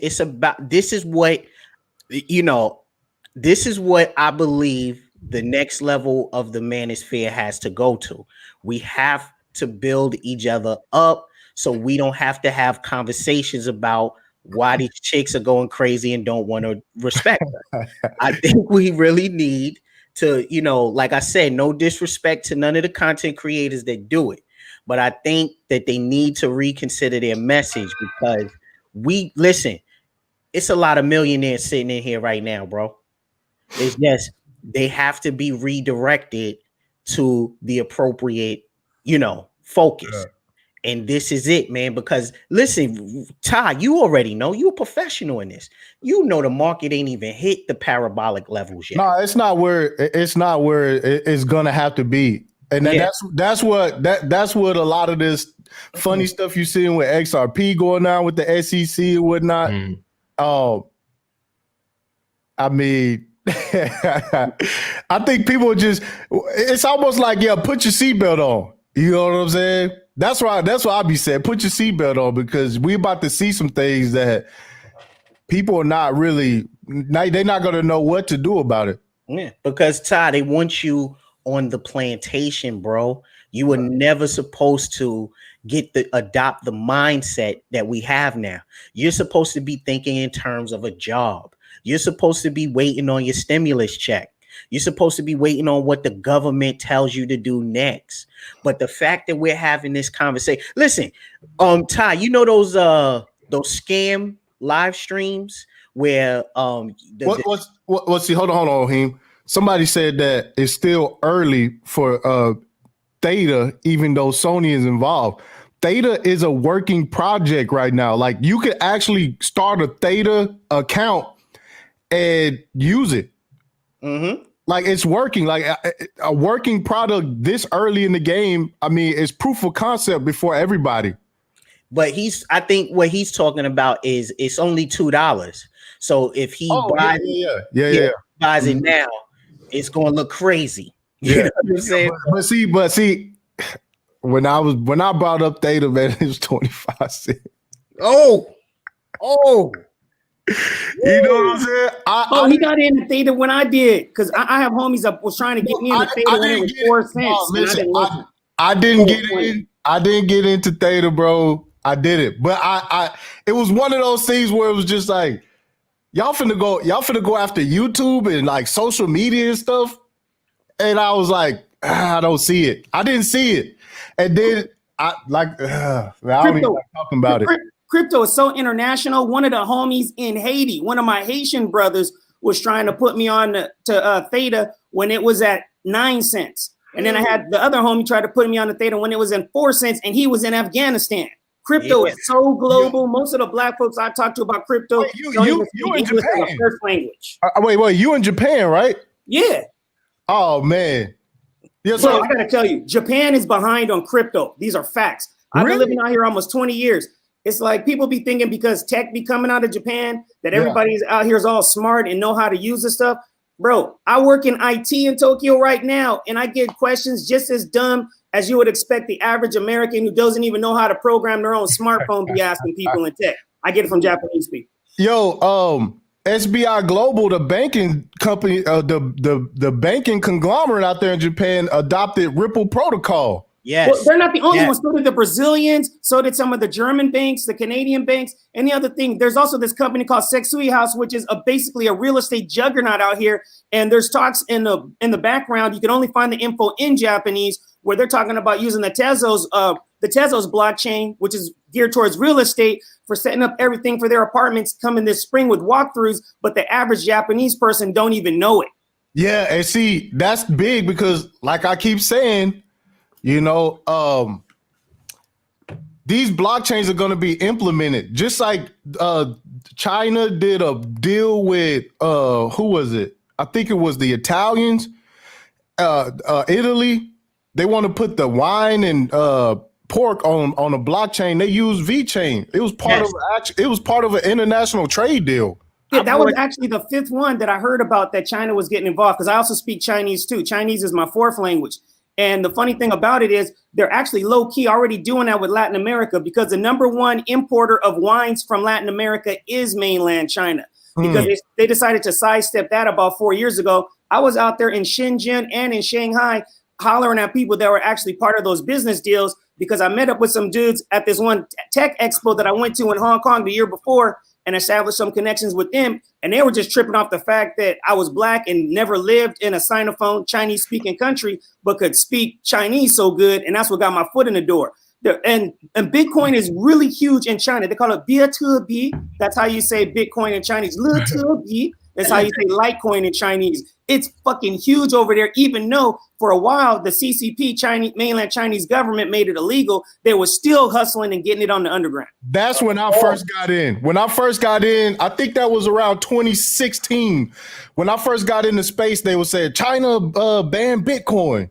is what I believe the next level of the manosphere has to go to. We have to build each other up, so we don't have to have conversations about why these chicks are going crazy and don't want to respect her. I think we really need to, like I said, no disrespect to none of the content creators that do it, but I think that they need to reconsider their message, because it's a lot of millionaires sitting in here right now, bro. It's just, they have to be redirected to the appropriate, focus. Yeah. And this is it, man, because listen, Ty, you already know, you're a professional in this. You know, the market ain't even hit the parabolic levels yet. No, it's not where it's gonna have to be. And then that's what a lot of this funny stuff you seeing with XRP going on with the SEC and whatnot. I mean, I think people it's almost like, put your seatbelt on. You know what I'm saying? That's why I be saying, put your seatbelt on, because we about to see some things that people are not really, they're not going to know what to do about it. Yeah, because Ty, they want you on the plantation, bro. You were never supposed to adopt the mindset that we have now. You're supposed to be thinking in terms of a job. You're supposed to be waiting on your stimulus check. You're supposed to be waiting on what the government tells you to do next. But the fact that we're having this conversation, listen, Ty, you know those scam live streams where what's see, hold on, Oheen. Somebody said that it's still early for Theta, even though Sony is involved. Theta is a working project right now. Like, you could actually start a Theta account and use it. Mm-hmm. Like, it's working. Like, a working product this early in the game. I mean, it's proof of concept before everybody. But I think what he's talking about is it's only $2. So if he buys it now, it's gonna look crazy. Yeah. You know what I'm saying? But see, when I brought up Theta, man, it was 25 cents. Oh. You know what I'm saying? He got in the Theta when I did, because I have homies that was trying to get me in the Theta when it was 4 cents. Listen, I didn't get in. I didn't get into Theta, bro. I did it, but it was one of those things where it was just like, y'all finna go after YouTube and like social media and stuff, and I was like, I don't see it. I didn't see it, and then I don't even like talking about it. Crypto is so international. One of the homies in Haiti, one of my Haitian brothers, was trying to put me on to Theta when it was at 9 cents. And then I had the other homie try to put me on the Theta when it was in 4 cents, and he was in Afghanistan. Crypto is so global. Most of the black folks I talk to about crypto don't even speak English as a first language. Wait, you in Japan, right? Yeah. Oh, man. Yeah, so I got to tell you, Japan is behind on crypto. These are facts. I've been living out here almost 20 years. It's like people be thinking because tech be coming out of Japan that everybody's out here is all smart and know how to use this stuff. Bro, I work in IT in Tokyo right now, and I get questions just as dumb as you would expect the average American who doesn't even know how to program their own smartphone be asking people in tech. I get it from Japanese people. Yo, SBI Global, the banking company, the banking conglomerate out there in Japan adopted Ripple protocol. Yes. Well, they're not the only ones. So did the Brazilians. So did some of the German banks, the Canadian banks, and the other thing. There's also this company called Sexui House, which is basically a real estate juggernaut out here. And there's talks in the background. You can only find the info in Japanese where they're talking about using the Tezos blockchain, which is geared towards real estate, for setting up everything for their apartments coming this spring with walkthroughs. But the average Japanese person don't even know it. Yeah, and see, that's big because, like I keep saying, you know, these blockchains are going to be implemented just like China did a deal with who was it? I think it was the Italians, Italy. They want to put the wine and pork on a blockchain. They use VeChain. It was part of an international trade deal. Yeah, that was actually the fifth one that I heard about that China was getting involved, because I also speak Chinese too. Chinese is my fourth language. And the funny thing about it is they're actually low key already doing that with Latin America, because the number one importer of wines from Latin America is mainland China, because they decided to sidestep that about 4 years ago. I was out there in Shenzhen and in Shanghai hollering at people that were actually part of those business deals, because I met up with some dudes at this one tech expo that I went to in Hong Kong the year before and established some connections with them. And they were just tripping off the fact that I was black and never lived in a Sinophone Chinese speaking country, but could speak Chinese so good. And that's what got my foot in the door. And Bitcoin is really huge in China. They call it Bia. That's how you say Bitcoin in Chinese. That's how you say Litecoin in Chinese. It's fucking huge over there, even though for a while the CCP, mainland Chinese government, made it illegal. They were still hustling and getting it on the underground. That's when I first got in. When I first got in, I think that was around 2016. When I first got into space, they would say China banned Bitcoin.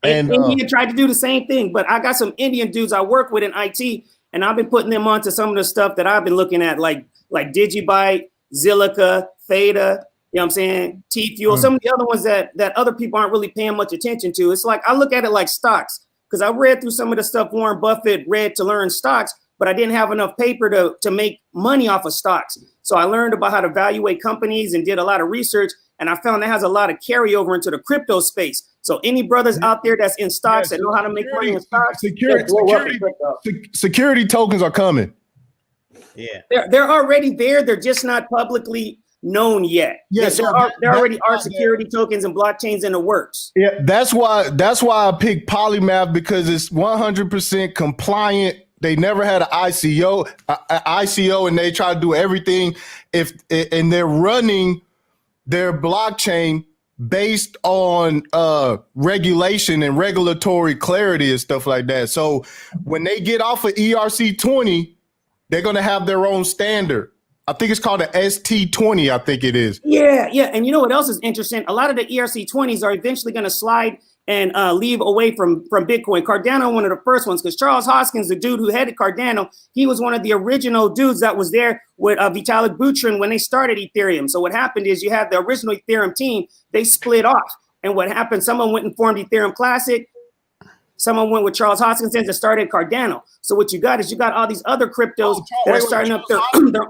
And India tried to do the same thing, but I got some Indian dudes I work with in IT, and I've been putting them onto some of the stuff that I've been looking at, like Digibyte, Zilliqa, Theta, you know what I'm saying, T-Fuel, some of the other ones that other people aren't really paying much attention to. It's like I look at it like stocks, because I read through some of the stuff Warren Buffett read to learn stocks, but I didn't have enough paper to make money off of stocks. So I learned about how to evaluate companies and did a lot of research, and I found that has a lot of carryover into the crypto space. So any brothers out there that's in stocks that know how to make money in stocks, security tokens are coming. Yeah, they're already there. They're just not publicly known yet. Yes, there already are security tokens and blockchains in the works. Yeah, that's why I picked Polymath, because it's 100% compliant. They never had an ICO, and they try to do everything and they're running their blockchain based on regulation and regulatory clarity and stuff like that. So when they get off of ERC-20, they're going to have their own standard. I think it's called an ST20, I think it is. Yeah. And you know what else is interesting? A lot of the ERC-20s are eventually going to slide and leave away from Bitcoin. Cardano, one of the first ones, because Charles Hoskins, the dude who headed Cardano, he was one of the original dudes that was there with Vitalik Buterin when they started Ethereum. So what happened is you had the original Ethereum team, they split off. And what happened, someone went and formed Ethereum Classic, someone went with Charles Hoskins and started Cardano. So what you got is you got all these other cryptos that are starting up their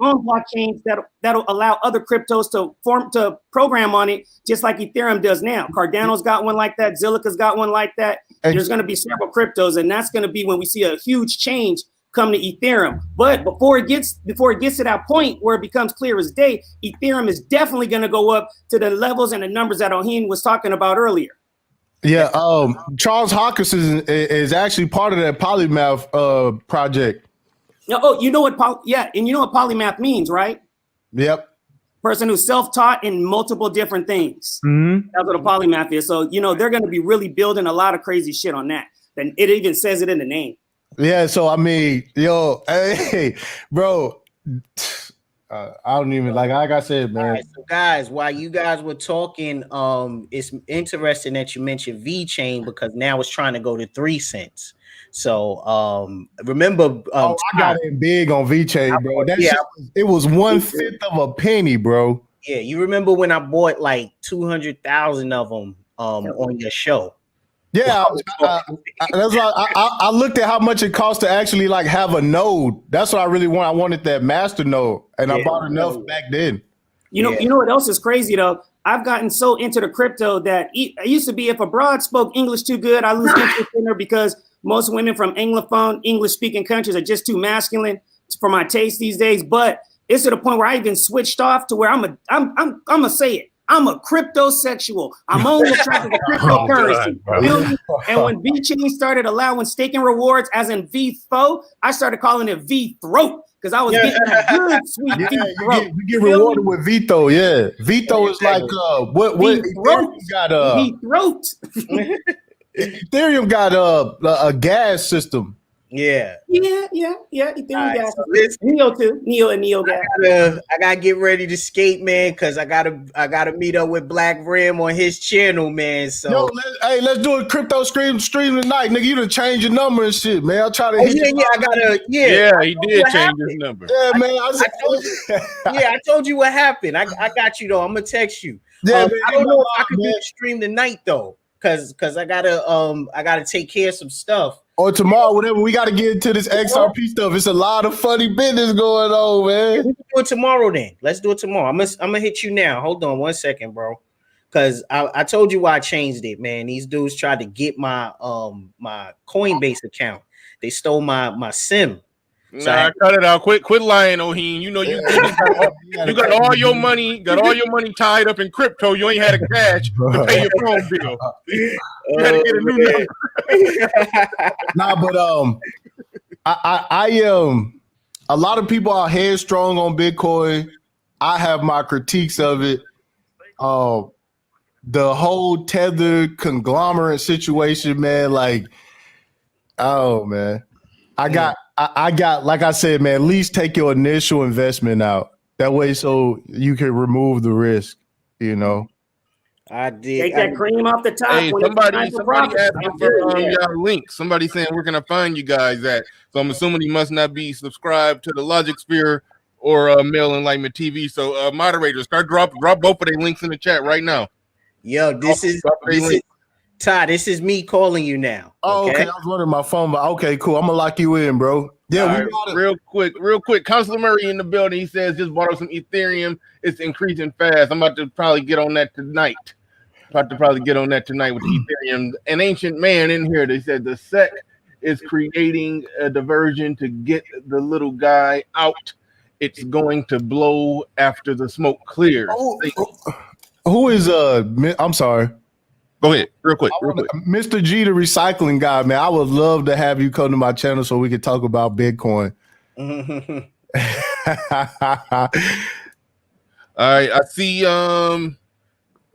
own blockchains that'll allow other cryptos to program on it, just like Ethereum does now. Cardano's got one like that. Zilliqa's got one like that. There's going to be several cryptos, and that's going to be when we see a huge change come to Ethereum. But before it gets to that point where it becomes clear as day, Ethereum is definitely going to go up to the levels and the numbers that Oheen was talking about earlier. Yeah, Charles Hawkins is actually part of that polymath project. Oh, you know what? And you know what polymath means, right? Yep. Person who's self-taught in multiple different things. Mm-hmm. That's what a polymath is. So they're going to be really building a lot of crazy shit on that. And it even says it in the name. Yeah. So I mean, hey, bro. I don't even like I said, man. All right, so guys, while you guys were talking, it's interesting that you mentioned VeChain because now it's trying to go to 3 cents. So remember, I got in big on VeChain, bro. It was 1/5 of a penny, bro. Yeah, you remember when I bought like 200,000 of them on your show? Yeah, that's why I looked at how much it cost to actually like have a node. That's what I really want. I wanted that master node, and I bought enough back then. You know what else is crazy though? I've gotten so into the crypto that it used to be if a broad spoke English too good, I lose interest in her because most women from Anglophone, English-speaking countries are just too masculine for my taste these days. But it's to the point where I even switched off to where I'm gonna say it. I'm a cryptosexual. I'm only attracted to cryptocurrency. And when VeChain started allowing staking rewards, as in VTHO, I started calling it VThroat because I was getting that good sweet VThroat. You get rewarded with VTHO, yeah. VTHO is like what Ethereum got VThroat. Ethereum got a gas system. Yeah. Ethereum gas. So Neo too. Neo gas. I gotta get ready to skate, man, because I gotta meet up with Black Rim on his channel, man. So let's do a crypto stream tonight, nigga. You done change your number and shit, man. I'll try to hit you. Yeah, he did change his number. Yeah, man. I told you what happened. I got you though. I'm gonna text you. Yeah, man, I don't know if I could do the stream tonight though, because I gotta take care of some stuff. Or tomorrow, whatever. We got to get into this XRP stuff. It's a lot of funny business going on, man. We can do it tomorrow then. Let's do it tomorrow. I'm gonna hit you now. Hold on 1 second, bro. Because I told you why I changed it, man. These dudes tried to get my my Coinbase account. They stole my SIM. So cut it out. Quit lying, Oheen. You know you got all your money, tied up in crypto. You ain't had a cash to pay your phone bill. You had to get a new number. Nah, but I a lot of people are headstrong on Bitcoin. I have my critiques of it. The whole Tether conglomerate situation, man. Like, oh man, I got, like I said, man, at least take your initial investment out. That way, so you can remove the risk, you know. I did. Take that cream off the top. Hey, somebody asking for your link. Somebody saying, where can I find you guys at? So I'm assuming you must not be subscribed to the Logic Sphere or Male Enlightenment TV. So moderators, drop both of their links in the chat right now. Yo, this is Todd. This is me calling you now. Oh, okay. I was wondering my phone, but okay, cool. I'm gonna lock you in, bro. Yeah, we got it. Real quick. Counselor Murray in the building. He says just borrow some Ethereum. It's increasing fast. I'm about to probably get on that tonight. With the Ethereum. An ancient man in here. They said the SEC is creating a diversion to get the little guy out. It's going to blow after the smoke clears. Who is I'm sorry. Go ahead, real quick. Mr. G, the recycling guy, man. I would love to have you come to my channel so we can talk about Bitcoin. All right, I see.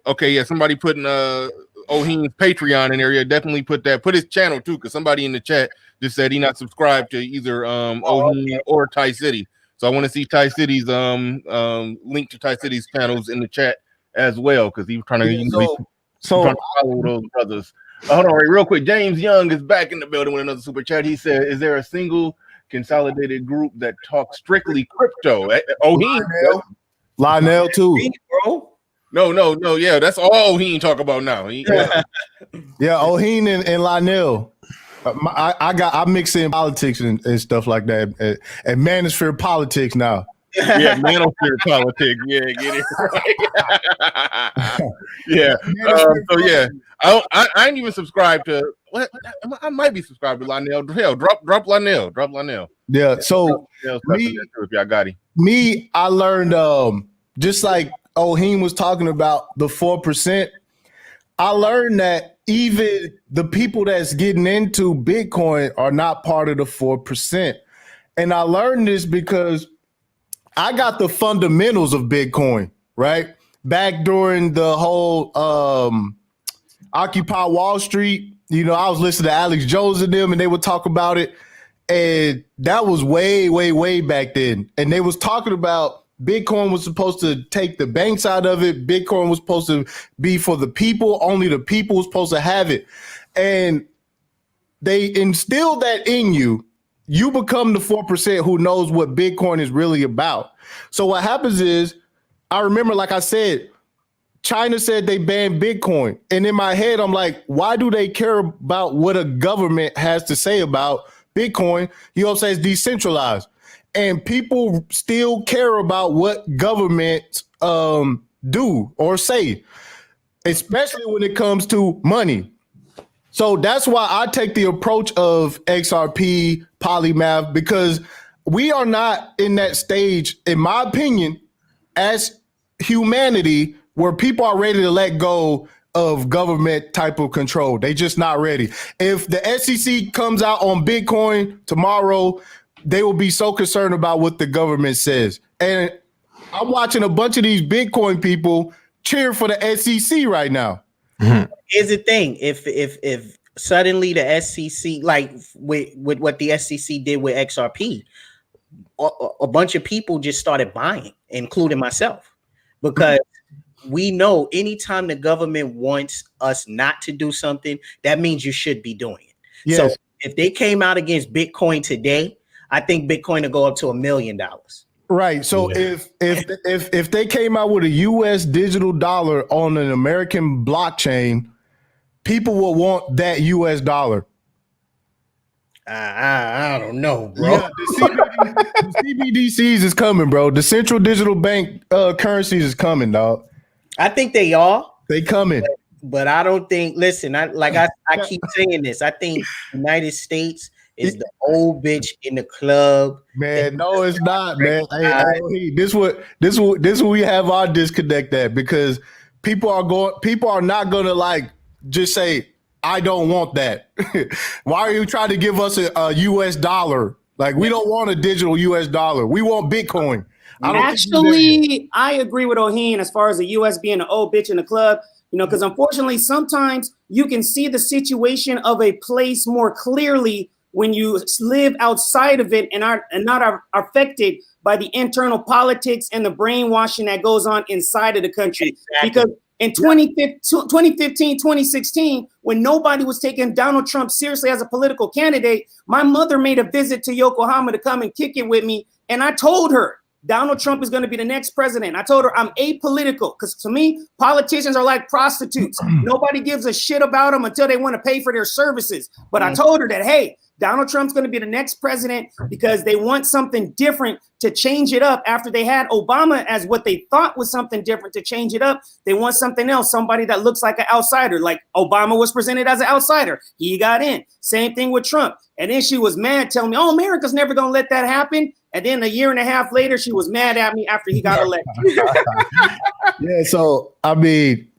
Okay, yeah, somebody putting Oheen's Patreon in there. Yeah, definitely put his channel too, because somebody in the chat just said he not subscribed to either Oheen or Ty City. So I want to see Ty City's link to Ty City's channels in the chat as well, because he was trying to follow those brothers. Hold on, real quick. James Young is back in the building with another super chat. He said, "Is there a single consolidated group that talks strictly crypto?" Oheen, Lionel too. Bro. No. Yeah, that's all Oheen talk about now. Yeah, Oheen and Lionel. I mix in politics and stuff like that, and manosphere politics now. Yeah, manosphere politics. Yeah, get it right. Yeah. So yeah, I ain't even subscribed to. What I might be subscribed to Lionel. Hell, drop Lionel. Drop Lionel. Yeah. So if y'all got him. I learned just like Oheen was talking about the 4%. I learned that even the people that's getting into Bitcoin are not part of the 4%. And I learned this because I got the fundamentals of Bitcoin, right? Back during the whole Occupy Wall Street, I was listening to Alex Jones and them, and they would talk about it. And that was way, way, way back then. And they was talking about Bitcoin was supposed to take the banks out of it. Bitcoin was supposed to be for the people. Only the people was supposed to have it. And they instill that in you. You become the 4% who knows what Bitcoin is really about. So what happens is, I remember, like I said, China said they banned Bitcoin. And in my head, I'm like, why do they care about what a government has to say about Bitcoin? You know what I'm saying? It's decentralized. And people still care about what governments do or say, especially when it comes to money. So that's why I take the approach of XRP, Polymath, because we are not in that stage, in my opinion, as humanity, where people are ready to let go of government type of control. They just not ready. If the SEC comes out on Bitcoin tomorrow, they will be so concerned about what the government says. And I'm watching a bunch of these Bitcoin people cheer for the SEC right now. Here's the thing: if suddenly the SEC, like with what the SEC did with XRP, a bunch of people just started buying, including myself, because we know anytime the government wants us not to do something, that means you should be doing it. Yes. So if they came out against Bitcoin today, I think Bitcoin will go up to $1 million. Right. So if they came out with a US digital dollar on an American blockchain, people will want that US dollar. I don't know, bro. Yeah, the CBDCs is coming, bro. The central digital bank currencies is coming, dog. I think they are. They coming. But I don't think, listen, I keep saying this. I think United States is the old bitch in the club. Man, no, it's not, man. Hey, this we have our disconnect at, because people are not gonna like just say, I don't want that. Why are you trying to give us a US dollar? Like, we don't want a digital US dollar. We want Bitcoin. I agree with Oheen as far as the US being an old bitch in the club, because unfortunately, sometimes you can see the situation of a place more clearly when you live outside of it and are affected by the internal politics and the brainwashing that goes on inside of the country. Exactly. Because in 2015, 2016, when nobody was taking Donald Trump seriously as a political candidate, my mother made a visit to Yokohama to come and kick it with me. And I told her, Donald Trump is going to be the next president. I told her I'm apolitical, because to me, politicians are like prostitutes. Nobody gives a shit about them until they want to pay for their services. But I told her that, hey, Donald Trump's going to be the next president because they want something different to change it up. After they had Obama as what they thought was something different to change it up, they want something else, somebody that looks like an outsider. Like Obama was presented as an outsider. He got in. Same thing with Trump. And then she was mad, telling me, oh, America's never going to let that happen. And then a year and a half later, she was mad at me after he got elected. Yeah, so, I mean,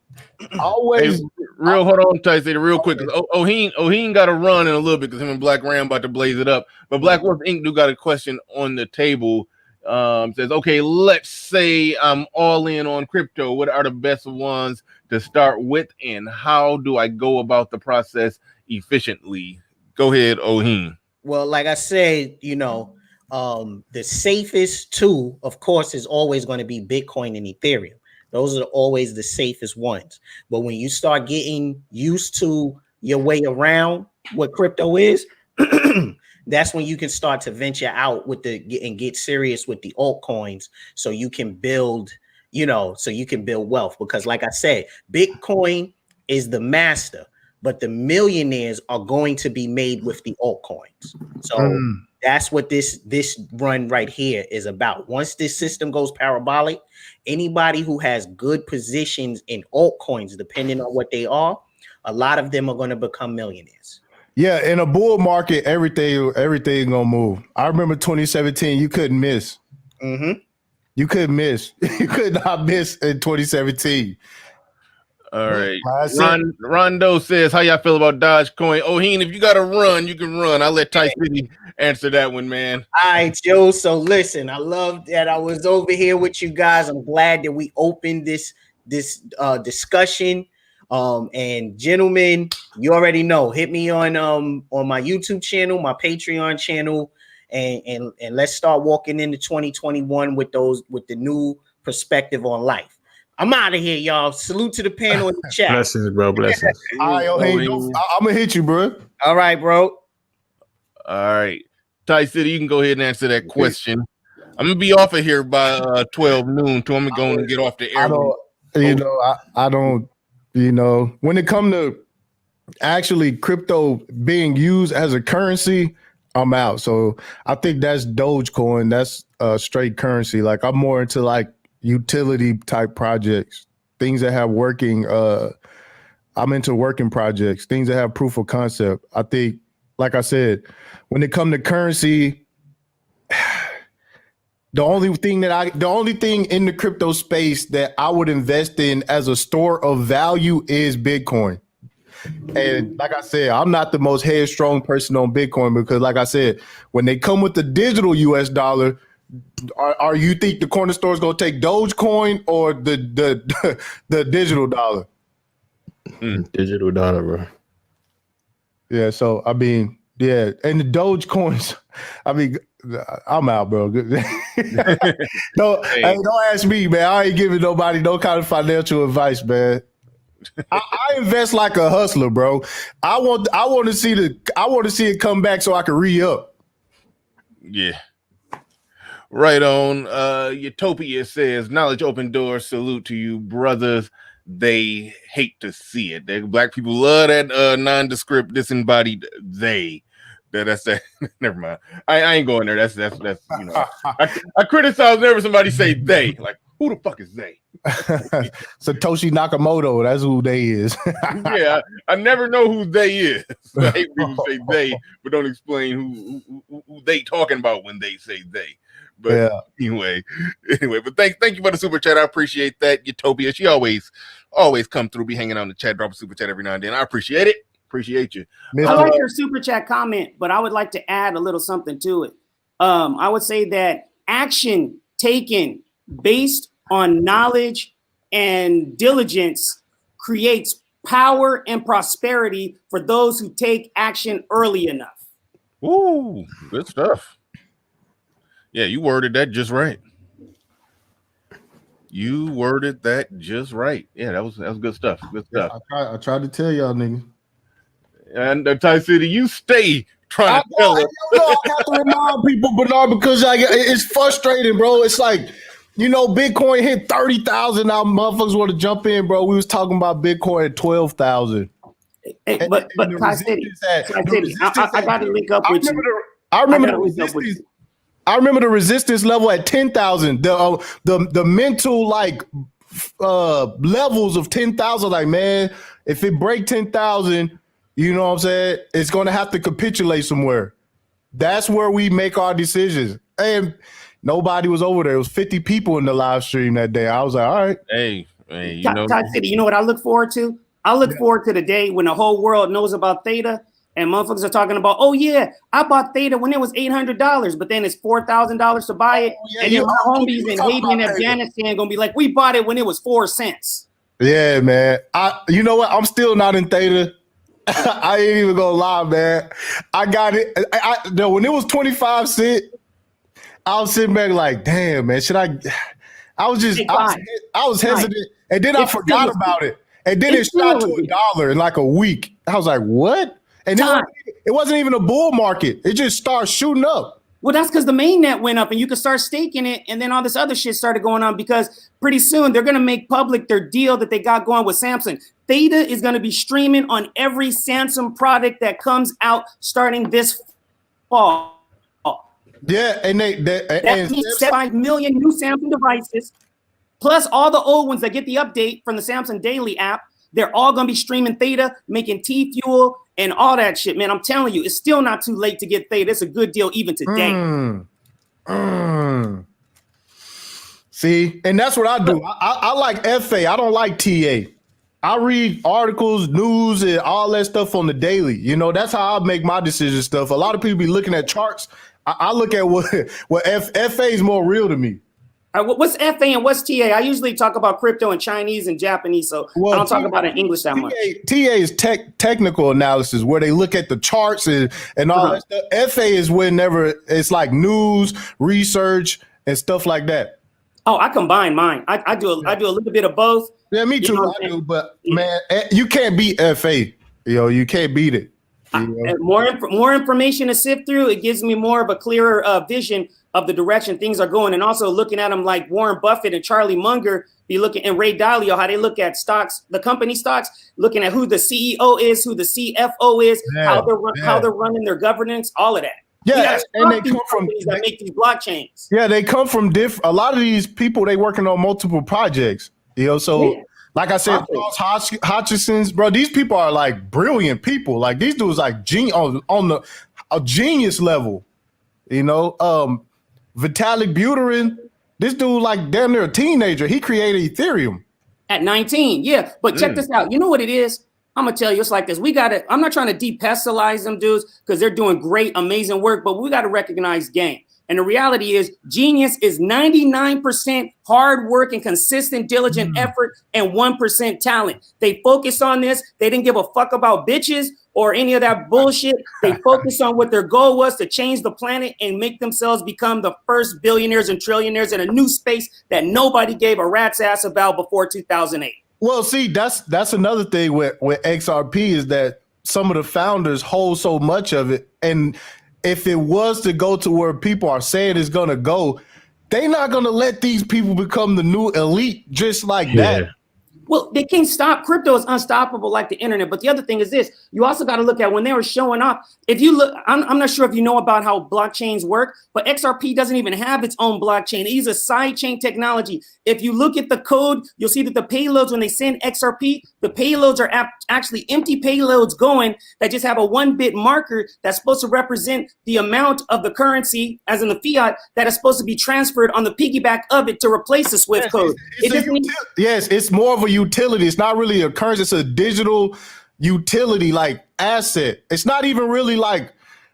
always... Hey, hold on, Tyson, real quick. Oheen got to run in a little bit because him and Black Ram about to blaze it up. But Black Wolf Inc. do got a question on the table. Says, okay, let's say I'm all in on crypto. What are the best ones to start with, and how do I go about the process efficiently? Go ahead, Oheen. Well, like I said, the safest tool, of course, is always going to be Bitcoin and Ethereum. Those are always the safest ones. But when you start getting used to your way around what crypto is, that's when you can start to venture out with and get serious with the altcoins, so you can build, wealth. Because like I said, Bitcoin is the master, but the millionaires are going to be made with the altcoins. So that's what this run right here is about. Once this system goes parabolic, anybody who has good positions in altcoins, depending on what they are, a lot of them are going to become millionaires. Yeah, in a bull market, everything gonna move. I remember 2017, you couldn't miss. You couldn't miss. You could not miss in 2017. All right. Rondo says, how y'all feel about Dogecoin? Oheen, if you got to run, you can run. I'll let Ty City answer that one, man. All right, Joe. So listen, I love that I was over here with you guys. I'm glad that we opened this discussion. And gentlemen, you already know, hit me on my YouTube channel, my Patreon channel, and let's start walking into 2021 with the new perspective on life. I'm out of here, y'all. Salute to the panel in the chat. Blessings, bro. Blessings. All right, I'm gonna hit you, bro. All right, bro. All right, Ty City, you can go ahead and answer that question. I'm gonna be off of here by 12 noon, so I'm gonna go and get off the air. I don't. When it comes to actually crypto being used as a currency, I'm out. So I think that's Dogecoin. That's straight currency. Like, I'm more into like utility type projects, things that have working. I'm into working projects, things that have proof of concept. I think, like I said, when it comes to currency, the only thing in the crypto space that I would invest in as a store of value is Bitcoin. And like I said, I'm not the most headstrong person on Bitcoin because, like I said, when they come with the digital US dollar, are you think the corner store is going to take Dogecoin or the digital dollar? Digital dollar, bro. Yeah. So, I mean, yeah. And the Dogecoins, I mean, I'm out, bro. Don't ask me, man. I ain't giving nobody no kind of financial advice, man. I invest like a hustler, bro. I want to see it come back so I can re-up. Yeah. Right on. Utopia says, knowledge open doors. Salute to you, brothers. They hate to see it. Black people love that nondescript, disembodied they. That's that. Never mind. I ain't going there. That's I criticize whenever somebody say they. Like, who the fuck is they? Satoshi Nakamoto. That's who they is. Yeah, I never know who they is. I hate people who say they, but don't explain who they talking about when they say they. But yeah. anyway, but thank you for the super chat. I appreciate that. Utopia, she always come through, be hanging out in the chat, drop a super chat every now and then. I appreciate it. Appreciate you. I like your super chat comment, but I would like to add a little something to it. I would say that action taken based on knowledge and diligence creates power and prosperity for those who take action early enough. Ooh, good stuff. Yeah, you worded that just right. Yeah, that was good stuff. Good stuff. I tried to tell y'all niggas. And Ty City, you stay trying to tell us. I have to remind people, Bernard, because it's frustrating, bro. It's like, Bitcoin hit 30,000. Now motherfuckers want to jump in, bro. We was talking about Bitcoin at 12,000. But Ty City, I got to link up with you. I remember the resistance level at 10,000. The mental levels of 10,000. Like, man, if it break 10,000. You know what I'm saying? It's going to have to capitulate somewhere. That's where we make our decisions. And nobody was over there. It was 50 people in the live stream that day. I was like, all right. Hey, Ty City, you know what I look forward to? I look forward to the day when the whole world knows about Theta and motherfuckers are talking about, oh, yeah, I bought Theta when it was $800, but then it's $4,000 to buy it. And then my homies in Haiti and Afghanistan going to be like, we bought it when it was 4 cents. Yeah, man. You know what? I'm still not in Theta. I ain't even gonna lie, man. I got it. When it was 25 cents, I was sitting back like, damn, man, should I was hesitant, and then I forgot about it. And then it shot to $1 in like a week. I was like, what? And it wasn't even a bull market. It just started shooting up. Well, that's because the main net went up and you could start staking it. And then all this other shit started going on because pretty soon they're going to make public their deal that they got going with Samsung. Theta is going to be streaming on every Samsung product that comes out starting this fall. Yeah, and that means 5 million new Samsung devices, plus all the old ones that get the update from the Samsung Daily app. They're all going to be streaming Theta, making T-Fuel and all that shit, man. I'm telling you, it's still not too late to get Theta. It's a good deal even today. See, and that's what I do. I like FA. I don't like TA. I read articles, news, and all that stuff on the daily. You know, that's how I make my decision stuff. A lot of people be looking at charts. I look at what FA is more real to me. What's FA and what's TA? I usually talk about crypto in Chinese and Japanese, so I don't talk about it in English that much. TA is technical analysis, where they look at the charts and all that stuff. FA is whenever it's like news, research, and stuff like that. Oh, I combine mine. I do a little bit of both. Yeah, me too. I do, but man, you can't beat FA. You can't beat it. More information to sift through. It gives me more of a clearer vision of the direction things are going, and also looking at them like Warren Buffett and Charlie Munger. Be looking and Ray Dalio, how they look at stocks, the company stocks, looking at who the CEO is, who the CFO is, how they're running their governance, all of that. Yeah, and they come from that make these blockchains. Yeah, they come from different. A lot of these people, they working on multiple projects. Like I said, Charles Hutchinson's, bro, these people are like brilliant people. Like these dudes, like on a genius level. Vitalik Buterin, this dude, like damn near a teenager. He created Ethereum at 19. Yeah, but check this out. You know what it is? I'm gonna tell you, it's like this. I'm not trying to depestalize them dudes because they're doing great, amazing work, but we got to recognize game. And the reality is, genius is 99% hard work and consistent, diligent effort and 1% talent. They focus on this. They didn't give a fuck about bitches or any of that bullshit. They focused on what their goal was, to change the planet and make themselves become the first billionaires and trillionaires in a new space that nobody gave a rat's ass about before 2008. Well, see, that's another thing with XRP is that some of the founders hold so much of it, and if it was to go to where people are saying it's going to go, they're not going to let these people become the new elite just like that. Well, they can't stop. Crypto is unstoppable like the internet. But the other thing is this. You also got to look at when they were showing up. If you look, I'm not sure if you know about how blockchains work, but XRP doesn't even have its own blockchain. It uses sidechain technology. If you look at the code, you'll see that the payloads, when they send XRP, the payloads are actually empty payloads going that just have a 1-bit marker that's supposed to represent the amount of the currency, as in the fiat, that is supposed to be transferred on the piggyback of it to replace the SWIFT code. It's more of a utility. It's not really a currency. It's a digital utility, like asset. It's not even really like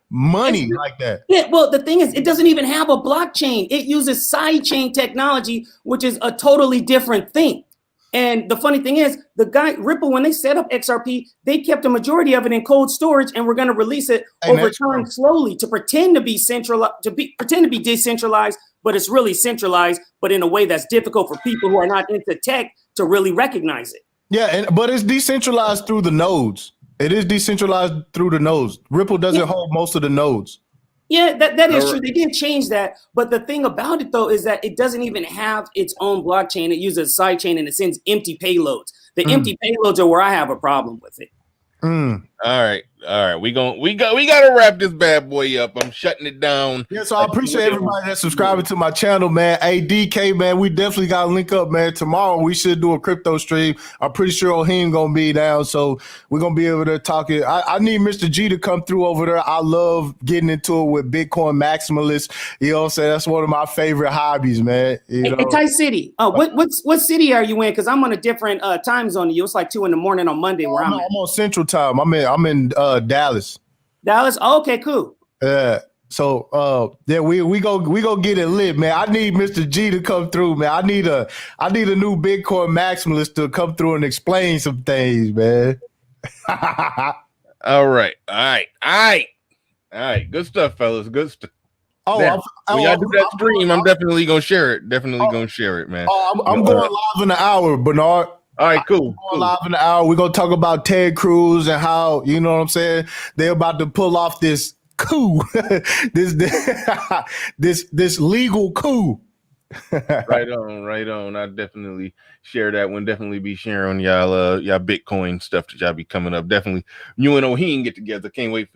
money like that. Yeah, well, the thing is, it doesn't even have a blockchain. It uses sidechain technology, which is a totally different thing. And the funny thing is, the guy Ripple, when they set up XRP, they kept a majority of it in cold storage, and we're going to release it over time slowly to pretend to be decentralized, but it's really centralized, but in a way that's difficult for people who are not into tech to really recognize it. Yeah, but it's decentralized through the nodes. It is decentralized through the nodes. Ripple doesn't hold most of the nodes. Yeah, that is true. They did change that. But the thing about it, though, is that it doesn't even have its own blockchain. It uses a sidechain and it sends empty payloads. The empty payloads are where I have a problem with it. All right. We gotta wrap this bad boy up. I'm shutting it down. Yeah, so I appreciate everybody that's subscribing to my channel, man. Hey, DK, man, we definitely gotta link up, man. Tomorrow we should do a crypto stream. I'm pretty sure Oheen gonna be down, so we're gonna be able to talk it. I need Mr. G to come through over there. I love getting into it with Bitcoin maximalists. You know what I'm saying? That's one of my favorite hobbies, man. Hey, Ty City. What city are you in? Because I'm on a different time zone than you. It's like 2 a.m. on Monday where I'm at. I'm on Central Time. I'm in Dallas. Dallas? Oh, okay, cool. Yeah. So we go get it lit, man. I need Mr. G to come through, man. I need a new Bitcoin maximalist to come through and explain some things, man. All right. Good stuff, fellas. Good stuff. Oh, when y'all do that stream, I'm definitely gonna share it. Gonna share it, man. I'm going live in an hour, Bernard. All right, cool. Live in the hour. We're gonna talk about Ted Cruz and how, you know what I'm saying, they're about to pull off this coup, this legal coup. Right on. I definitely share that one. Definitely be sharing y'all Bitcoin stuff that y'all be coming up. Definitely you and Oheen get together. Can't wait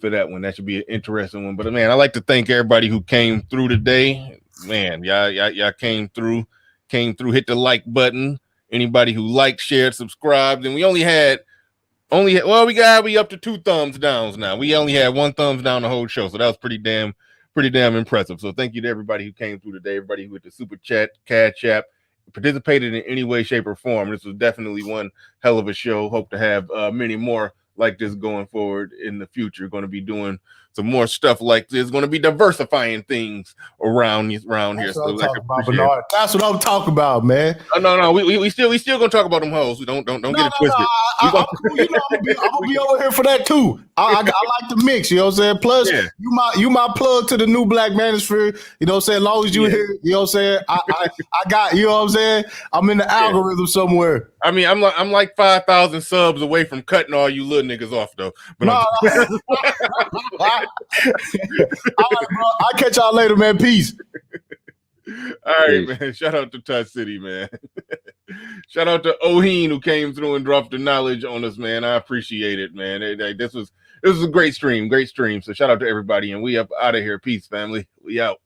for that one. That should be an interesting one. But man, I like to thank everybody who came through today. Man, y'all came through, hit the like button. Anybody who liked, shared, subscribed, and we up to 2 thumbs downs now. We only had 1 thumbs down the whole show, so that was pretty damn impressive. So thank you to everybody who came through today, everybody who hit the super chat, Cash App, participated in any way, shape, or form. This was definitely one hell of a show. Hope to have many more like this going forward in the future. Going to be doing some more stuff like this. Going to be diversifying things around here. That's what I'm talking about, man. No. We still gonna talk about them hoes. Don't get it twisted. I'm gonna be over here for that too. I like to mix. You know what I'm saying? Plus, you my plug to the new Black Manosphere. You know what I'm saying? As long as you here, you know what I'm saying? I got, you know what I'm saying? I'm in the algorithm somewhere. I mean, I'm like 5,000 subs away from cutting all you little niggas off though. But all right, bro. I'll catch y'all later, man. Peace. All right, man. Shout out to Touch City, man. Shout out to Oheen who came through and dropped the knowledge on us, man. I appreciate it, man. This was a great stream. So shout out to everybody, and we up out of here. Peace, family. We out.